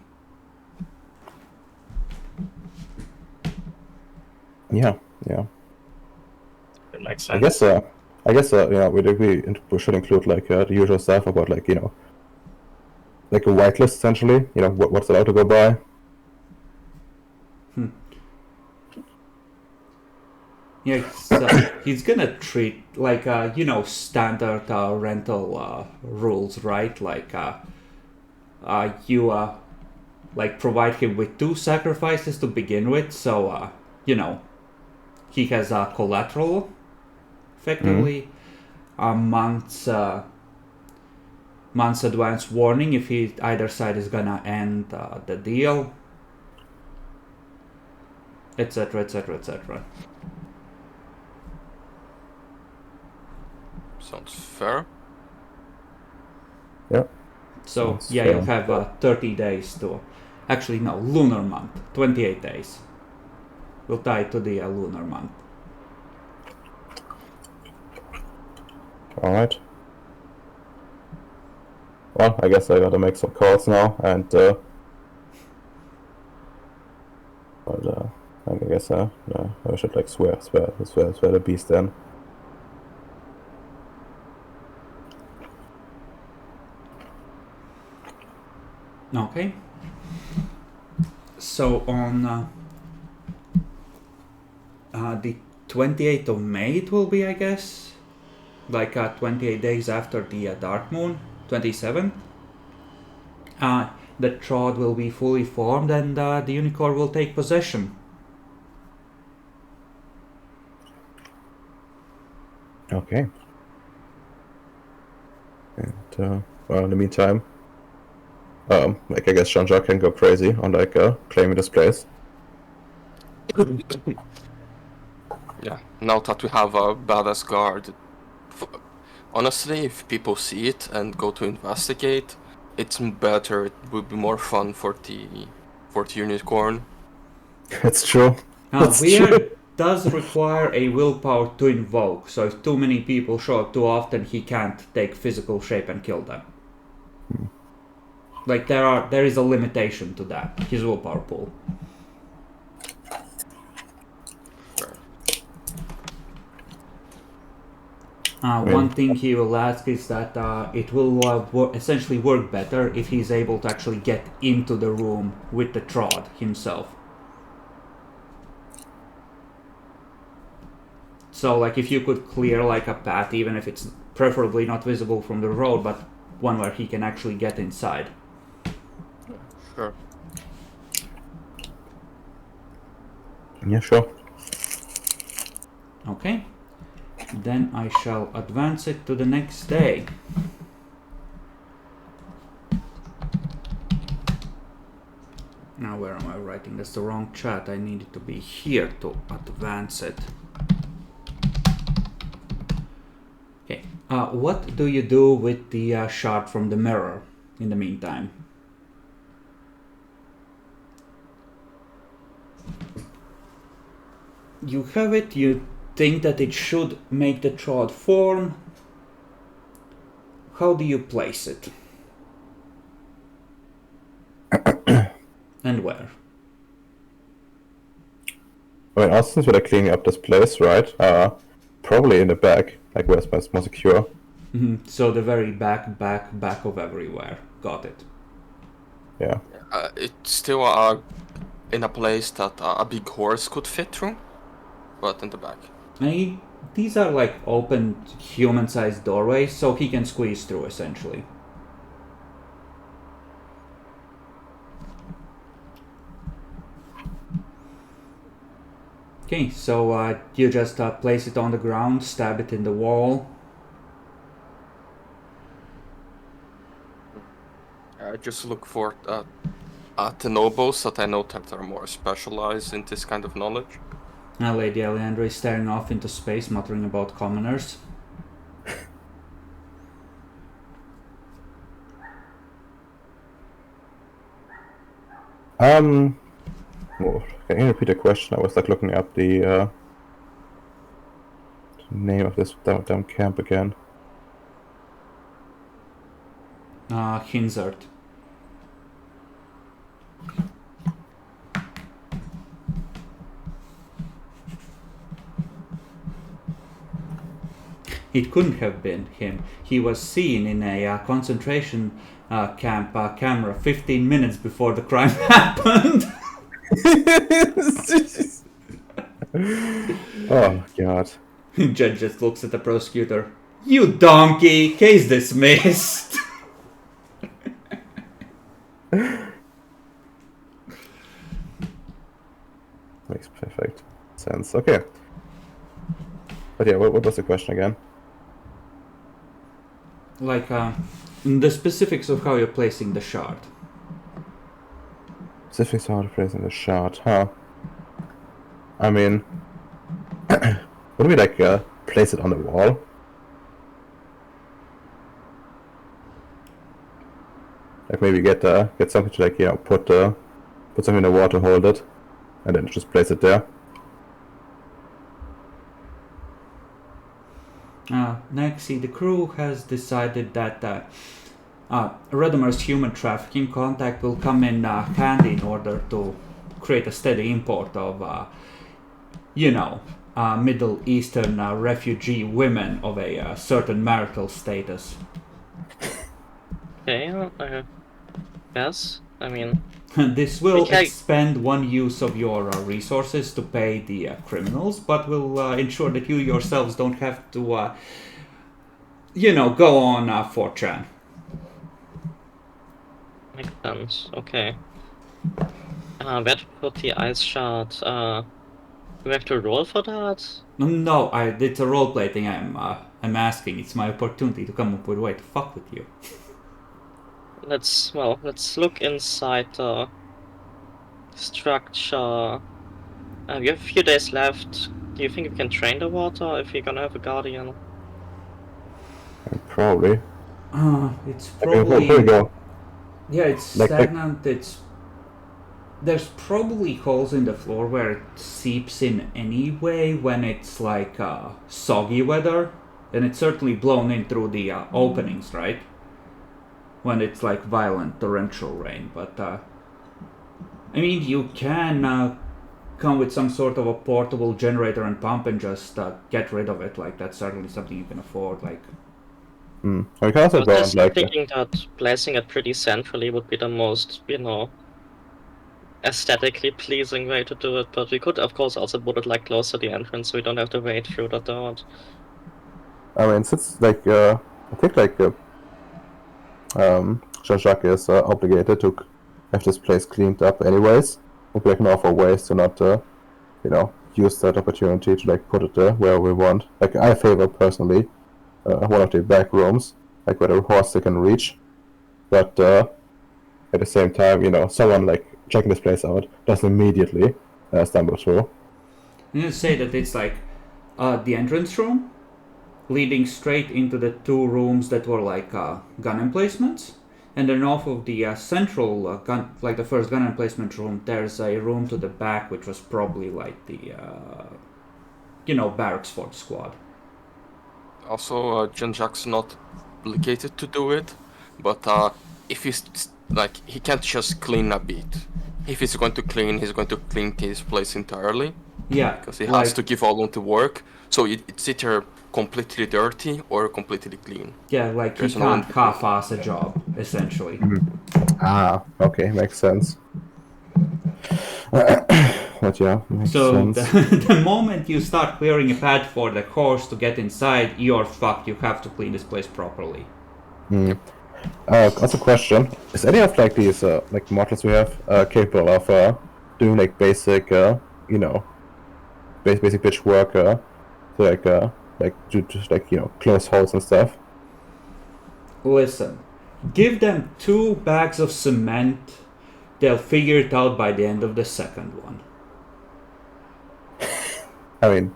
Yeah. It makes I sense. guess we should include like the usual stuff about like like a whitelist essentially. What's allowed to go by. Yeah, he's gonna treat like standard rental rules, right? Like you like provide him with 2 sacrifices to begin with, so he has collateral effectively, months advance warning if either side is gonna end the deal, etc, etc, etc. Sounds fair. Yeah. So Sounds yeah, fair. you'll have 30 days to... Actually, no, lunar month. 28 days. We'll tie it to the lunar month. Alright. Well, I guess I gotta make some calls now, and I guess I should like swear the beast then. Okay. So on the 28th of May it will be, I guess. Like 28 days after the Dark Moon, 27th. The Trod will be fully formed and the Unicorn will take possession. Okay. And well, in the meantime, like I guess Jean-Jacques can go crazy on like claiming this place. Yeah, now that we have a badass guard, honestly, if people see it and go to investigate, it's better. It would be more fun for the unicorn. It's true. That's Weird true. does require a willpower to invoke, so if too many people show up too often, he can't take physical shape and kill them. Like there is a limitation to that, his willpower pool. Sure. One thing he will ask is that it will essentially work better if he's able to actually get into the room with the Trod himself. So, like, if you could clear like a path, even if it's preferably not visible from the road, but one where he can actually get inside. Sure. Yeah, sure. Okay. Then I shall advance it to the next day. Now, where am I writing? That's the wrong chat. I need it to be here to advance it. Okay. What do you do with the shard from the mirror in the meantime? You have it, you think that it should make the Trod form. How do you place it? And where? I mean, also since we're like cleaning up this place, right? Probably in the back, like where it's more secure. So the very back of everywhere. Got it. Yeah. It's still in a place that a big horse could fit through, but in the back. These are like open human-sized doorways, so he can squeeze through essentially. Okay, so you just place it on the ground, stab it in the wall. I just look for the nobles that I know that are more specialized in this kind of knowledge. Lady Alejandra is staring off into space, muttering about commoners. Oh, can you repeat the question? I was like looking up the name of this damn camp again. Hinzert. It couldn't have been him. He was seen in a concentration camp camera 15 minutes before the crime happened. Oh god. Judge just looks at the prosecutor. You donkey! Case dismissed! Makes perfect sense. Okay. But yeah, what was the question again? Like, the specifics of how you're placing the shard. Specifics how to place in the shard, huh? I mean, would we like place it on the wall? Like maybe get something to like put something in the water, hold it, and then just place it there. Next, the crew has decided that Redemar's human trafficking contact will come in handy in order to create a steady import of, Middle Eastern refugee women of a certain marital status. Okay, yes, I mean... This will Okay. expend one use of your resources to pay the criminals, but will ensure that you yourselves don't have to, go on 4chan. Makes sense, okay. Where to put the ice shard? Do we have to roll for that? No, it's a roleplay thing. I'm asking. It's my opportunity to come up with a way to fuck with you. Let's look inside the structure We have a few days left. Do you think we can drain the water if we're gonna have a guardian? Probably. It's I mean, here we probably go. yeah. It's Like- stagnant. There's probably holes in the floor where it seeps in anyway when it's like soggy weather, and it's certainly blown in through the openings, right? When it's like violent torrential rain, but I mean, you can come with some sort of a portable generator and pump and just get rid of it. Like that's certainly something you can afford. Like We can also I was go just on like thinking that placing it pretty centrally would be the most, aesthetically pleasing way to do it, but we could of course also put it like close to the entrance so we don't have to wade through the dirt. I mean, since like I think like Jean-Jacques is obligated to have this place cleaned up anyways. I think we can offer ways to not use that opportunity to like put it where we want. Like I favor personally one of the back rooms, like where the horse they can reach, but at the same time, someone like checking this place out doesn't immediately stumble through. I'm gonna say that it's like the entrance room leading straight into the two rooms that were like gun emplacements. And then off of the central gun, like the first gun emplacement room, there's a room to the back which was probably like the, barracks for the squad. Also, Jean-Jacques not obligated to do it, but if he's like, he can't just clean a bit. If he's going to clean, he's going to clean his place entirely, Yeah, because he has to give all of the work. So it's either completely dirty or completely clean. Yeah, like There's he no can't in-between. half-ass a job, essentially. Okay, makes sense. But yeah, makes So sense. the moment you start clearing a path for the horse to get inside, you're fucked. You have to clean this place properly. Also, question: is any of like these like models we have capable of doing like basic basic bitch work to do just like close holes and stuff? Listen, give them 2 bags of cement. They'll figure it out by the end of the second one. I mean,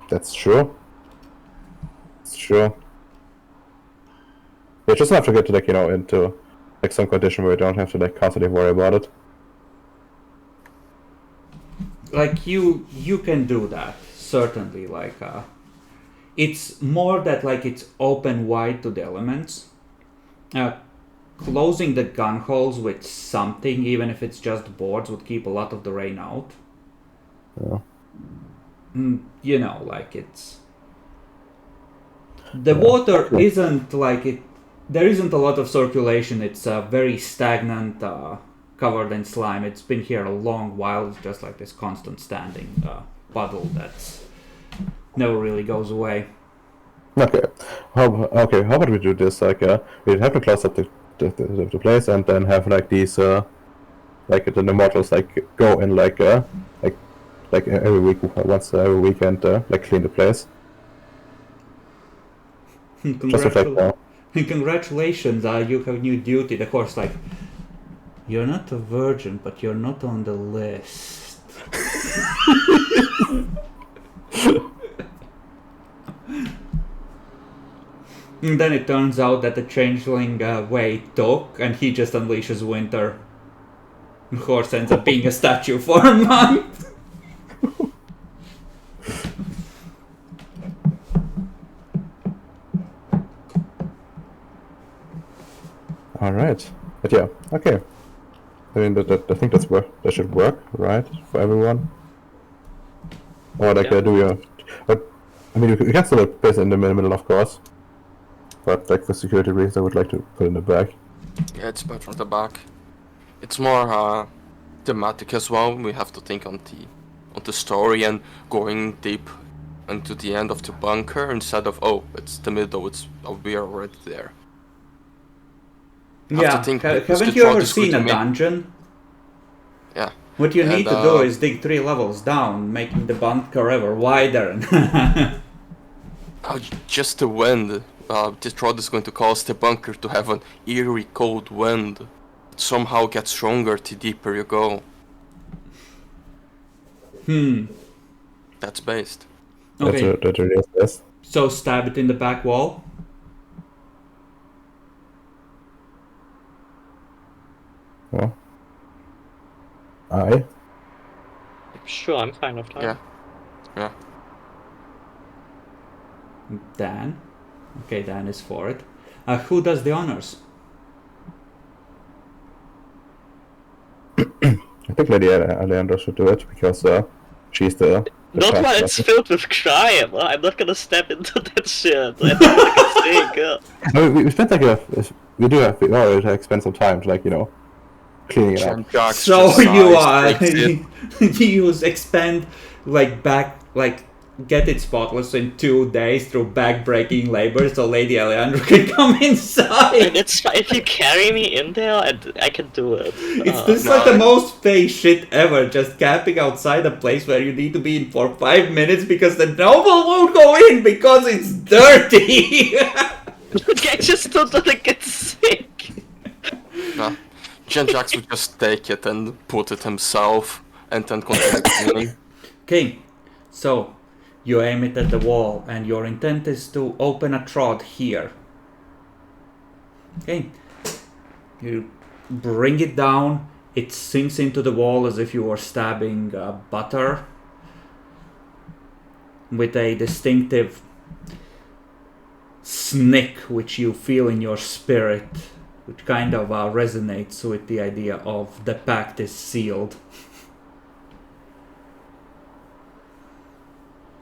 that's true. It's true. We just have to get to like into like some condition where we don't have to like constantly worry about it. Like you can do that certainly. Like it's more that like it's open wide to the elements. Closing the gun holes with something, even if it's just boards, would keep a lot of the rain out. Yeah. Like it's the water isn't like it. There isn't a lot of circulation. It's very stagnant, covered in slime. It's been here a long while. It's just like this constant standing puddle that's never really goes away. Okay. How about we do this? Like, we have to close up the place, and then have like these like the models like go in like every week, once every weekend, like clean the place. Just like Congratulations, you have new duty. The horse like, you're not a virgin, but you're not on the list. And then it turns out that the changeling way took, and he just unleashes winter. The horse ends up being a statue for a month. all right, but yeah, okay. I mean, I think that should work, right, for everyone. Or like, Yeah. do you? But I mean, you can still place it in the middle, of course. But like for security reasons, I would like to put it in the back. Yeah, it's better on the back. It's more thematic as well. We have to think on the story and going deep into the end of the bunker instead of it's the middle. We are already there. Have Yeah, to think haven't the you throat ever is going seen to a make- dungeon? Yeah. What you And, need to do is dig 3 levels down, making the bunker ever wider. Just the wind. This rod is going to cause the bunker to have an eerie cold wind. It somehow gets stronger the deeper you go. That's based. Okay, That really is this. so stab it in the back wall. Well, I. Sure, I'm fine with that. Yeah. Yeah. Dan. Okay, Dan is for it. Who does the honors? I think Lady Alejandra should do it because she's the Not past while it's person. filled with crime. I'm not gonna step into that shit. I don't think it's saying, No, we spent we already like spend some time to cleaning it up. Chen Jax So just you sighs, takes it. you expend get it spotless in 2 days through back-breaking labor, so Lady Alejandro can come And inside. it's fine if you carry me in there, and I can do it. It's this like the most fake shit ever, just camping outside a place where you need to be in for 5 minutes because the noble won't go in because it's dirty. I just don't want to get sick. No. Chen Jax would just take it and put it himself and then continue cleaning. Okay, so you aim it at the wall, and your intent is to open a trod here. Okay, you bring it down, it sinks into the wall as if you were stabbing butter with a distinctive snick which you feel in your spirit, which kind of resonates with the idea of the pact is sealed.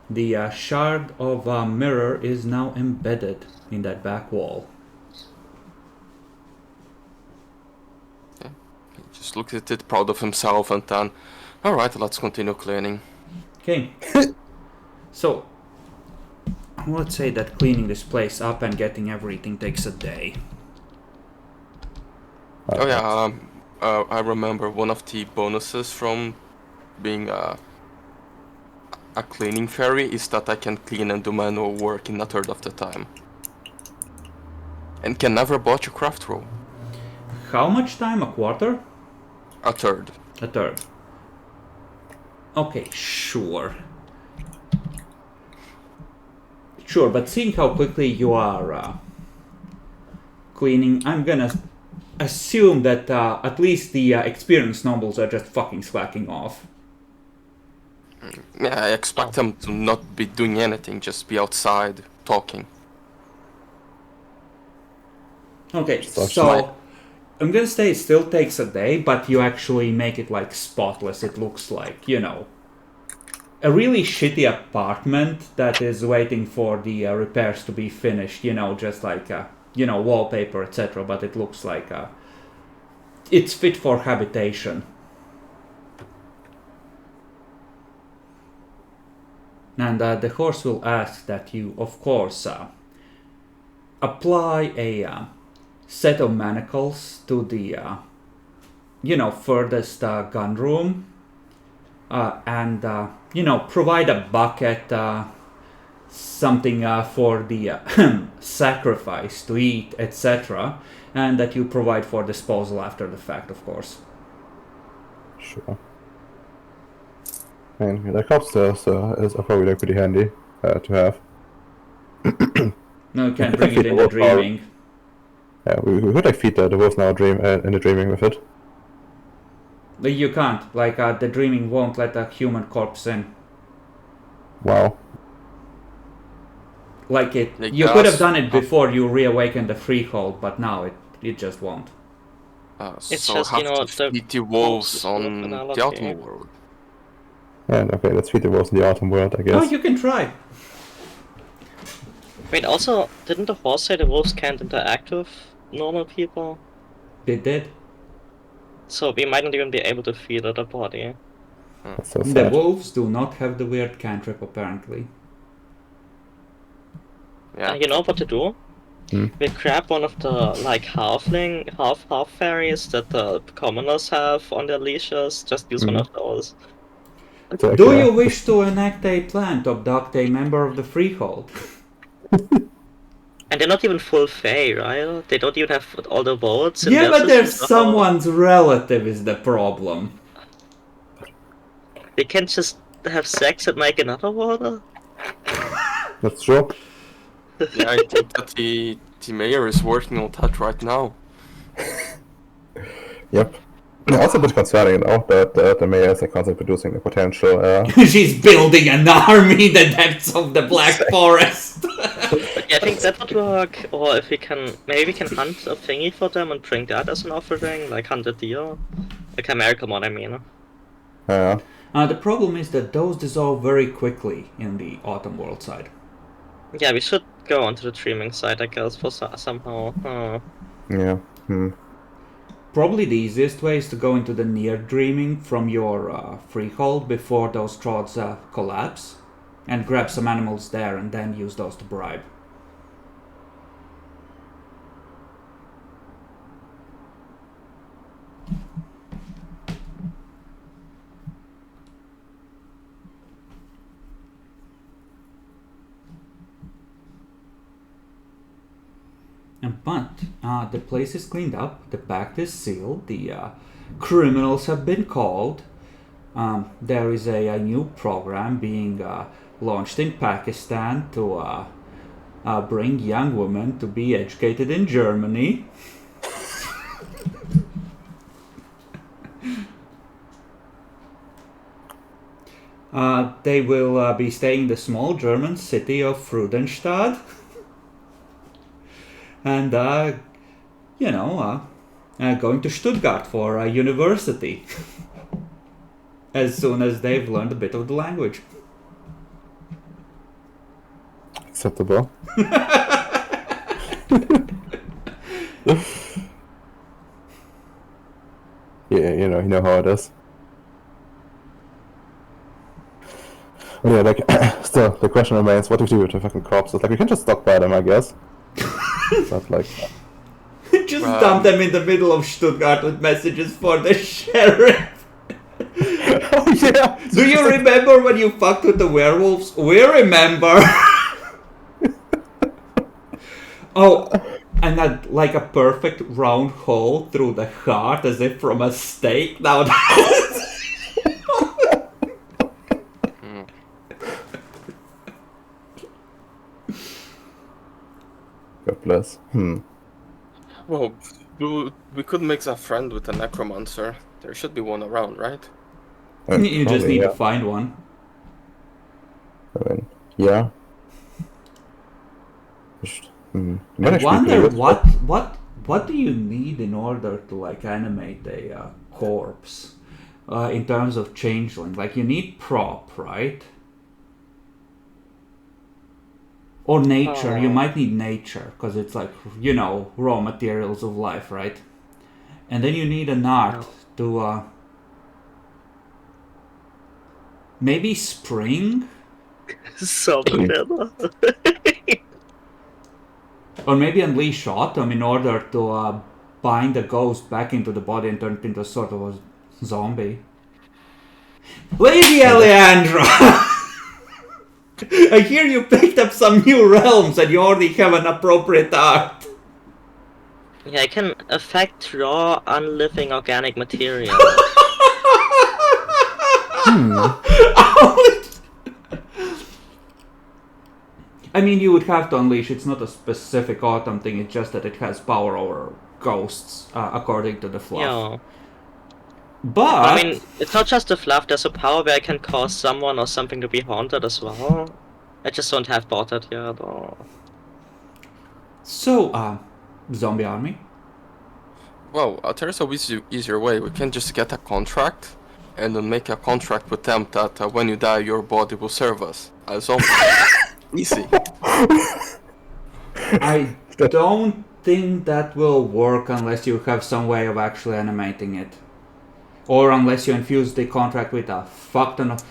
The shard of mirror is now embedded in that back wall. He just looks at it, proud of himself, and then, alright, let's continue cleaning. Okay. So, let's say that cleaning this place up and getting everything takes a day. Oh yeah, I remember one of the bonuses from being a cleaning fairy is that I can clean and do manual work in a third of the time. And can never botch a craft roll. How much time? A quarter? A third. A third. Okay, sure. Sure, but seeing how quickly you are cleaning, I'm gonna assume that at least the experienced nobles are just fucking slacking off. Yeah, I expect them to not be doing anything, just be outside talking. Okay, So so I'm gonna say it still takes a day, but you actually make it like spotless. It looks like, a really shitty apartment that is waiting for the repairs to be finished, just like, wallpaper, etc. But it looks like it's fit for habitation. And the horse will ask that you, of course, apply a set of manacles to the, furthest gun room, and, provide a bucket, something for the sacrifice to eat, etc., and that you provide for disposal after the fact, of course. Sure. I mean, the cup stairs is probably pretty handy to have. No, you can bring it in the dreaming. Yeah, we could feed the wolf now in the dreaming with it. You can't. The dreaming won't let a human corpse in. Wow. You could have done it before you reawakened the freehold, but now it just won't. It's so just, have the to feed the wolves corpses on of analogy. the Autumn World. Yeah, okay, let's feed the wolves in the autumn world, I guess. Oh, you can try. Wait, also, didn't the horse say the wolves can't interact with normal people? They did. So we might not even be able to feed it a body. That's so The sad. wolves do not have the weird cantrip, apparently. Yeah. And you know what to do? Hmm. We grab one of the half fairies that the commoners have on their leashes. Just use one of those. So, Do you wish to enact a plan to abduct a member of the freehold? And they're not even full fae, right? They don't even have all the votes. Yeah, but they're systems. someone's relative is the problem. They can just have sex and make another water? That's true. Yeah, I think that the mayor is working on that right now. Yep. Also a bit concerning, that the mayor is constantly producing a potential. She's building an army in the depths of the Black Forest. But yeah, I think that would work. Or if we can, maybe we can hunt a thingy for them and bring that as an offering, like hunt a deer. A chimerical one, I mean. Yeah. The problem is that those dissolve very quickly in the Autumn World side. Yeah, we should go onto the dreaming side, I guess, for somehow. Yeah. Probably the easiest way is to go into the near dreaming from your freehold before those trods collapse, and grab some animals there and then use those to bribe. But the place is cleaned up, the pact is sealed, the criminals have been called. There is a new program being launched in Pakistan to bring young women to be educated in Germany. They will be staying in the small German city of Freudenstadt. And, going to Stuttgart for a university. As soon as they've learned a bit of the language. Acceptable. Yeah, you know how it is. But yeah, like, still, the question remains, what do we do with the fucking corpses? Like, we can just stockpile them, I guess. But, like... Just dump them in the middle of Stuttgart with messages for the sheriff. Oh, yeah! Do you remember when you fucked with the werewolves? We remember! Oh, and that, like a perfect round hole through the heart as if from a stake. Now God bless. Well, we could make a friend with a necromancer. There should be one around, right? you just Probably, need yeah. to find one. I mean, yeah. I wonder what do you need in order to like animate a corpse in terms of changeling? Like you need prop, right? Or nature. You might need nature because it's like raw materials of life, right? And then you need an art to maybe spring. So better. Or maybe unleash autumn in order to bind the ghost back into the body and turn it into a sort of a zombie. Lady Alejandra! I hear you picked up some new realms and you already have an appropriate art. Yeah, I can affect raw, unliving organic material. I mean, you would have to unleash. It's not a specific autumn thing. It's just that it has power over ghosts, according to the fluff. Yeah. But I mean, it's not just the fluff. There's a power where I can cause someone or something to be haunted as well. I just don't have bought it yet. Or... So, zombie army. Well, there's a easier way. We can just get a contract and then make a contract with them that when you die, your body will serve us as zombie. Easy. I don't think that will work unless you have some way of actually animating it. Or unless you infuse the contract with a fuck ton of...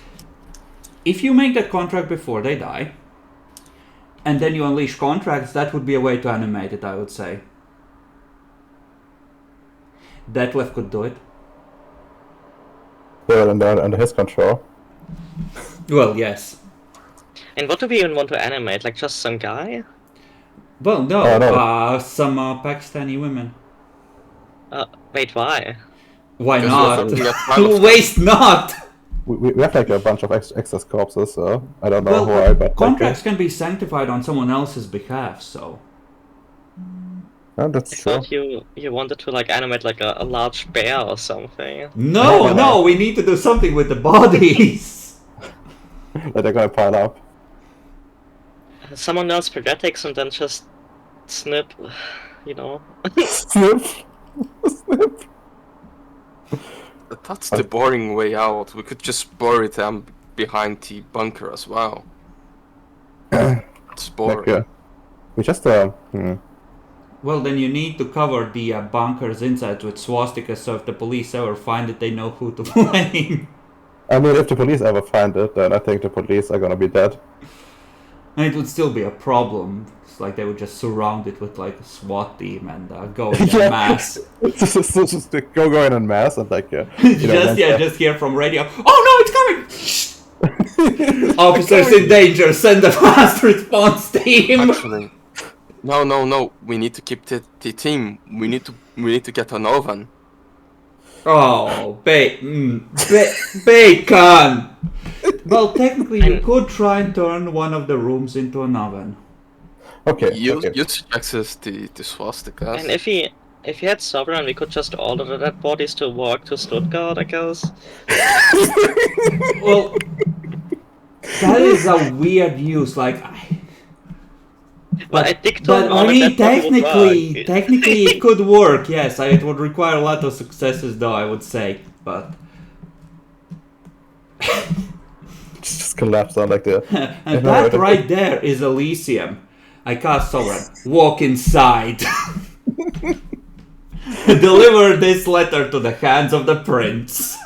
If you make that contract before they die, and then you unleash contracts, that would be a way to animate it, I would say. Detlef could do it. Well, under his control. Well, yes. And what do we even want to animate? Like just some guy? Well, no, no. Some Pakistani women. Wait, why? Why Because not? you're fucking a pile of Waste not! we have like a bunch of excess corpses, so I don't know Well, why, but contracts can be sanctified on someone else's behalf, so... that's I true. thought you wanted to like animate like a large bear or something. No, we need to do something with the bodies! That they're gonna pile up. Someone else projectics and then just snip, you know. Snip. Snip. That's the boring way out. We could just bury them behind the bunker as well. It's boring. Like, we just Well, then you need to cover the bunker's insides with swastikas, so if the police ever find it, they know who to blame. I mean, if the police ever find it, then I think the police are gonna be dead. And it would still be a problem. It's like they would just surround it with like a SWAT team and go in Yeah. mass. just go in mass and like Just hear from radio. Oh no, it's coming! Officers in danger, send a fast response team. Actually, no. We need to keep the team. We need to get an oven. Oh, bacon. Well, technically, you could try and turn one of the rooms into an oven. Okay. You'd access the swastikas. And if he had Sovereign, we could just order the dead bodies to walk to Stuttgart, I guess. Well, that is a weird use. Like, But I think to I mean, technically, it could work. Yes, it would require a lot of successes, though. I would say, but. Just collapse on like the. And that right there is Elysium. I cast Sovereign. Walk inside. Deliver this letter to the hands of the prince.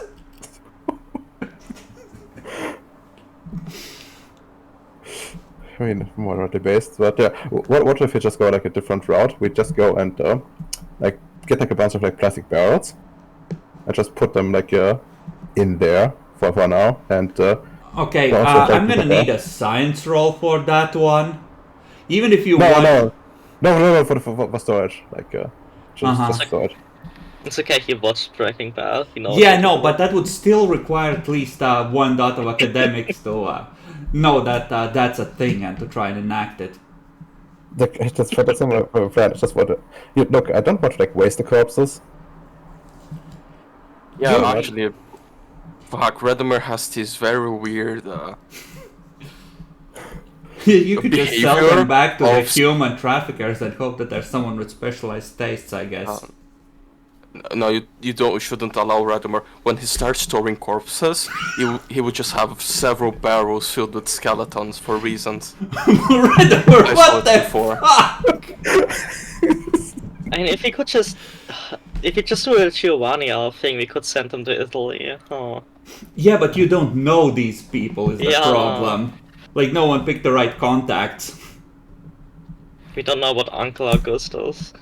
I mean, moderately based, but yeah. What if we just go like a different route? We just go and like get like a bunch of like plastic barrels, and just put them like in there for now, and. Okay, I'm gonna need a science roll for that one. Even if you want... No, for storage. Like, just storage. It's okay, he watched Breaking Bad, he knows. Yeah, no, but that would still require at least 1 dot of academics to know that that's a thing and to try and enact it. That's similar for a friend. It's just what... look, I don't want to like waste the corpses. Yeah, actually... Fuck, Redemer has this very weird You could just sell behavior them back to the of- human traffickers and hope that there's someone with specialized tastes, I guess. No, you shouldn't allow Redemer. When he starts storing corpses, he would just have several barrels filled with skeletons for reasons. Redemer, what the fuck? I mean, if he could just... If you just do a Giovanni thing, we could send them to Italy. Oh. Yeah, but you don't know these people is the Yeah. problem. Like, no one picked the right contacts. We don't know what Uncle Augustus.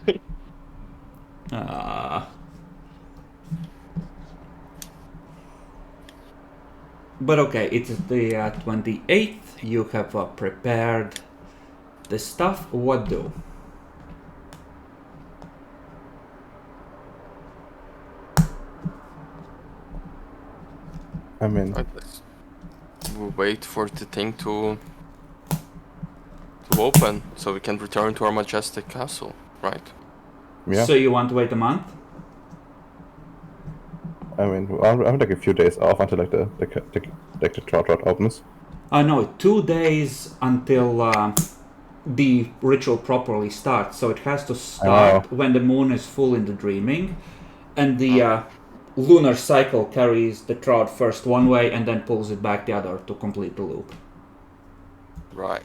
But okay, it's the 28th. You have prepared the stuff. What do? I mean, We'll wait for the thing to open, so we can return to our majestic castle, right? yeah. So you want to wait a month? I mean, I'm like a few days off until like the trout rod opens. No, 2 days until the ritual properly starts. So it has to start when the moon is full in the dreaming, and the lunar cycle carries the trout first one way and then pulls it back the other to complete the loop. Right.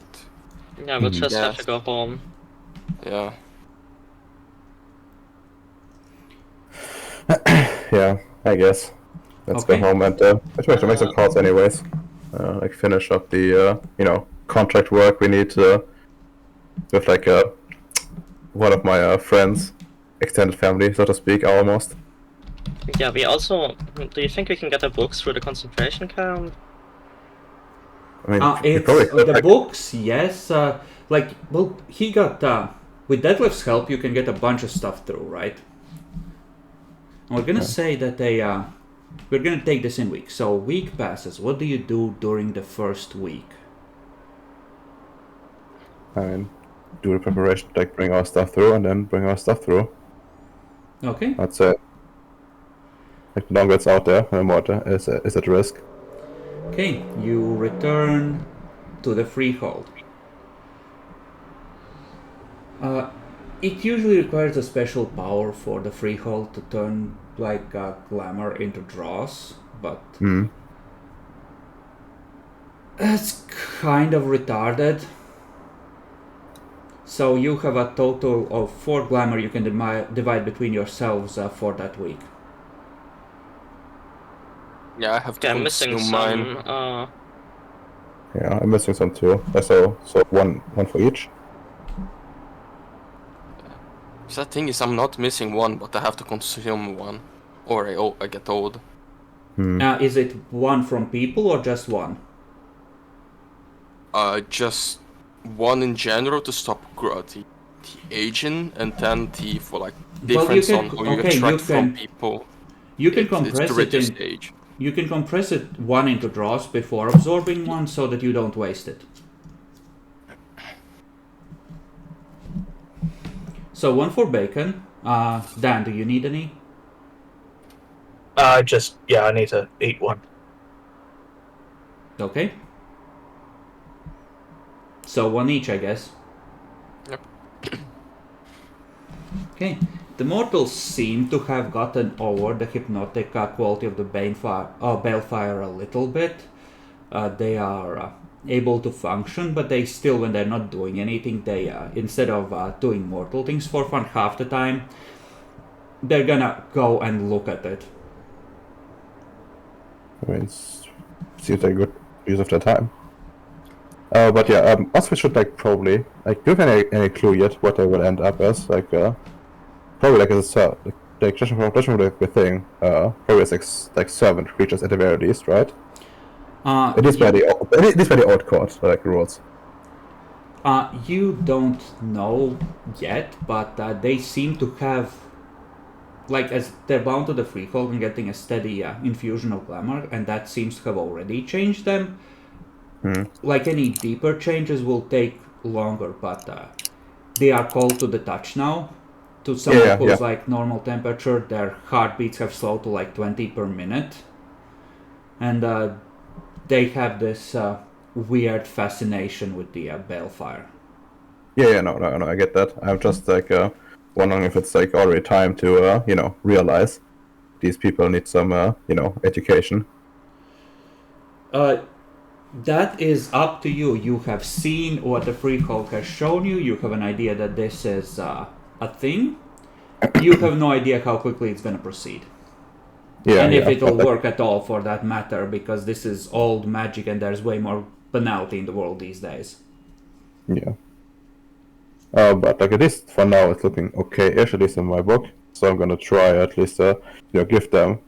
Yeah, we'll just have Yes. to go home. Yeah. Yeah, I guess. Let's Okay. go home and let's make some calls anyways. Like finish up the contract work we need with like one of my friends, extended family, so to speak, almost. Yeah, we also... Do you think we can get the books through the concentration camp? I mean, It's probably could, the like- books, yes. He got with Deadlift's help, you can get a bunch of stuff through, right? And we're gonna say that we're gonna take this in weeks. So week passes. What do you do during the first week? I mean, do the preparation, like bring our stuff through, and then bring our stuff through. Okay. I'd say. Like the longer it's out there, the more is at risk. Okay, you return to the freehold. It usually requires a special power for the freehold to turn like glamour into dross, but it's kind of retarded. So you have a total of 4 glamour you can divide between yourselves for that week. Yeah, I have to Yeah, I'm missing consume mine. some. Yeah, I'm missing some too. So one for each. So the thing is, I'm not missing one, but I have to consume one, or I get old. Is it one from people or just one? Just one in general to stop the aging, and then the for like difference can- on how you okay, extract you from can- people. You can It's compress to it reduce in. age. You can compress it one into dross before absorbing one, so that you don't waste it. So one for bacon. Dan, do you need any? I need to eat one. Okay. So one each, I guess. Yep. Okay. The mortals seem to have gotten over the hypnotic quality of the balefire a little bit. They are able to function, but they still, when they're not doing anything, they instead of doing mortal things for fun half the time, they're gonna go and look at it. I mean, seems like a good use of their time. But yeah, also we should like probably like do you have any clue yet what they will end up as? Like probably like as a like judging from the thing, probably as like servant creatures at the very least, right? It is by the old court, like rules. You don't know yet, but they seem to have, like, as they're bound to the freehold and getting a steady infusion of glamour, and that seems to have already changed them. Like, any deeper changes will take longer, but they are cold to the touch now. To someone who's like normal temperature, their heartbeats have slowed to like 20 per minute, and they have this weird fascination with the balefire. No, I get that. I'm just like wondering if it's like already time to realize these people need some education. That is up to you. You have seen what the freehold has shown you. You have an idea that this is a thing. You have no idea how quickly it's going to proceed. And if it'll work at all, for that matter, because this is old magic and there's way more banality in the world these days. Yeah. But like at least for now, it's looking okay-ish, at least in my book. So I'm gonna try at least give them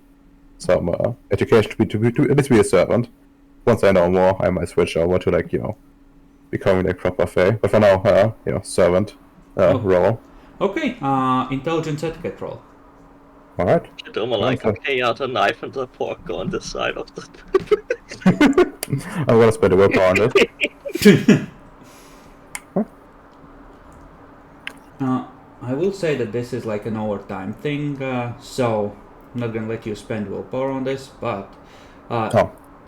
some education to at least be a servant. Once I know more, I might switch over to like becoming like proper fae. But for now, servant role. Okay, intelligence etiquette roll. Alright. Doma like, okay, out a knife and the pork on this side of the. I'm gonna spend a willpower on it. I will say that this is like an overtime thing, so I'm not gonna let you spend willpower on this, but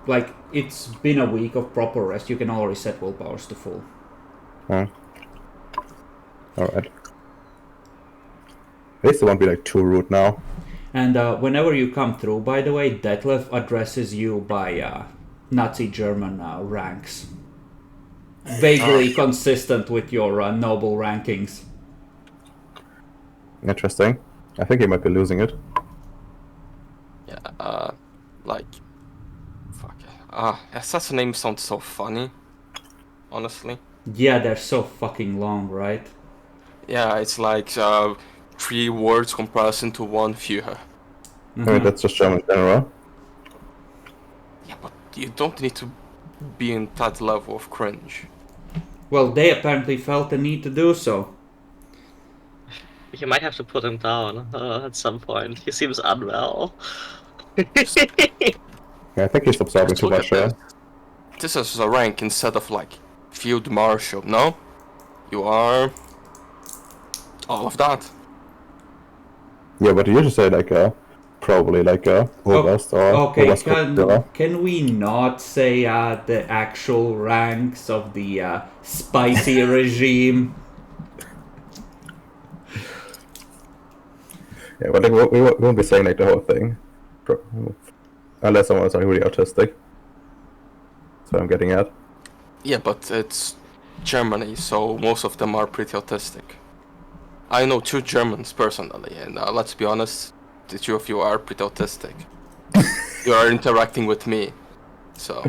like it's been a week of proper rest, you can already set willpowers to full. Alright. At least it won't be like too rude now. And whenever you come through, by the way, Detlef addresses you by Nazi German ranks. Vaguely consistent with your noble rankings. Interesting. I think he might be losing it. Yeah, like... Fuck. Assassin sounds so funny. Honestly. Yeah, they're so fucking long, right? Yeah, it's like 3 words compressed into one Führer. I mean, that's just German in general. Yeah, but you don't need to be in that level of cringe. Well, they apparently felt the need to do so. You might have to put him down at some point. He seems unwell. Yeah, I think he's absorbing Just too look much. at this. This is a rank instead of like field marshal. No, you are all of that. Yeah, but you should say like probably like August or Okay, August Godzilla. can we not say the actual ranks of the spicy regime? Yeah, but like, we won't be saying like the whole thing, unless someone is like really autistic. That's what I'm getting at. Yeah, but it's Germany, so most of them are pretty autistic. I know 2 Germans personally, and let's be honest, the 2 of you are pretty autistic. You are interacting with me, so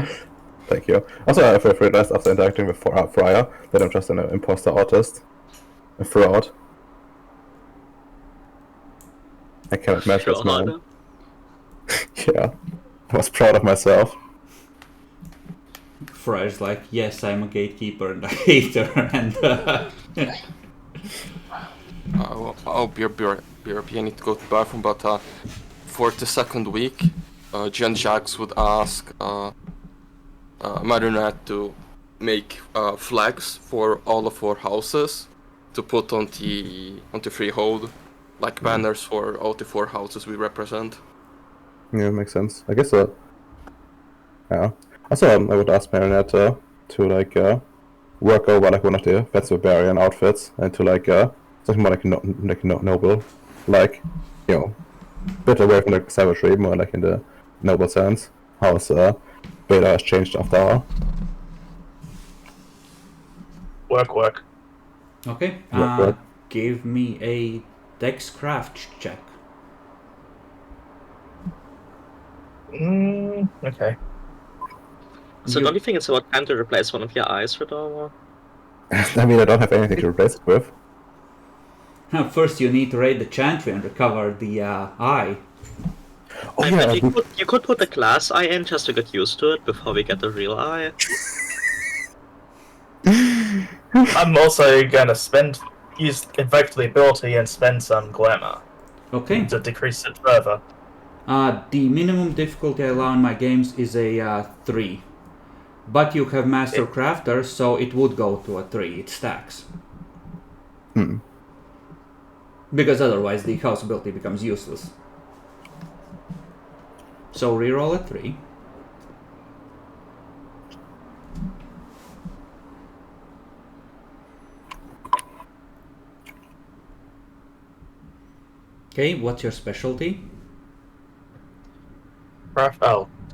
Thank you. Also, I've realized after interacting with Fryer that I'm just an imposter artist, a fraud. I cannot match this man. Fraud. Yeah, I was proud of myself. Fry's like, yes, I'm a gatekeeper and a hater, and oh, BRB, I need to go to the bathroom, but for the second week, Jen Jax would ask Marinette to make flags for all of our houses to put on the freehold, like banners for all the 4 houses we represent. Yeah, makes sense. I guess yeah. Also, I would ask Marinette to like work over like one of the Vets Barbarian outfits and to like something more like noble, like bit away from the savagery, more like in the noble sense. How's Beta has changed after her. Work. okay, Work. give me a Dexcraft check. Okay. So You- don't you think it's about time to replace one of your eyes with armor? I mean, I don't have anything to replace it with. First, you need to raid the chantry and recover the eye. Oh I yeah, bet you could put the glass eye in just to get used to it before we get the real eye. I'm also gonna invoke the ability and spend some glamour Okay. to decrease it further. The minimum difficulty I allow in my games is a 3. But you have Master Crafter, so it would go to a 3. It stacks. Because otherwise the house ability becomes useless. So reroll a 3. Okay, what's your specialty?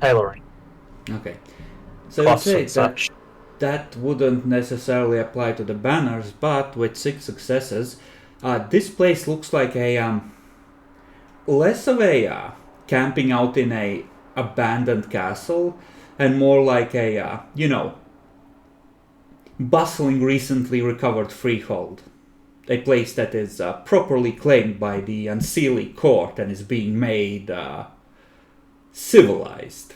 Tailoring. Okay. So I'd Cloths say and such. that wouldn't necessarily apply to the banners, but with 6 successes, this place looks like a less of a camping out in a abandoned castle, and more like a bustling, recently recovered freehold. A place that is properly claimed by the Unseelie court and is being made civilized.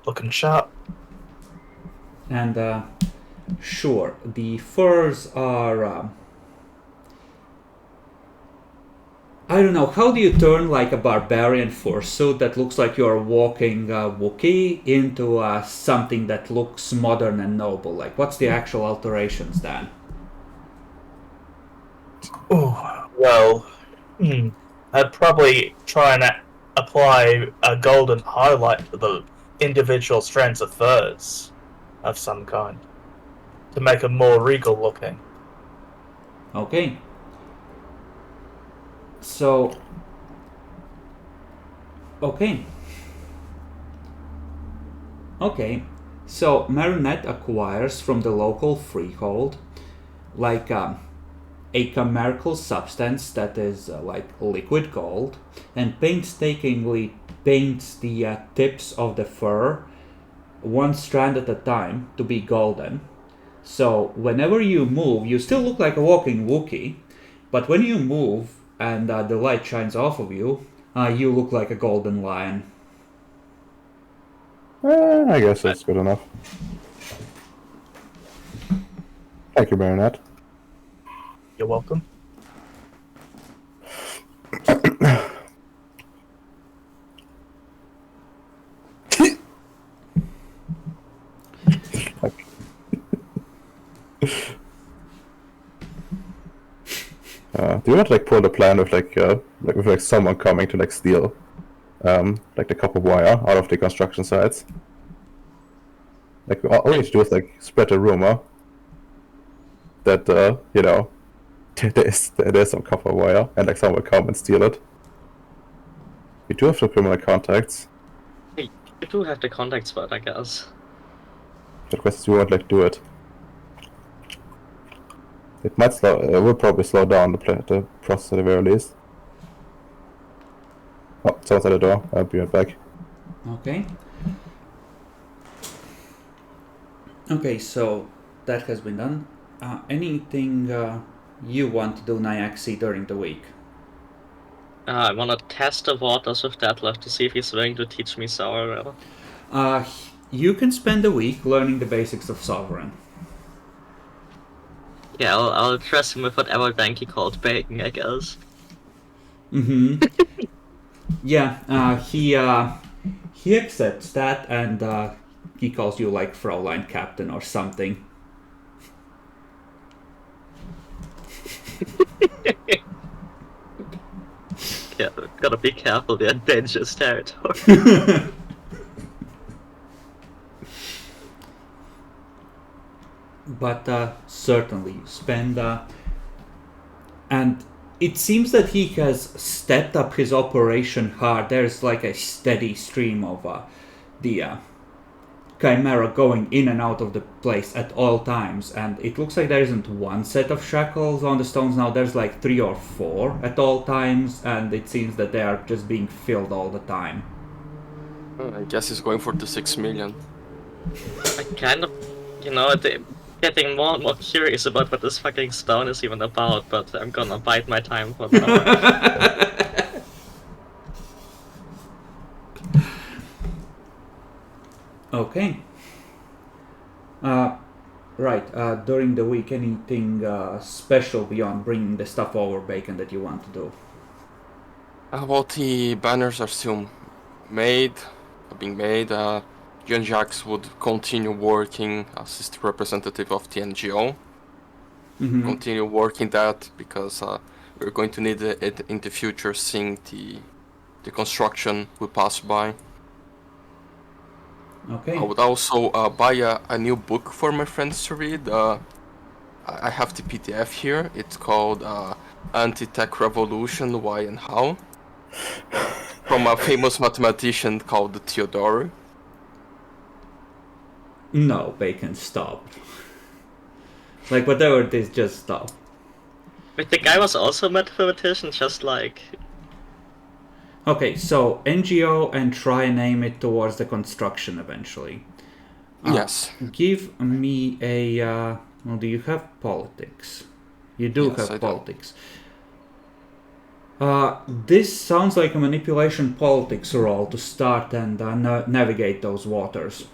Looking sharp. And sure, the furs are. I don't know, how do you turn like a barbarian fursuit that looks like you're walking Wookiee into something that looks modern and noble? Like, what's the actual alterations, Dan? Oh, well, I'd probably try and apply a golden highlight to the individual strands of furs of some kind to make them more regal looking. Okay. So. Okay. So Marinette acquires from the local freehold like a chimerical substance that is like liquid gold, and painstakingly paints the tips of the fur one strand at a time to be golden. So whenever you move, you still look like a walking Wookiee, but when you move and the light shines off of you, you look like a golden lion. I guess that's good enough. Thank you, Marinette. You're welcome. you want to like pull the plan with like someone coming to like steal like the copper wire out of the construction sites. Like all we need to do is like spread a rumor that you know there's some copper wire and like someone will come and steal it. We do have some criminal contacts. You do have the contacts, but I guess. The question is, you won't like do it. It will probably slow down the process at the very least. Oh, someone's at the door. I'll be right back. Okay. Okay, so that has been done. Anything you want to do, Nyaxi, during the week? I wanna test the waters with Detlef to see if he's willing to teach me Sourwell. You can spend a week learning the basics of Sovereign. Yeah, I'll trust him with whatever bank he called bacon, I guess. Mm-hmm. Yeah, he accepts that, and he calls you like Fraulein Captain or something. Yeah, gotta be careful, they're dangerous territory. But certainly spend and it seems that he has stepped up his operation hard. There's like a steady stream of the Chimera going in and out of the place at all times, and it looks like there isn't one set of shackles on the stones now. There's like 3 or 4 at all times, and it seems that they are just being filled all the time. I guess he's going for the 6 million. I kind of, getting more and more curious about what this fucking stone is even about, but I'm gonna bide my time for now. Okay. Right, during the week, anything special beyond bringing the stuff over, Bacon, that you want to do? Well, the banners are still being made. John Jacques would continue working as the representative of the NGO. Mm-hmm. Continue working that because we're going to need it in the future, seeing the construction we pass by. Okay. I would also buy a new book for my friends to read. I have the PDF here. It's called Anti-Tech Revolution, Why and How, from a famous mathematician called Theodore. No, Bacon, stop. Like, whatever it is, just stop. Wait, the guy was also a mathematician, just like... Okay, so NGO and try and aim it towards the construction eventually. Yes. Give me a... well, do you have politics? You do Yes, have I do. politics. This sounds like a manipulation politics role to start and navigate those waters.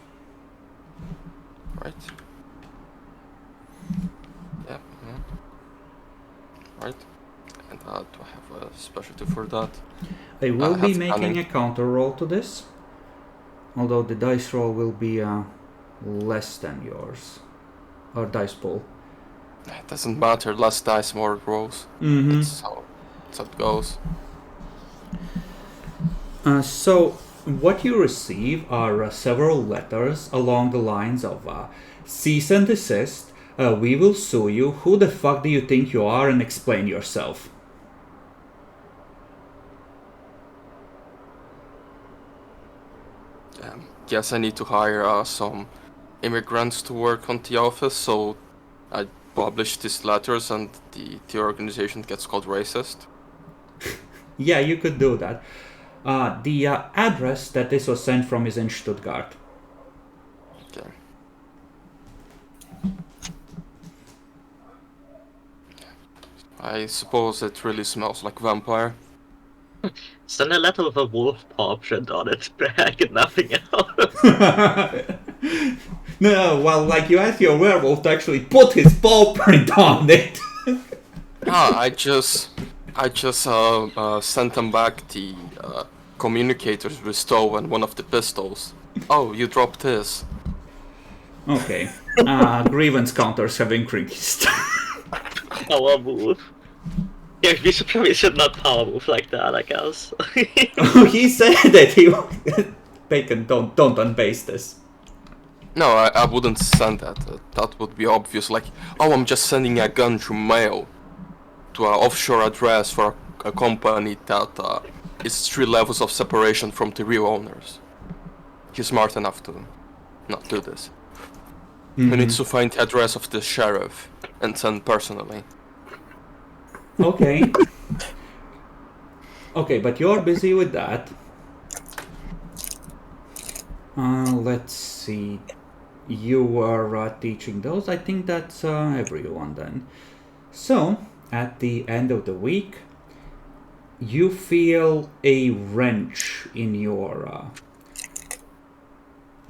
Right. Yeah. Right. And do I have a specialty for that? I will be have making planning. a counter roll to this, although the dice roll will be less than yours, or dice pool. It doesn't matter. Less dice, more rolls. Mm-hmm. That's how it goes. So what you receive are several letters along the lines of cease and desist, we will sue you, who the fuck do you think you are, and explain yourself. Guess I need to hire some immigrants to work on the office, so I publish these letters and the organization gets called racist. Yeah, you could do that. The address that this was sent from is in Stuttgart. Okay. I suppose it really smells like vampire. Send a letter with a wolf paw print on it, but I get nothing else. No, well, like you asked your werewolf to actually put his paw print on it. I just sent them back the communicators with stove and one of the pistols. Oh, you dropped this. Okay. Grievance counters have increased. Our wolf. Yeah, we should not power move like that, I guess. Oh, he said that he. Bacon, don't unbase this. No, I wouldn't send that. That would be obvious. Like, oh, I'm just sending a gun through mail to an offshore address for a company that is 3 levels of separation from the real owners. He's smart enough to not do this. He needs to find the address of the sheriff and send personally. Okay. Okay, but you're busy with that. Let's see. You were teaching those. I think that's everyone then. So, at the end of the week, you feel a wrench in your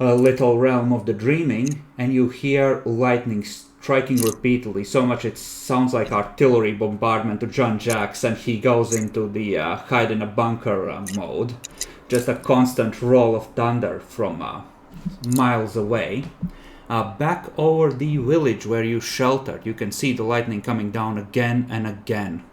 little realm of the dreaming, and you hear lightning striking repeatedly, so much it sounds like artillery bombardment to John Jacks, and he goes into the hide in a bunker mode. Just a constant roll of thunder from miles away. Back over the village where you sheltered, you can see the lightning coming down again and again.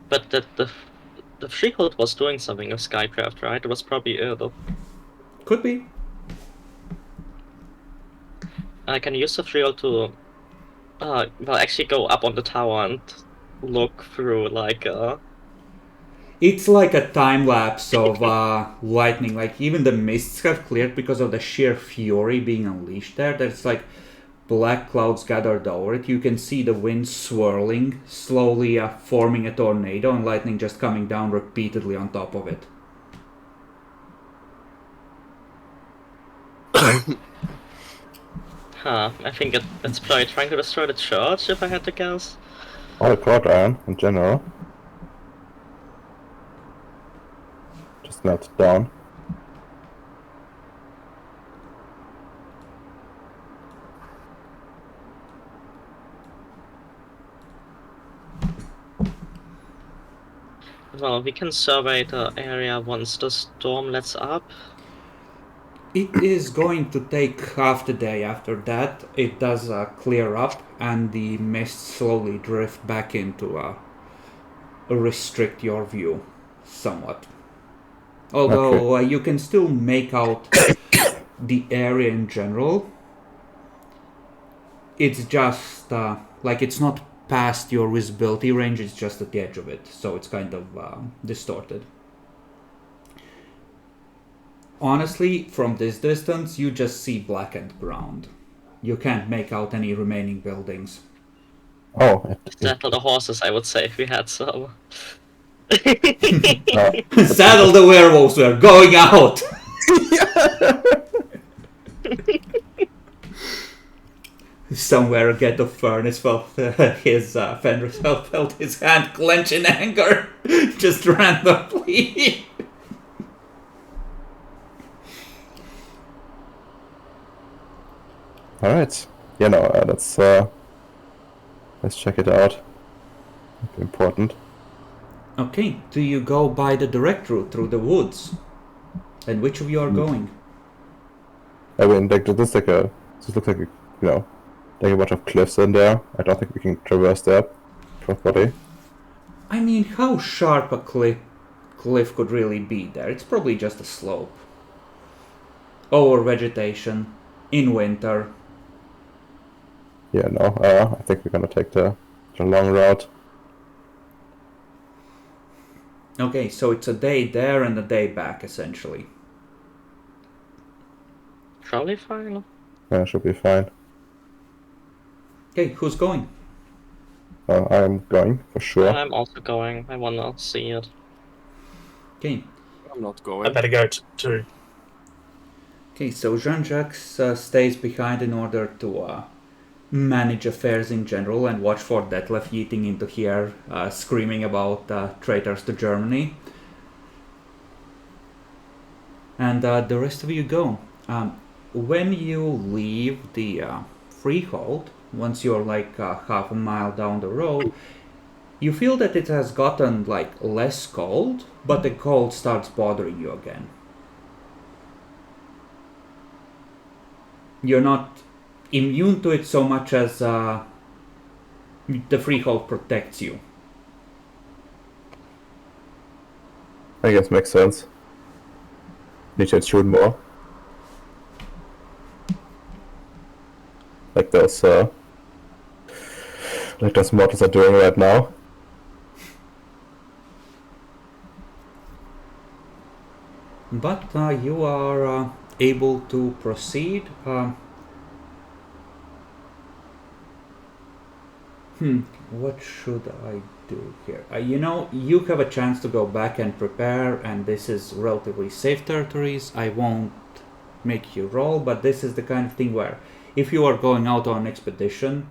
But the Freehold was doing something with Skycraft, right? It was probably though. Could be. I can use the Freehold to well, actually go up on the tower and look through like It's like a time lapse of lightning. Like even the mists have cleared because of the sheer fury being unleashed there. There's like black clouds gathered over it. You can see the wind swirling, slowly forming a tornado, and lightning just coming down repeatedly on top of it. I think it's probably trying to destroy the church, if I had to guess. Or the court iron in general. Just melt it down. Well, we can survey the area once the storm lets up. It is going to take half the day after that. It does clear up, and the mists slowly drift back into restrict your view somewhat. Although you can still make out the area in general. It's just like it's not past your visibility range, it's just at the edge of it, so it's kind of distorted. Honestly, from this distance, you just see blackened ground. You can't make out any remaining buildings. Oh, Saddle the horses, I would say, if we had some. Saddle the werewolves, we're going out! Somewhere a get of furnace felt Fenris felt his hand clench in anger, just randomly. all right. Let's check it out. Important. Okay, do you go by the direct route through the woods? And which of you are going? I mean, like this looks like like a bunch of cliffs in there. I don't think we can traverse that properly. I mean, how sharp a cliff could really be there? It's probably just a slope. Over vegetation, in winter. Yeah, no. I think we're gonna take the long route. Okay, so it's a day there and a day back, essentially. Probably fine. Yeah, should be fine. Okay, who's going? I'm going for sure. I'm also going. I wanna see it. Okay. I'm not I going. better go too. Okay, so Jean-Jacques stays behind in order to manage affairs in general and watch for Detlef yeeting into here, screaming about traitors to Germany. And the rest of you go. When you leave the freehold, once you're like half a mile down the road, you feel that it has gotten like less cold, but the cold starts bothering you again. You're not immune to it so much as The freehold protects you. I guess makes sense. Need to shoot more. Like those models are doing right now. But you are able to proceed. What should I do here? You have a chance to go back and prepare, and this is relatively safe territories. I won't make you roll, but this is the kind of thing where if you are going out on an expedition,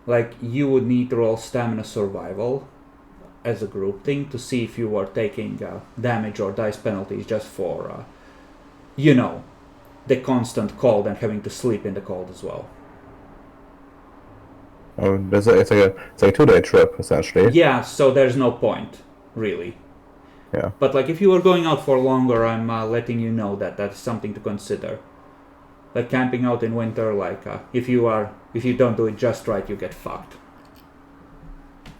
like you would need to roll stamina survival as a group thing to see if you are taking damage or dice penalties just for, the constant cold and having to sleep in the cold as well. It's like a 2-day trip essentially. Yeah, so there's no point, really. Yeah. But like if you are going out for longer, I'm letting you know that that's something to consider. Like camping out in winter, like if you don't do it just right, you get fucked.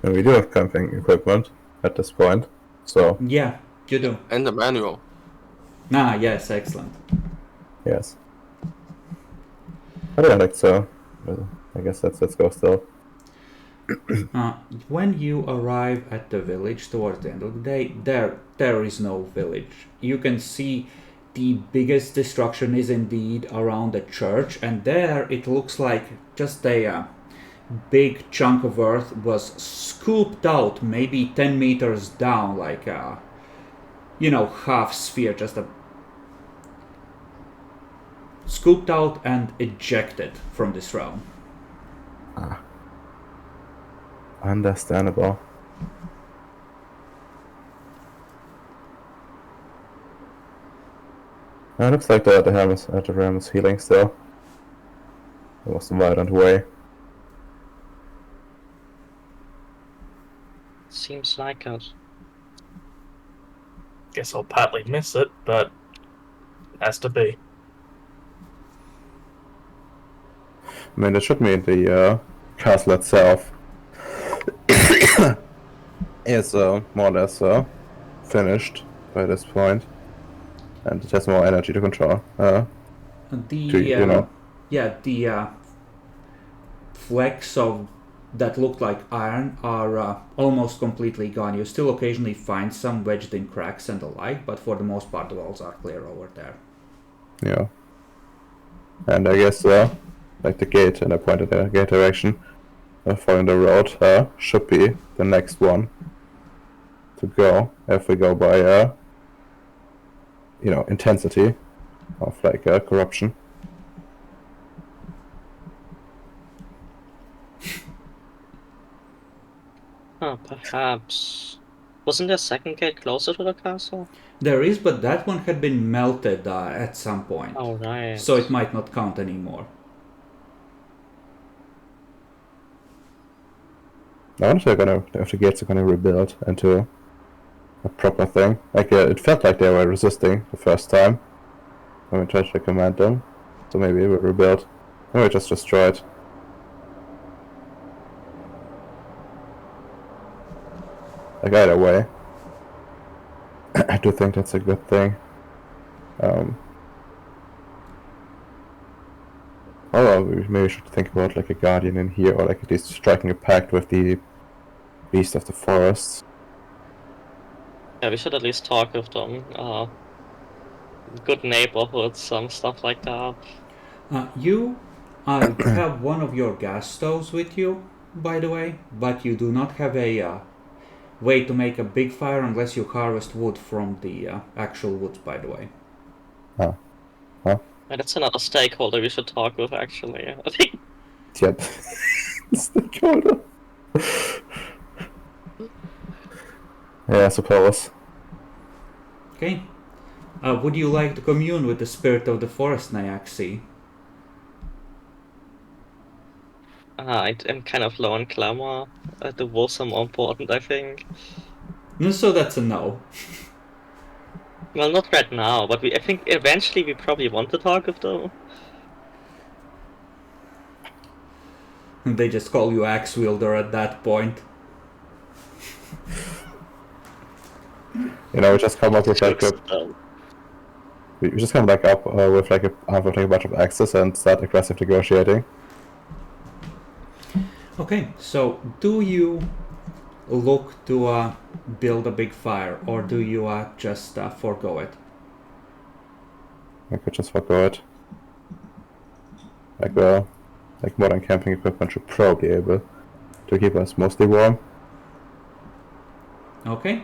And we do have camping equipment at this point, so Yeah, you do. And the manual. Yes, excellent. yes. But yeah, like so. I guess let's go still. When you arrive at the village towards the end of the day, there is no village. You can see the biggest destruction is indeed around the church, and there it looks like just a big chunk of earth was scooped out, maybe 10 meters down, like a half sphere, just a scooped out and ejected from this realm. Understandable. It looks like the realm is healing still. It was a violent way. Seems like it. Guess I'll partly miss it, but it has to be. I mean, it should mean the castle itself is more or less finished by this point, and it has more energy to control. The flecks of that look like iron are almost completely gone. You still occasionally find some wedged in cracks and the like, but for the most part the walls are clear over there. Yeah. And I guess like the gate, and I pointed the gate direction, following the road, should be the next one to go if we go by intensity of like corruption. Perhaps. Wasn't there a second gate closer to the castle? There is, but that one had been melted at some point. Oh, right. So it might not count anymore. I wonder if the gates are gonna rebuild into a proper thing. Like it felt like they were resisting the first time when we tried to command them. So maybe it will rebuild. Maybe just destroyed. Like either way, I do think that's a good thing. Although we maybe should think about like a guardian in here, or like at least striking a pact with the beast of the forests. Yeah, we should at least talk with them. Good neighborhoods, some stuff like that. You have one of your gas stoves with you, by the way, but you do not have a way to make a big fire unless you harvest wood from the actual woods, by the way. And that's another stakeholder we should talk with, actually. I think. Yep. Stakeholder. Yeah, I suppose. Okay. Would you like to commune with the spirit of the forest, Nyaxi? I'm kind of low on glamour. The wolves are more important, I think. So that's a no. Well, not right now, but I think eventually we probably want to talk with them. They just call you axe wielder at that point. You know, we just come up with like a we just come like up with like a bunch of axes and start aggressive negotiating. Okay, so do you look to build a big fire, or do you just forego it? I could just forgo it. Like modern camping equipment should probably be able to keep us mostly warm. Okay.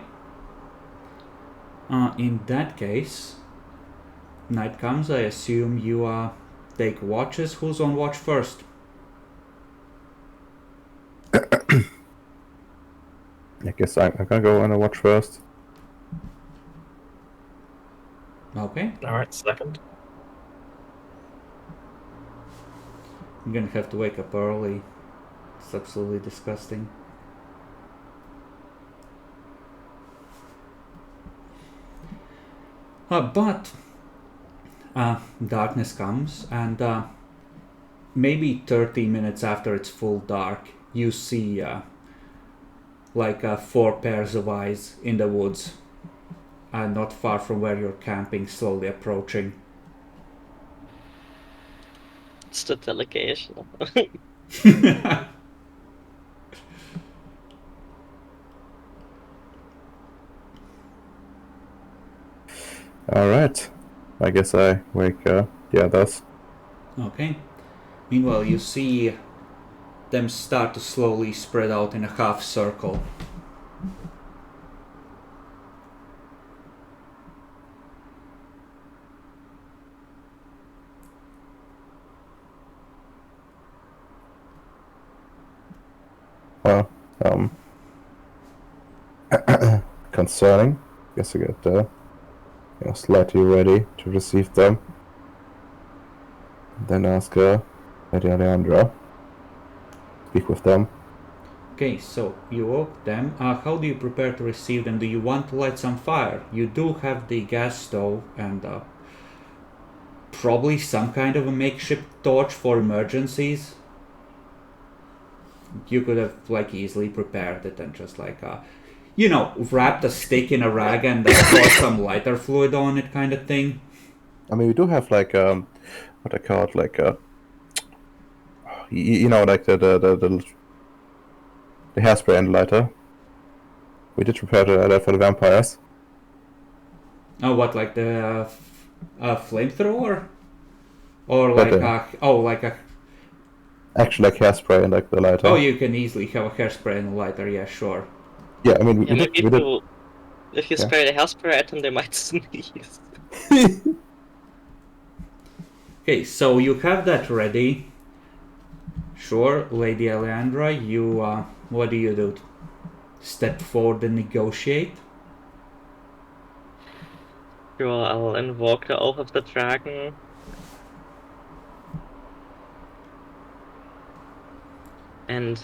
In that case, night comes. I assume you take watches. Who's on watch first? I guess I'm gonna go on a watch first. Okay. Alright, second. I'm gonna have to wake up early. It's absolutely disgusting. But darkness comes, and maybe 30 minutes after it's full dark, you see like 4 pairs of eyes in the woods, not far from where you're camping, slowly approaching. It's the delegation. Alright. I guess I wake the others. Okay. Meanwhile, you see them start to slowly spread out in a half circle. Well, concerning. Guess I get slightly ready to receive them. Then ask Lady Alejandra. Speak with them. Okay, so you woke them. How do you prepare to receive them? Do you want to light some fire? You do have the gas stove and probably some kind of a makeshift torch for emergencies. You could have like easily prepared it and just like wrapped a stick in a rag and pour some lighter fluid on it, kind of thing. I mean, we do have like what I call it, like you know, like the hairspray and lighter. We did prepare that for the vampires. Oh, what, like the flamethrower, or But, like a Actually, like hairspray and like the lighter. Oh, you can easily have a hairspray and a lighter. Yeah, sure. Yeah, I mean, Yeah, maybe we did. if you Yeah. spray the hairspray at them, they might sneeze. Okay, so you have that ready. Sure, Lady Alejandra, you what do you do? Step forward and negotiate? Sure, I'll invoke the Oath of the Dragon. And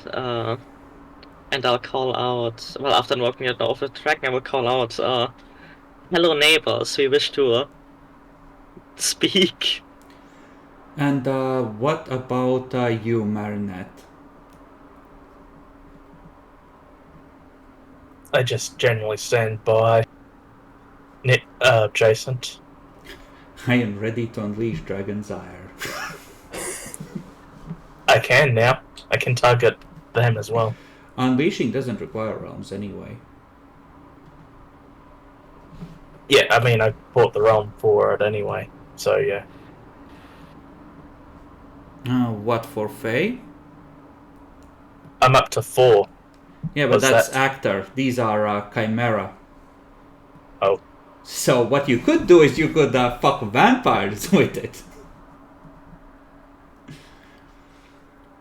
I'll call out, well, after invoking the Oath of the Dragon, I will call out, hello neighbors, we wish to speak. And what about you, Marinette? I just genuinely stand by. Adjacent. I am ready to unleash Dragon's ire. I can now. I can target them as well. Unleashing doesn't require realms anyway. Yeah, I mean, I bought the realm for it anyway, so yeah. What for Fae? I'm up to 4. Yeah, but What's that's that? Actor. These are Chimera. Oh. So what you could do is you could fuck vampires with it.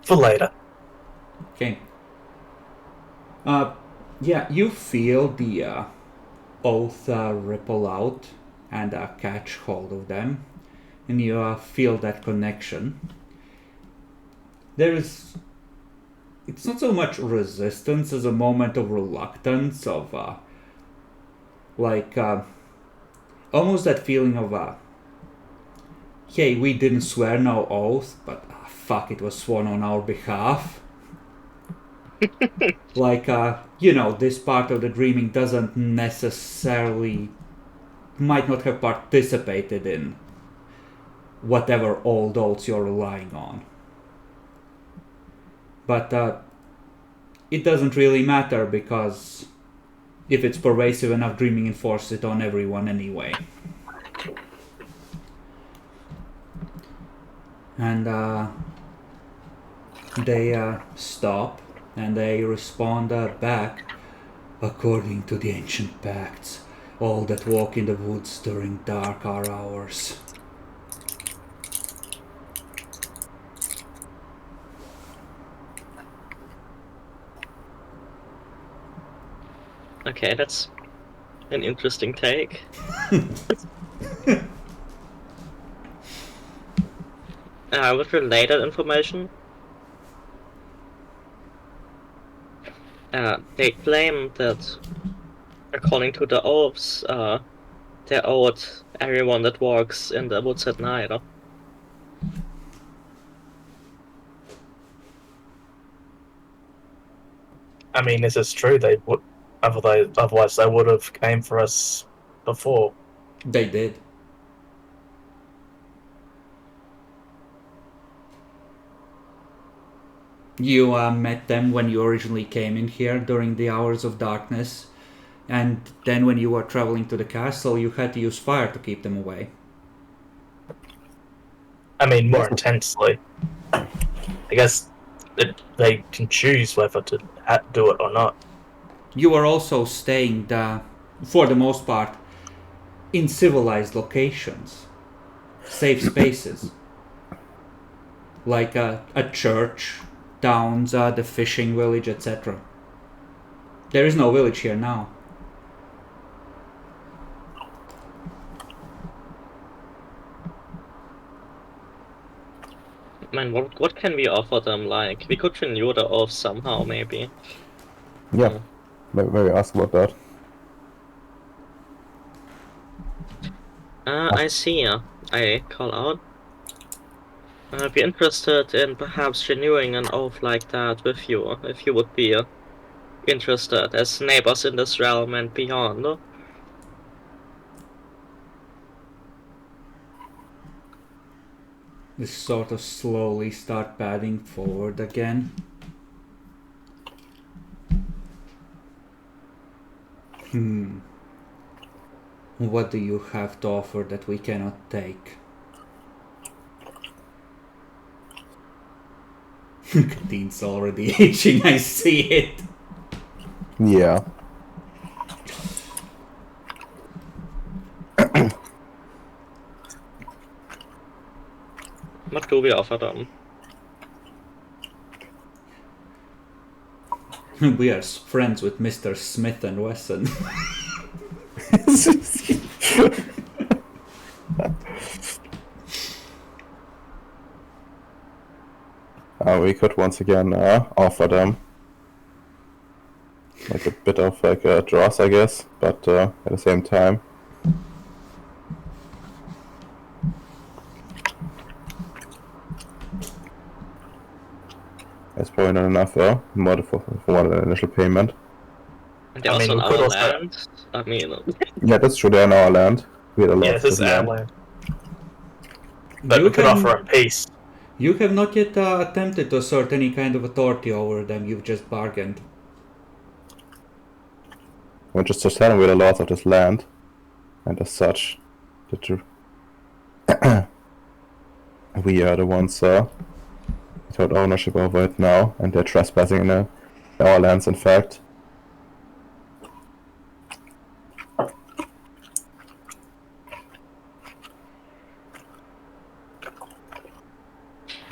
For later. Okay. Yeah, you feel the oath ripple out and catch hold of them, and you feel that connection. It's not so much resistance as a moment of reluctance, of almost that feeling of hey, we didn't swear no oath, but fuck, it was sworn on our behalf. Like, this part of the dreaming doesn't necessarily, might not have participated in whatever old oats you're relying on. But it doesn't really matter because if it's pervasive enough, dreaming enforces it on everyone anyway. And they stop and they respond back. According to the ancient pacts, all that walk in the woods during dark are ours. Okay, that's an interesting take. With related information, they claim that, according to the oaths, they owed everyone that walks in the woods at night. I mean, is this true? They would, otherwise they would have came for us before. They did. You met them when you originally came in here during the hours of darkness, and then when you were traveling to the castle, you had to use fire to keep them away. I mean, more intensely. I guess they can choose whether to do it or not. You were also staying, for the most part, in civilized locations, safe spaces, like a church, towns, the fishing village, etc. There is no village here now. Man, what can we offer them? Like, we could renew the oath somehow, maybe. Yeah, maybe ask about that. I see. I call out. I'd be interested in perhaps renewing an oath like that with you, if you would be interested, as neighbors in this realm and beyond. They sort of slowly start padding forward again. What do you have to offer that we cannot take? Dean's already itching, I see it. Yeah. What do we offer them? We are friends with Mr. Smith and Wesson. We could once again offer them like a bit of like a dross, I guess, but at the same time, it's probably not enough more for one initial payment. And they're I mean, also we on could our also- land. I mean, Yeah, that's true. They're in our land. We had a lot Yeah, of this is our land. land. But You we could can- offer a peace. You have not yet attempted to assert any kind of authority over them, you've just bargained. We're just to tell them we're the lords of this land, and as such, we are the ones without ownership over it now, and they're trespassing in our lands, in fact.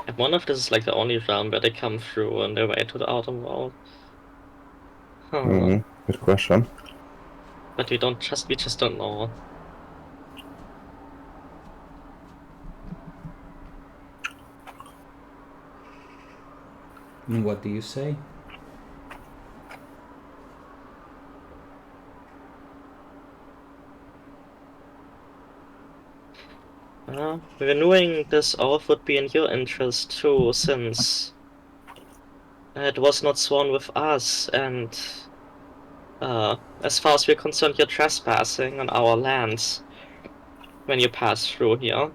I wonder if this is like the only realm where they come through on their way to the outer world. Huh. Good question. But we just don't know. What do you say? Renewing this oath would be in your interest too, since It was not sworn with us, and as far as we're concerned, you're trespassing on our lands when you pass through here.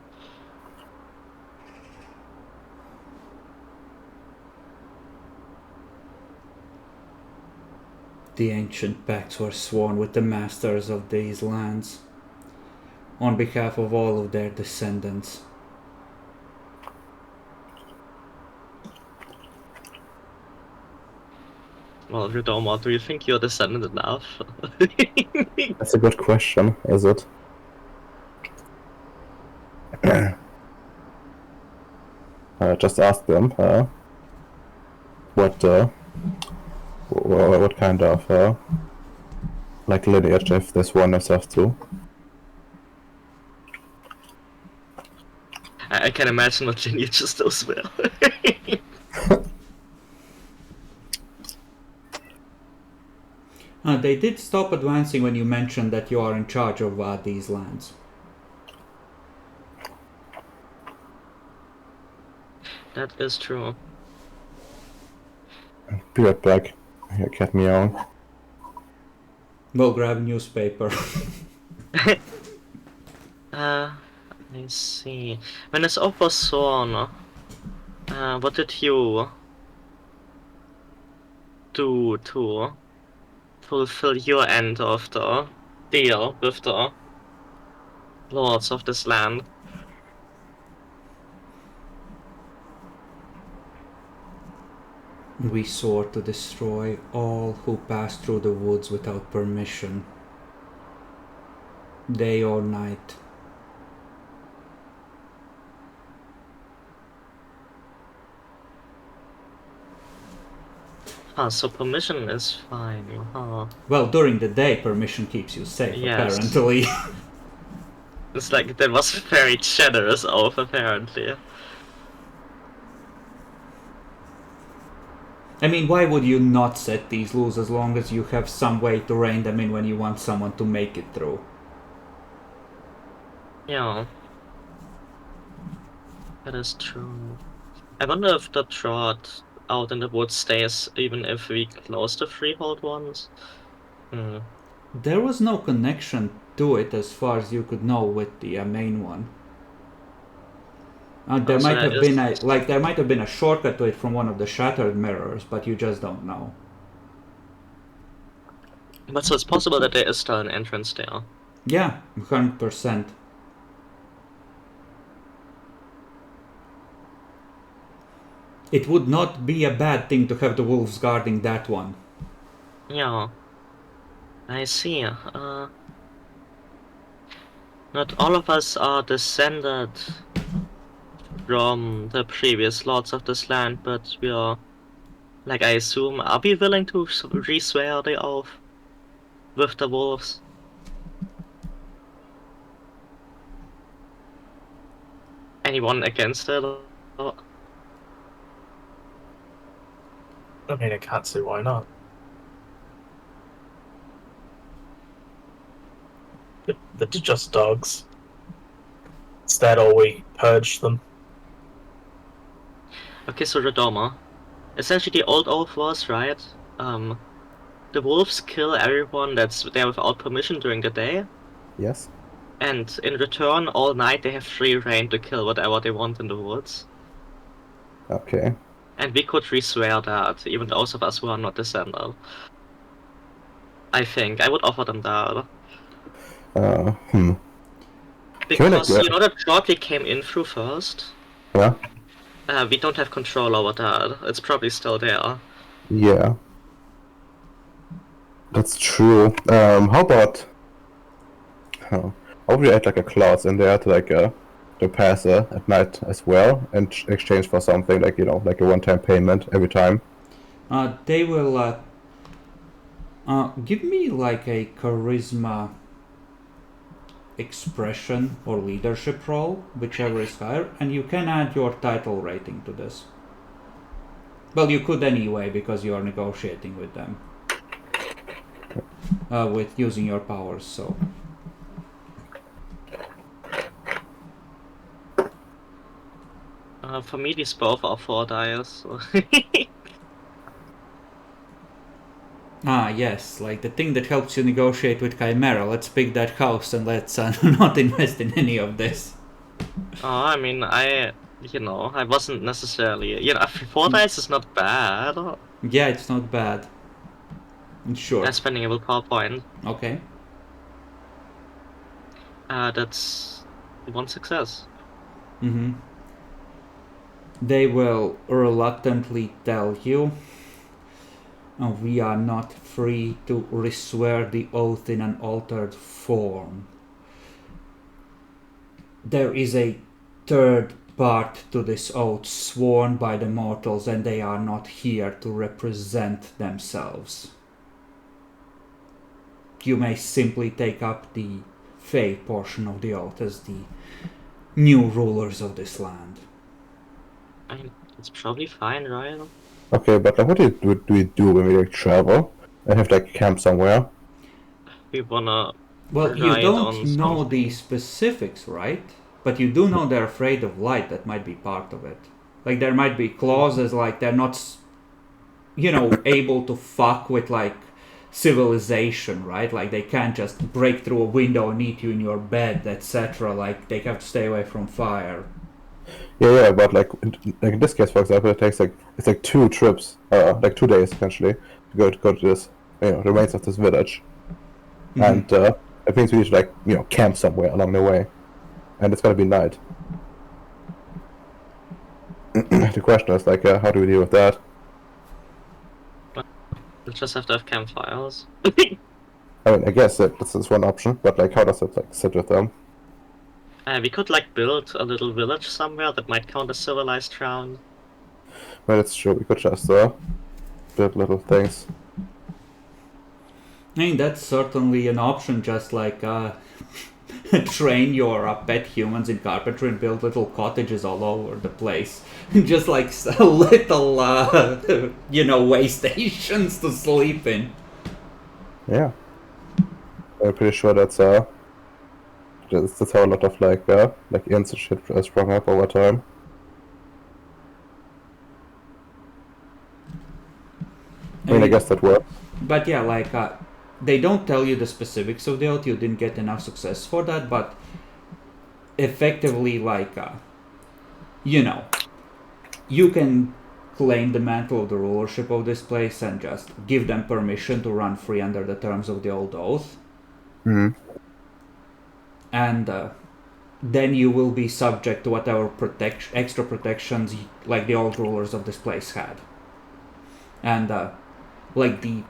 The ancient pacts were sworn with the masters of these lands, on behalf of all of their descendants. Well, Ridoma, do you think you're descendant enough? That's a good question, is it? Just ask them what kind of like lineage if this one themselves to. I can imagine what lineages those were. They did stop advancing when you mentioned that you are in charge of these lands. That is true. Be right back. Here, cat meowing. We'll grab newspaper. I see. When this oath was sworn, what did you do to fulfill your end of the deal with the lords of this land? We swore to destroy all who pass through the woods without permission, day or night. So permission is fine, huh? Well, during the day, permission keeps you safe, Yes. apparently. It's like that was a very generous oath, apparently. I mean, why would you not set these rules as long as you have some way to rein them in when you want someone to make it through? Yeah. That is true. I wonder if the drought out in the woods stays even if we close the freehold ones. There was no connection to it as far as you could know with the main one. There might have been a shortcut to it from one of the shattered mirrors, but you just don't know. But so it's possible that there is still an entrance there. Yeah, 100%. It would not be a bad thing to have the wolves guarding that one. Yeah. I see. Not all of us are descended from the previous lords of this land, but we are, like, I assume, are we willing to re-swear the oath with the wolves? Anyone against it? I mean, I can't see why not. They're just dogs. Is that all we purge them? Okay, so Redoma. Essentially the old oath was, right? The wolves kill everyone that's there without permission during the day, Yes. and in return, all night they have free reign to kill whatever they want in the woods. Okay. And we could re-swear that, even those of us who are not descended. I think. I would offer them that. Because, you know, that shortly came in through first? Yeah. We don't have control over that. It's probably still there. Yeah. That's true. How about... How would we add like a clause in there to like to pass at night as well, in exchange for something like, you know, like a one-time payment every time? They will give me like a charisma expression or leadership role, whichever is higher, and you can add your title rating to this. Well, you could anyway because you are negotiating with them with using your powers. So for me, these both are 4 dice. So Ah, yes, like the thing that helps you negotiate with Chimera. Let's pick that house and let's not invest in any of this. I mean, I wasn't necessarily, 4 dice is not bad. Yeah, it's not bad. Sure. I'm spending a willpower point. Okay. That's 1 success. Mm-hmm. They will reluctantly tell you, we are not free to reswear the oath in an altered form. There is a third part to this oath sworn by the mortals, and they are not here to represent themselves. You may simply take up the Fey portion of the oath as the new rulers of this land. I mean, it's probably fine, right? Okay, but like, what do we do when we like travel and have like camp somewhere? We wanna Well, you ride don't on know the something. specifics, right? But you do know they're afraid of light. That might be part of it. Like, there might be clauses like they're not, able to fuck with, like, civilization, right? Like, they can't just break through a window and eat you in your bed, etc. Like, they have to stay away from fire. Yeah, but like in this case, for example, it takes it's like 2 trips, like 2 days essentially, to go to this, remains of this village, and it means we need to like camp somewhere along the way, and it's gonna be night. The question is like, how do we deal with that? We'll just have to have campfires. I mean, I guess this is one option, but like, how does it like sit with them? We could like build a little village somewhere that might count as civilized town. Well, it's true. We could just build little things. I mean, that's certainly an option, just like train your pet humans in carpentry and build little cottages all over the place. Just like little, way stations to sleep in. Yeah. I'm pretty sure that's how a lot of like inns and shit sprung up over time. I mean, I guess that works. But yeah, like, they don't tell you the specifics of the oath. You didn't get enough success for that, but effectively, like, you can claim the mantle of the rulership of this place and just give them permission to run free under the terms of the old oath. Mm-hmm. And then you will be subject to whatever extra protections like the old rulers of this place had. And like the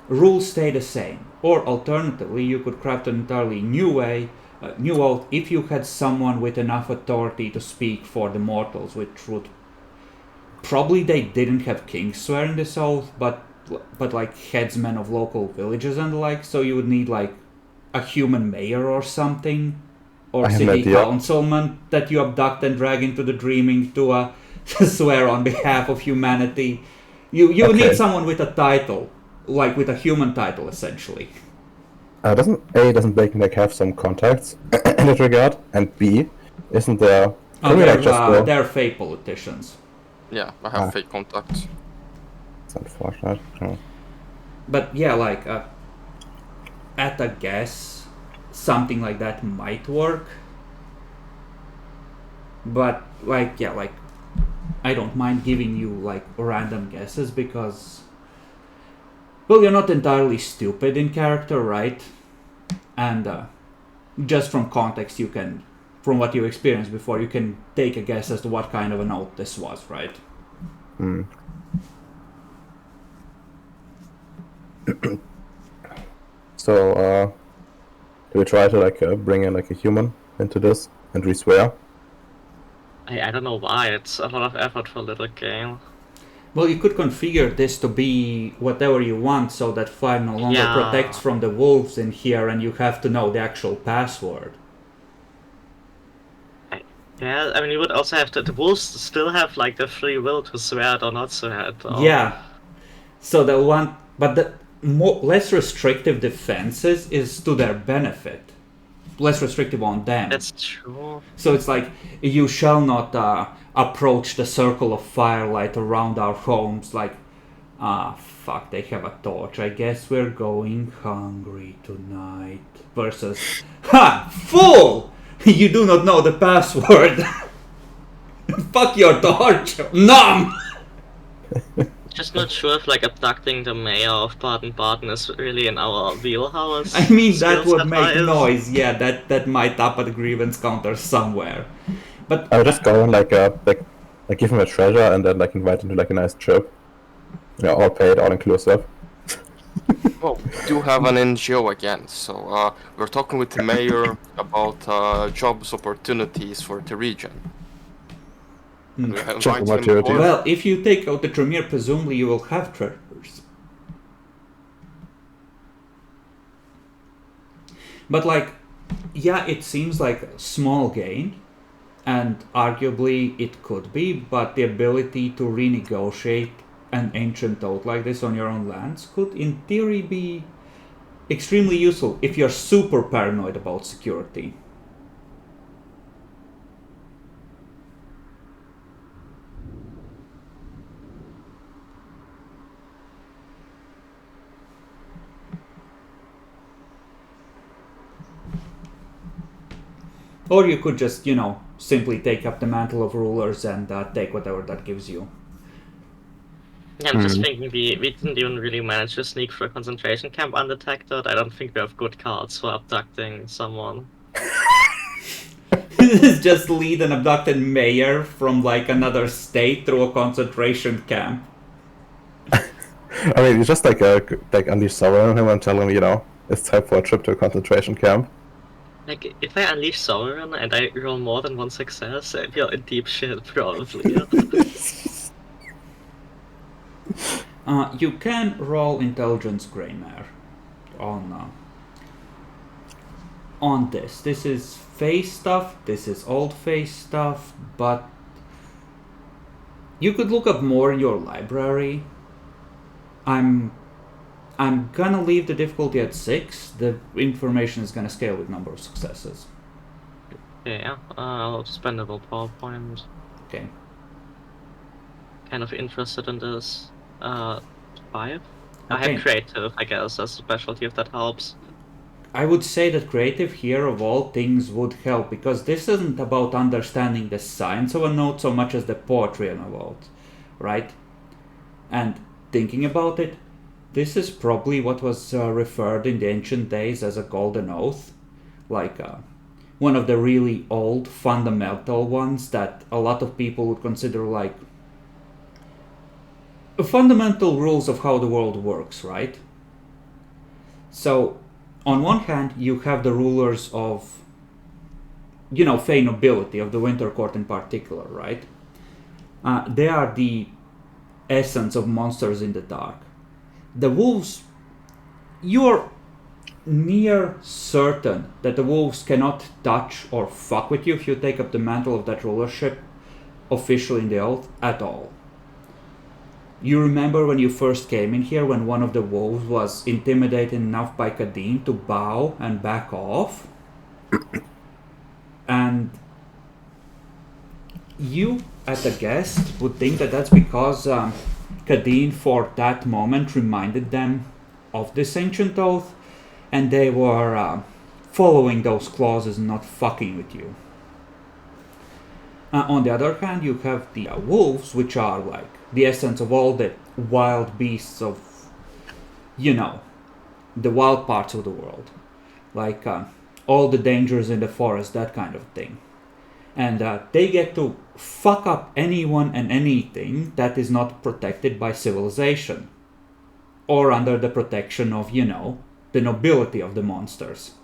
rules stay the same. Or alternatively, you could craft an entirely new oath if you had someone with enough authority to speak for the mortals, which would probably they didn't have kings swearing this oath, but like headsmen of local villages and the like. So you would need like a human mayor or something, or city councilman that you abduct and drag into the dreaming to swear on behalf of humanity. You need someone with a title, like with a human title, essentially. Doesn't Bacon like have some contacts in that regard? And B, isn't there? They're Fey politicians. Yeah, I have fake contacts. It's unfortunate. Oh. But yeah, like at a guess, something like that might work. But like, yeah, like I don't mind giving you like random guesses because, well, you're not entirely stupid in character, right? And just from context, you can, from what you experienced before, you can take a guess as to what kind of an oath this was, right? Hmm. So, do we try to like bring in like a human into this and re-swear? I don't know why. It's a lot of effort for a little game. Well, you could configure this to be whatever you want so that fire no longer protects from the wolves in here and you have to know the actual password. Yeah, I mean, you would also have to. The wolves still have like the free will to swear it or not swear it. Or... Yeah. So they'll want. But the less restrictive defenses is to their benefit. Less restrictive on them. That's true. So it's like, you shall not approach the circle of firelight around our homes, like Ah, fuck, they have a torch. I guess we're going hungry tonight. Versus, ha! Fool! You do not know the password. Fuck your torch! Nom! Just not sure if like abducting the mayor of Baden-Baden is really in our wheelhouse. I mean, that skills would make wise. noise. Yeah, that might up a grievance counter somewhere. But I would just go and like give him a treasure and then like invite him to like a nice trip. Yeah, all paid, all inclusive. Well, we do have an NGO again, so we're talking with the mayor about jobs opportunities for the region. We have Job invited him opportunities. aboard. well, if you take out the Tremere, presumably you will have treasures. But like, yeah, it seems like a small gain, and arguably it could be, but the ability to renegotiate an ancient oath like this on your own lands could in theory be extremely useful if you're super paranoid about security. Or you could just, simply take up the mantle of rulers and take whatever that gives you. Yeah, I'm just thinking we didn't even really manage to sneak through a concentration camp undetected. I don't think we have good cards for abducting someone. Just lead an abducted mayor from like another state through a concentration camp. I mean, you just like unleash Sauron on him and tell him, it's time for a trip to a concentration camp. Like, if I unleash Sauron and I roll more than one success, we're in deep shit, probably. You can roll intelligence Greymare on this. This is face stuff, this is old face stuff, but you could look up more in your library. I'm gonna leave the difficulty at 6. The information is gonna scale with number of successes. Yeah, I'll spend a PowerPoint. Okay. Kind of interested in this. 5? I Okay. have creative, I guess, as a specialty if that helps. I would say that creative here of all things would help, because this isn't about understanding the science of a note so much as the poetry of a note, right? And thinking about it, this is probably what was referred in the ancient days as a golden oath, like one of the really old fundamental ones that a lot of people would consider like fundamental rules of how the world works, right? So, on one hand, you have the rulers of, Fey nobility, of the Winter Court in particular, right? They are the essence of monsters in the dark. The wolves, you're near certain that the wolves cannot touch or fuck with you if you take up the mantle of that rulership officially in the oath at all. You remember when you first came in here when one of the wolves was intimidated enough by Kadeen to bow and back off? And you, as a guest, would think that that's because Kadeen for that moment reminded them of this ancient oath, and they were following those clauses and not fucking with you. On the other hand, you have the wolves, which are like the essence of all the wild beasts of, the wild parts of the world. Like all the dangers in the forest, that kind of thing. And they get to fuck up anyone and anything that is not protected by civilization. Or under the protection of, the nobility of the monsters.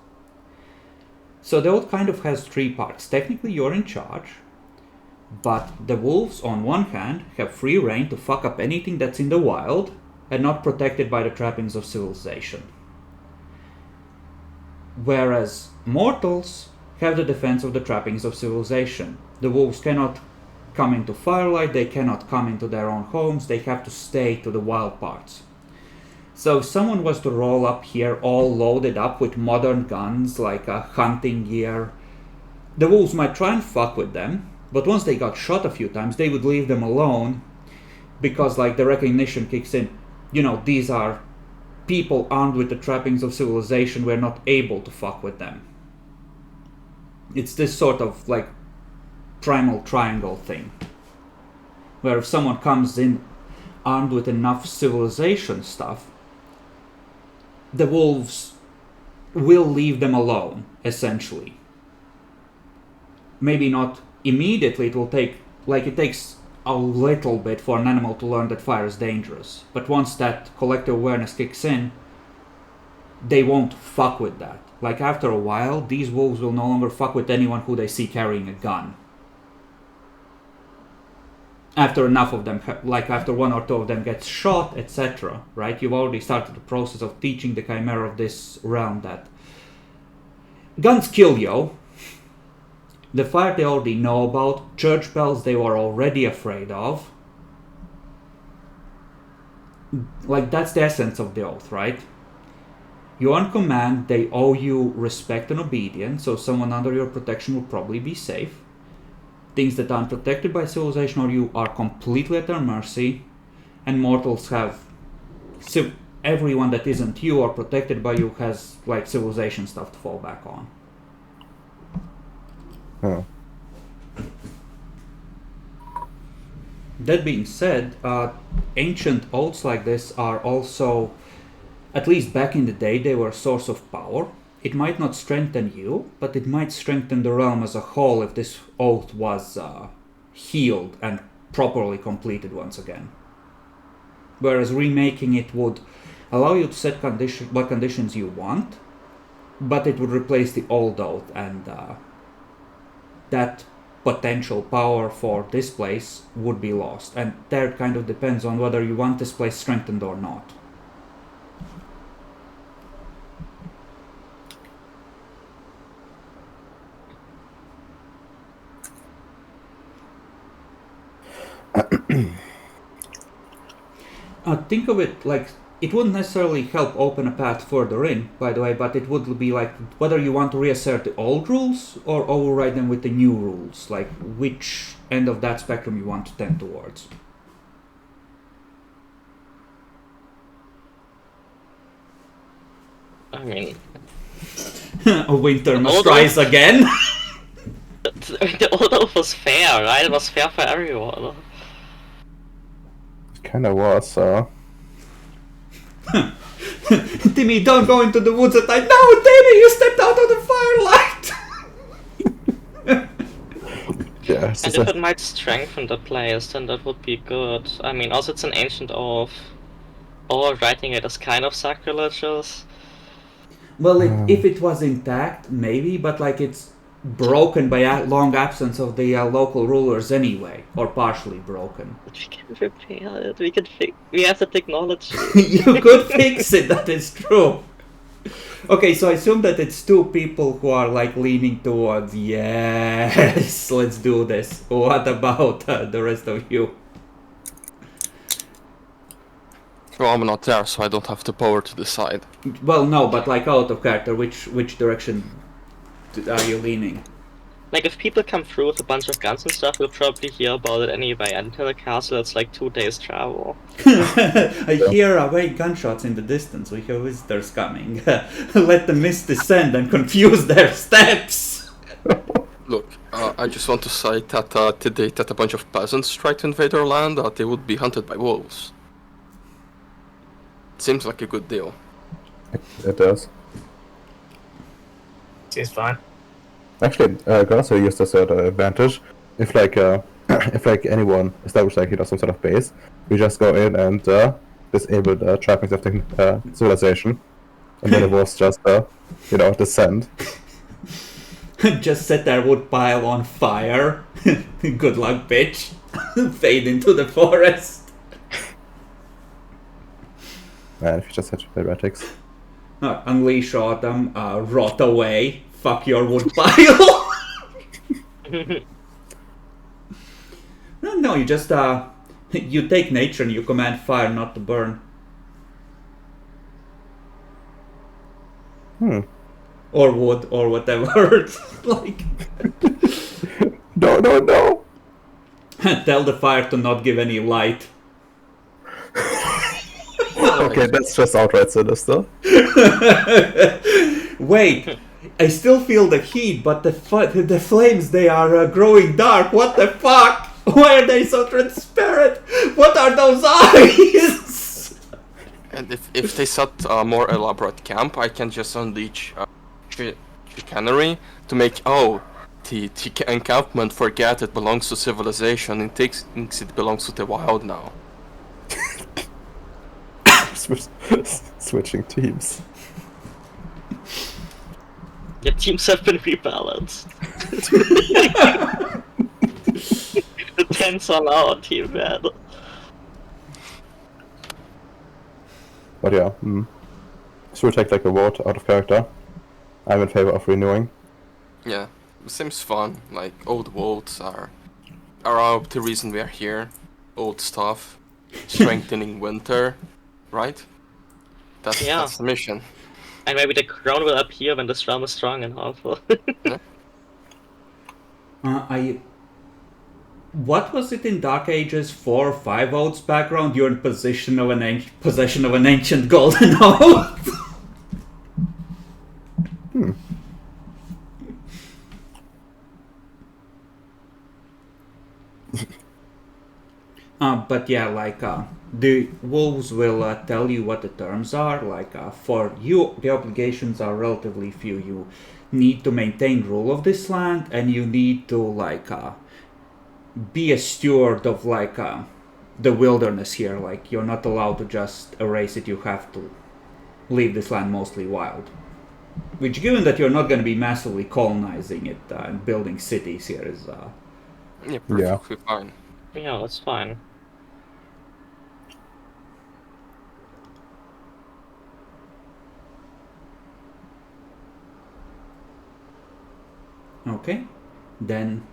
So the oath kind of has 3 parts. Technically, you're in charge. But the wolves, on one hand, have free reign to fuck up anything that's in the wild and not protected by the trappings of civilization. Whereas mortals have the defense of the trappings of civilization. The wolves cannot come into firelight, they cannot come into their own homes, they have to stay to the wild parts. So if someone was to roll up here all loaded up with modern guns, like a hunting gear, the wolves might try and fuck with them, but once they got shot a few times, they would leave them alone because, like, the recognition kicks in. these are people armed with the trappings of civilization. We're not able to fuck with them. It's this sort of like primal triangle thing, where if someone comes in armed with enough civilization stuff, the wolves will leave them alone, essentially. Maybe not immediately, it takes a little bit for an animal to learn that fire is dangerous. But once that collective awareness kicks in, they won't fuck with that. Like after a while, these wolves will no longer fuck with anyone who they see carrying a gun. After enough of them, after one or two of them gets shot, etc., right? You've already started the process of teaching the chimera of this realm that guns kill you. The fire they already know about. Church bells they were already afraid of. Like, that's the essence of the oath, right? You're on command, they owe you respect and obedience, so someone under your protection will probably be safe. Things that aren't protected by civilization or you are completely at their mercy, and mortals have... everyone that isn't you or protected by you has, like, civilization stuff to fall back on. Huh. That being said, ancient oaths like this are also, at least back in the day, they were a source of power. It might not strengthen you, but it might strengthen the realm as a whole if this oath was healed and properly completed once again. Whereas remaking it would allow you to set what conditions you want, but it would replace the old oath, and that potential power for this place would be lost. And there it kind of depends on whether you want this place strengthened or not. Think of it like it wouldn't necessarily help open a path further in, by the way, but it would be like whether you want to reassert the old rules or override them with the new rules, like which end of that spectrum you want to tend towards. I mean, A winter must rise again. the old oath was fair, right? It was fair for everyone. It kinda was, Timmy, don't go into the woods at night. No, Timmy, you stepped out of the firelight. yeah. It's And just if it might strengthen the place, then that would be good. I mean, also it's an ancient oath. Overwriting it is kind of sacrilegious. Well, if it was intact, maybe, but like it's broken by a long absence of the local rulers anyway, or partially broken. But we can repair it. We can we have the technology. You could fix it, that is true. Okay, so I assume that it's two people who are like leaning towards, yes, let's do this. What about the rest of you? Well, I'm not there, so I don't have the power to decide. Well, no, but like out of character, which direction are you leaning? Like, if people come through with a bunch of guns and stuff, we'll probably hear about it anyway. Until the castle, it's like 2 days travel. I hear away gunshots in the distance. We have visitors coming. Let the mist descend and confuse their steps. Look, I just want to say that to date that a bunch of peasants tried to invade our land, they would be hunted by wolves. Seems like a good deal. it does. Seems fine. Actually, I can also use this as an advantage. If like anyone established some sort of base, we just go in and disable the trappings of the civilization, and then it was just descend. Just set their wood pile on fire. Good luck, bitch. Fade into the forest. And if you just had heretics. Unleash autumn, rot away. Fuck your wood pile. No, you just you take nature and you command fire not to burn. Or wood or whatever. Like No. tell the fire to not give any light. Okay, that's just outright sinister. Wait, I still feel the heat, but the flames, they are growing dark. What the fuck? Why are they so transparent? What are those eyes? And if they set a more elaborate camp, I can just unleash chicanery to make the encampment forget it belongs to civilization and thinks it belongs to the wild now. Switching teams. Your teams have been rebalanced. The tens on our team, man. But yeah, so we'll take like a vote out of character. I'm in favor of renewing. Yeah, it seems fun. Like old votes are the reason we are here. Old stuff, strengthening winter, right? That's the mission. And maybe the crown will appear when the storm is strong enough. What was it in Dark Ages? 4 or 5 votes background? You're in possession of an ancient golden oath. But yeah, like the wolves will tell you what the terms are. Like for you, the obligations are relatively few. You need to maintain rule of this land, and you need to like be a steward of like the wilderness here. Like you're not allowed to just erase it. You have to leave this land mostly wild. Which, given that you're not going to be massively colonizing it and building cities here, is perfectly fine. Yeah, that's fine. Okay, then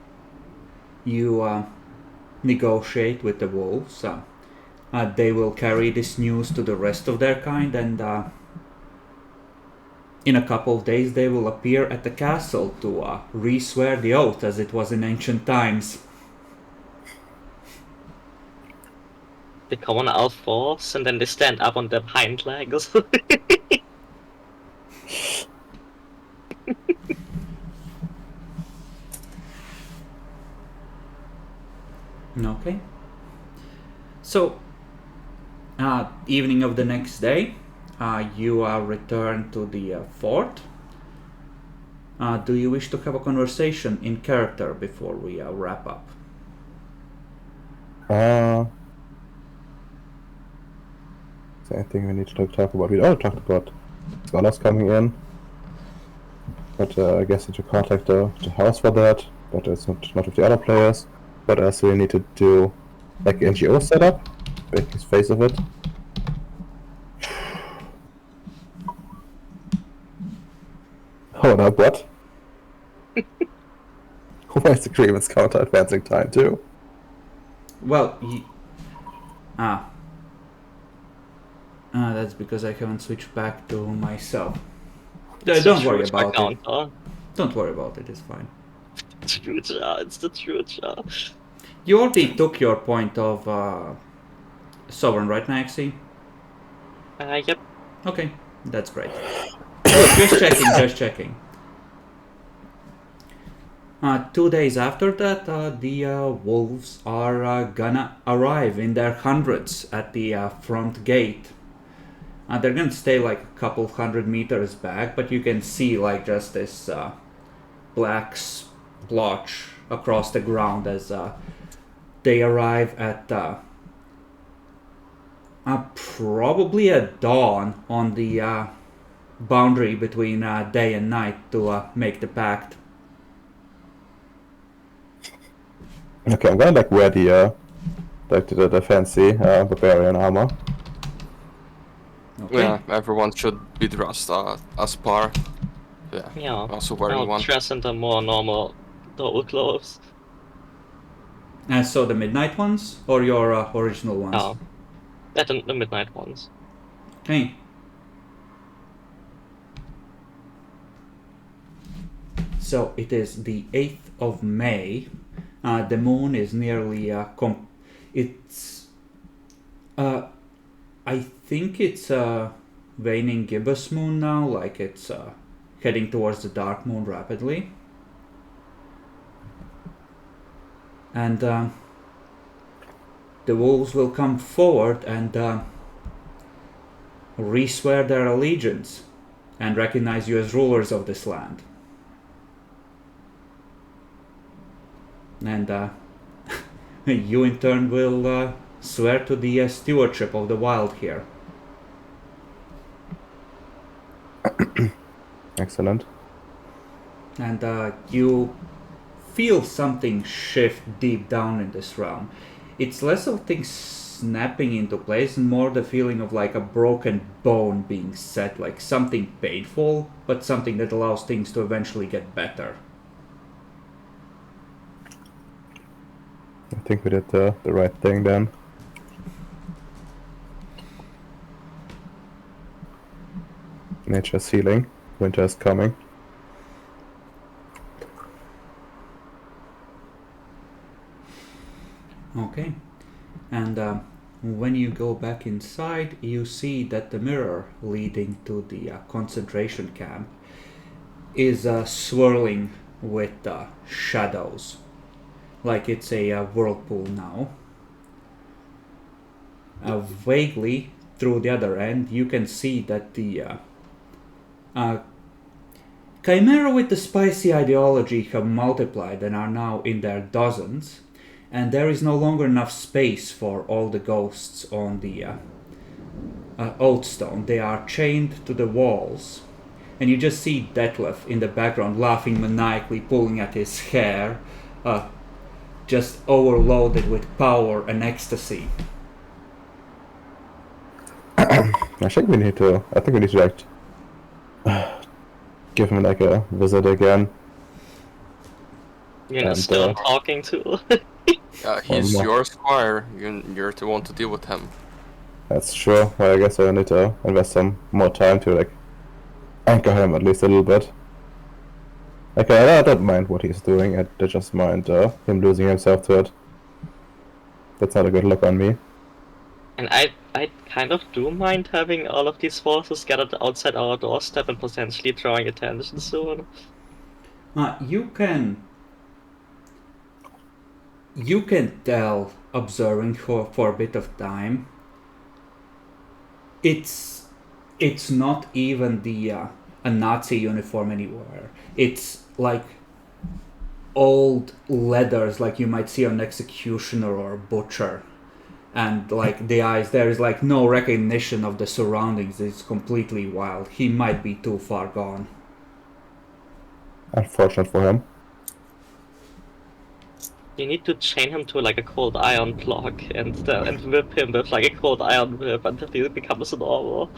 you negotiate with the wolves. They will carry this news to the rest of their kind, and in a couple of days they will appear at the castle to re-swear the oath as it was in ancient times. They come on all fours and then they stand up on their hind legs. Okay. So, evening of the next day, you return to the fort. Do you wish to have a conversation in character before we wrap up? Is there anything we need to talk about? We already talked about scholars coming in. But I guess you need to contact the house for that. But it's not with the other players. What else do we need to do? Like NGO setup? Make his face of it. Oh no, what? Where's the agreements counter advancing time too? Well, that's because I haven't switched back to myself. Don't worry about it. Don't worry about it, it's fine. It's the truth. You already took your point of Sovereign, right, Maxie? Yep. Okay, that's great. Just checking. 2 days after that, the wolves are gonna arrive in their hundreds at the front gate. They're gonna stay like a couple 100 meters back, but you can see like just this black splotch across the ground as they arrive at probably at dawn on the boundary between day and night to make the pact. Okay, I'm gonna like wear the fancy barbarian armor. Okay. Yeah, everyone should be dressed as par. Yeah. Also wearing I'll one. dress in the more normal double clothes. So the midnight ones or your original ones? Oh. The midnight ones. Okay. So it is the 8th of May. The moon is nearly it's I think it's waning gibbous moon now, like it's heading towards the dark moon rapidly. And the wolves will come forward and re-swear their allegiance and recognize you as rulers of this land. And you in turn will swear to the stewardship of the wild here. Excellent. And you feel something shift deep down in this realm. It's less of things snapping into place and more the feeling of like a broken bone being set, like something painful, but something that allows things to eventually get better. I think we did the right thing then. Nature's healing. Winter is coming. Okay. And when you go back inside, you see that the mirror leading to the concentration camp is swirling with shadows. Like it's a whirlpool now. Vaguely, through the other end, you can see that the Chimera with the spicy ideology have multiplied and are now in their dozens, and there is no longer enough space for all the ghosts on the Oathstone. They are chained to the walls, and you just see Detlef in the background laughing maniacally, pulling at his hair, just overloaded with power and ecstasy. I think we need to like give him like a visit again. You're And, still talking to. He's Well, your squire. You're the one to deal with him. That's true. Well, I guess I need to invest some more time to like anchor him at least a little bit. Like I don't mind what he's doing. I just mind him losing himself to it. That's not a good look on me. And I kind of do mind having all of these forces gathered outside our doorstep and potentially drawing attention soon. You can tell, observing for a bit of time, it's not even the a Nazi uniform anywhere. It's like old leathers like you might see on an executioner or a butcher. And like the eyes, there is like no recognition of the surroundings. It's completely wild. He might be too far gone. Unfortunate for him. You need to chain him to like a cold iron block and whip him with like a cold iron whip until he becomes normal.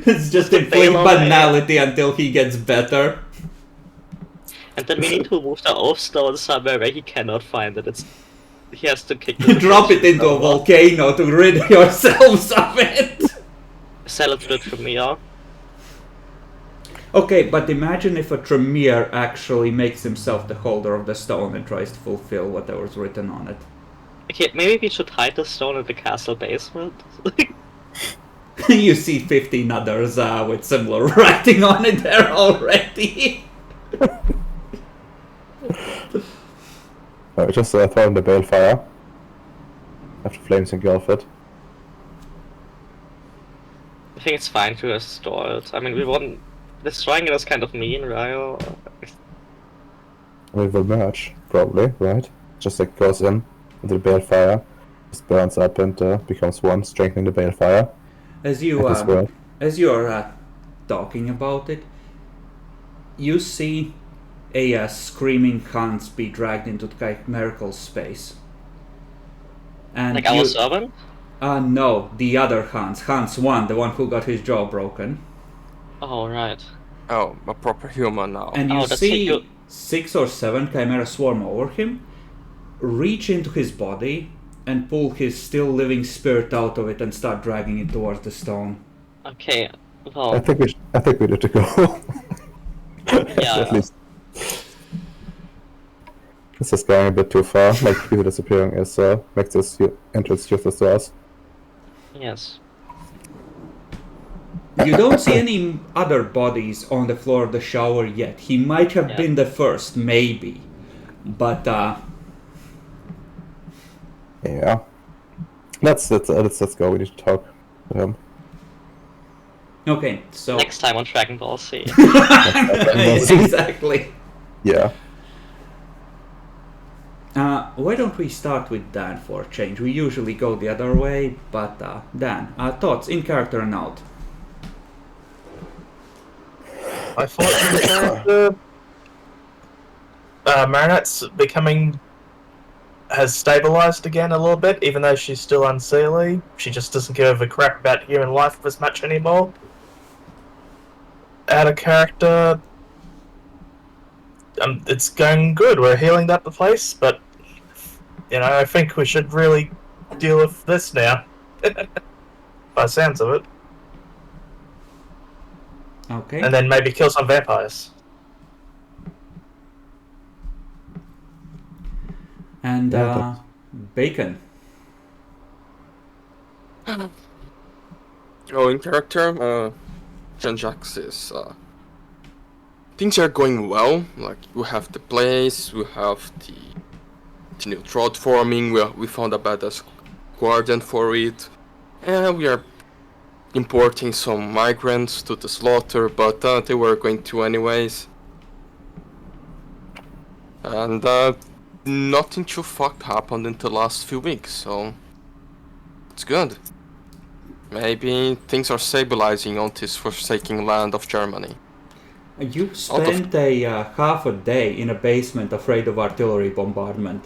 It's just inflict banality until he gets better. And then we need to move the Oathstone somewhere where he cannot find it. He has to kick it. Drop it into a volcano to rid yourselves of it. Sell it to the Tremere. Okay, but imagine if a Tremere actually makes himself the holder of the stone and tries to fulfill whatever's written on it. Okay, maybe we should hide the stone in the castle basement. You see 15 others with similar writing on it there already. Just throw in the balefire. After flames engulf it. I think it's fine to restore it. I mean, we won't. Destroying it is kind of mean, right? We will merge, probably, right? Just like goes in into the balefire, just burns up and becomes one, strengthening the balefire. As you are talking about it, you see a screaming Hans be dragged into the chimerical space. And Like our servant? No, the other Hans. Hans 1, the one who got his jaw broken. Oh, right. Oh, a proper human now. And you that's see so 6 or 7 chimera swarm over him, reach into his body, and pull his still living spirit out of it and start dragging it towards the stone. Okay, I well, think we need to go. yeah. At least. This is going a bit too far. Like people disappearing is makes this entrance useless to us. Yes. You don't see any other bodies on the floor of the shower yet. He might have Yeah. been the first, maybe. But, Yeah. Let's go. We need to talk to him. okay, so... Next time on Dragon Ball Z. Exactly. Yeah. Why don't we start with Dan for a change? We usually go the other way, but Dan, thoughts in character and out. I thought the character Marinette's has stabilized again a little bit, even though she's still unseelie. She just doesn't give a crap about human life as much anymore. Out of character, it's going good. We're healing up the place, but I think we should really deal with this now. By the sounds of it. Okay. And then maybe kill some vampires. And Yeah, Bacon. Oh, in character, Jean-Jacques is, things are going well. Like, we have the place, we have the new trout forming, we found a badass guardian for it, and we are importing some migrants to the slaughter, but they were going to anyways. And nothing too fucked happened in the last few weeks, so it's good. Maybe things are stabilizing on this forsaken land of Germany. You spent a half a day in a basement afraid of artillery bombardment.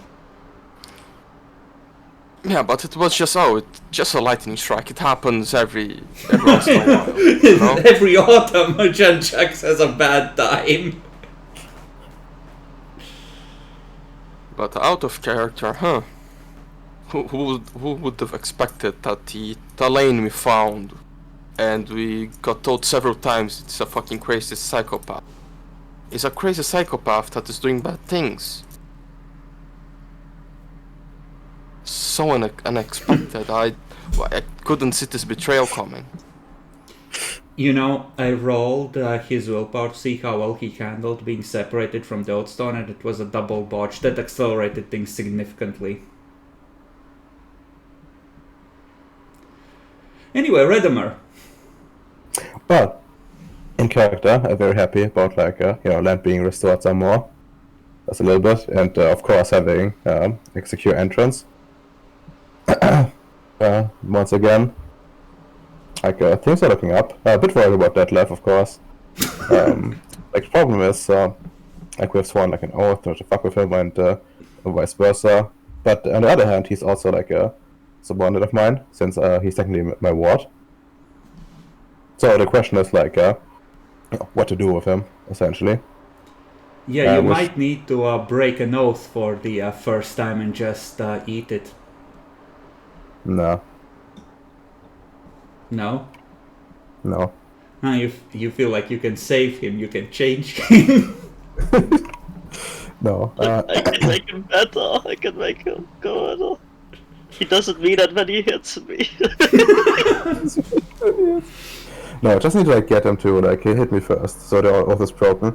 Yeah, but it was just a lightning strike. It happens every once in a while. You know? Every autumn, Jean-Jacques has a bad time. But out of character, huh? Who would have expected that the lane we found, and we got told several times it's a fucking crazy psychopath. It's a crazy psychopath that is doing bad things. So unexpected. I couldn't see this betrayal coming. You know, I rolled his willpower to see how well he handled being separated from the Oathstone, and it was a double botch that accelerated things significantly. Anyway, Redimer. But in character, I'm very happy about land being restored some more. Just a little bit, and of course having a secure entrance. Once again, things are looking up. A bit worried about that left, of course. The problem is, we have sworn an oath to fuck with him, and vice versa. But on the other hand, he's also a subordinate of mine, since he's technically my ward. So the question is what to do with him, essentially. Yeah, you might need to break an oath for the first time and just eat it. No. No? No. You feel like you can save him, you can change him. No. I can make him better. I can make him good. He doesn't mean that when he hits me. No, I just need to get him to hit me first, so the oath is broken.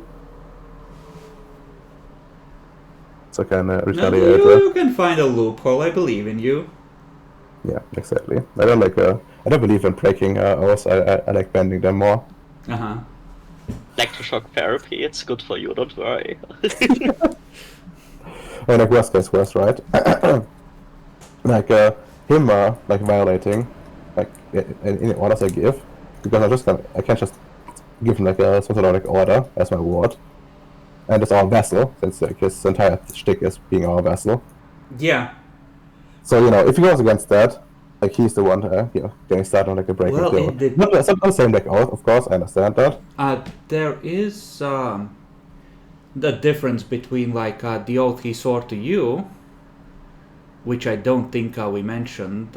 So I can retaliate. You can find a loophole. I believe in you. Yeah, exactly. I don't believe in breaking oaths. I like bending them more. Uh-huh. Electroshock therapy, it's good for you, don't worry. I mean, worst case worst, right? Him violating any orders I give, because I can't just give him some sort of order as my ward, and it's our vassal, since his entire shtick is being our vassal. Yeah. So if he goes against that, he's the one getting started on a breaking deal. Not the same oath, of course. I understand that. There is the difference between the oath he swore to you, which I don't think we mentioned.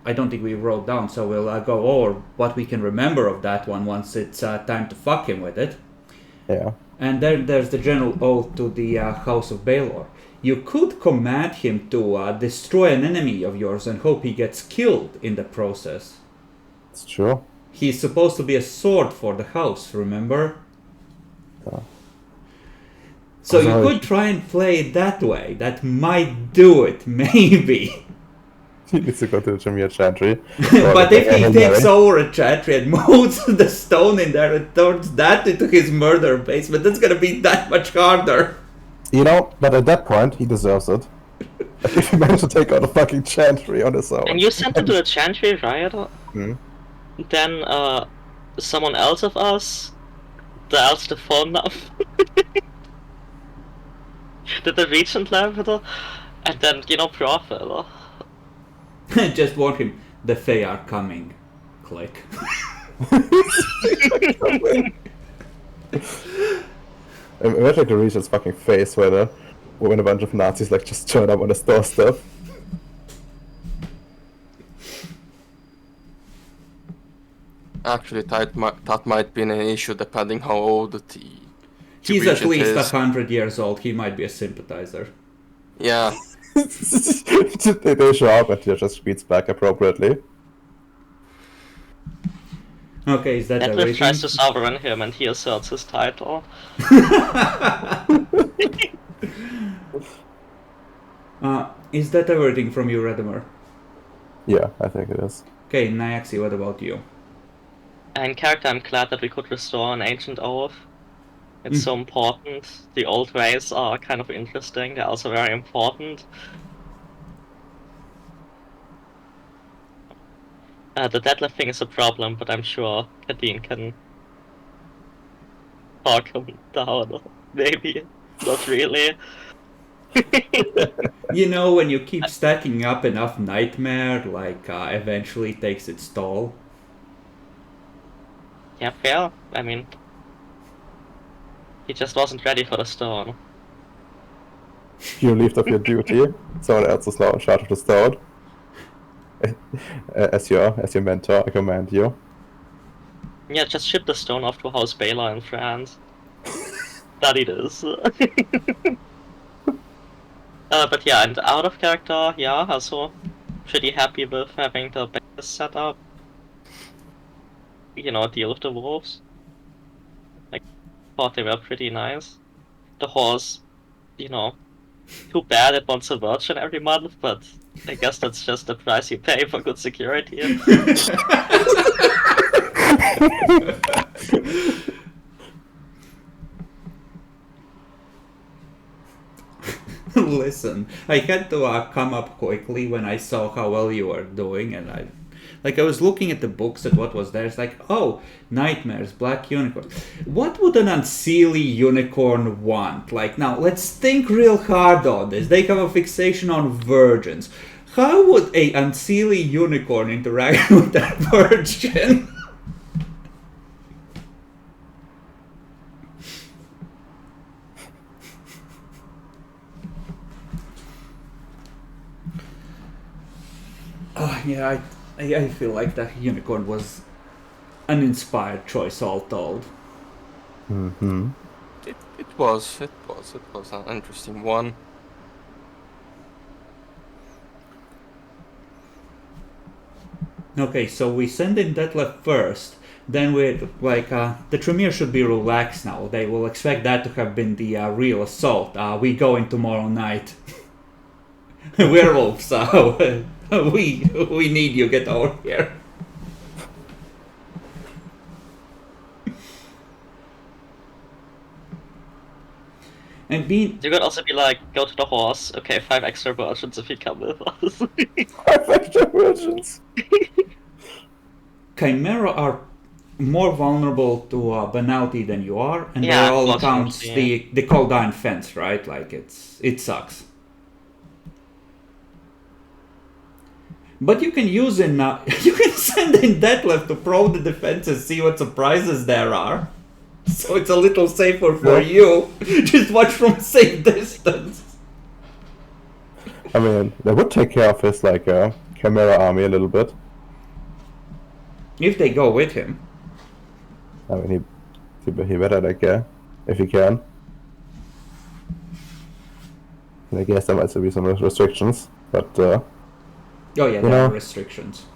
I don't think we wrote down, so we'll go over what we can remember of that one once it's time to fuck him with it. Yeah. And then there's the general oath to the House of Baelor. you could command him to destroy an enemy of yours and hope he gets killed in the process. It's true. He's supposed to be a sword for the house, remember? Yeah. So you Sorry. could try and play it that way. That might do it, maybe. He needs to go to the Tremere Chantry. But if he takes over a chantry and moves the stone in there and turns that into his murder basement, that's gonna be that much harder. You know, but at that point, he deserves it. If he managed to take out a fucking Chantry on his own. And you sent it to the Chantry, right? Hmm? Then, someone else of us dialed the phone up. Did the Regent level, and then, profit. Just warn him, the Fae are coming. Click. Imagine the Regent's fucking face when a bunch of Nazis like just turn up on his doorstep. Actually, that might be an issue depending how old the He's at regent least is. 100 years old. He might be a sympathizer. Yeah. They show up and he just speeds back appropriately. Okay, is that Detlef everything? tries to sovereign him and he asserts his title. Is that everything from you, Redimer? Yeah, I think it is. Okay, Nyaxi, what about you? And character, I'm glad that we could restore an ancient oath. It's so important. The old ways are kind of interesting, they're also very important. The Detlef thing is a problem, but I'm sure Kadeen can talk him down. Maybe. Not really. You know, when you keep stacking up enough nightmare, eventually takes its toll. Yeah, fair. I mean, he just wasn't ready for the stone. You relieved of your duty. Someone else is now in charge of the stone. As your mentor, I command you. Yeah, just ship the stone off to House Baylor in France. Study this. But yeah, and out of character, yeah, also pretty happy with having the base set up. Deal with the wolves. Thought they were pretty nice. The horse, too bad it wants a virgin every month, but I guess that's just the price you pay for good security. Listen, I had to come up quickly when I saw how well you were doing, and I was looking at the books at what was there. It's like, oh, nightmares, black unicorn. What would an unseelie unicorn want? Now let's think real hard on this. They have a fixation on virgins. How would a unseelie unicorn interact with that virgin? Yeah, I feel like that unicorn was an inspired choice, all told. Mm-hmm. It was an interesting one. Okay, so we send in Detlef first. Then the Tremere should be relaxed now. They will expect that to have been the real assault. We go in tomorrow night. Werewolves, we need you, get over here. And You could also be like, go to the horse. Okay, 5 extra virgins if you come with us. 5 extra virgins! Chimera are more vulnerable to banality than you are, and Yeah, by all unfortunately, accounts, the Coldine fence, right? It sucks. But you can use you can send in Detlef to probe the defenses, see what surprises there are. So it's a little safer for you. Just watch from a safe distance. I mean, that would take care of his Chimera army a little bit. If they go with him. I mean, he better if he can. I guess there might still be some restrictions, but Oh yeah, You there know- are restrictions.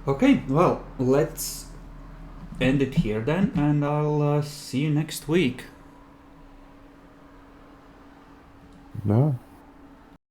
Okay, well, let's end it here then, and I'll see you next week. no.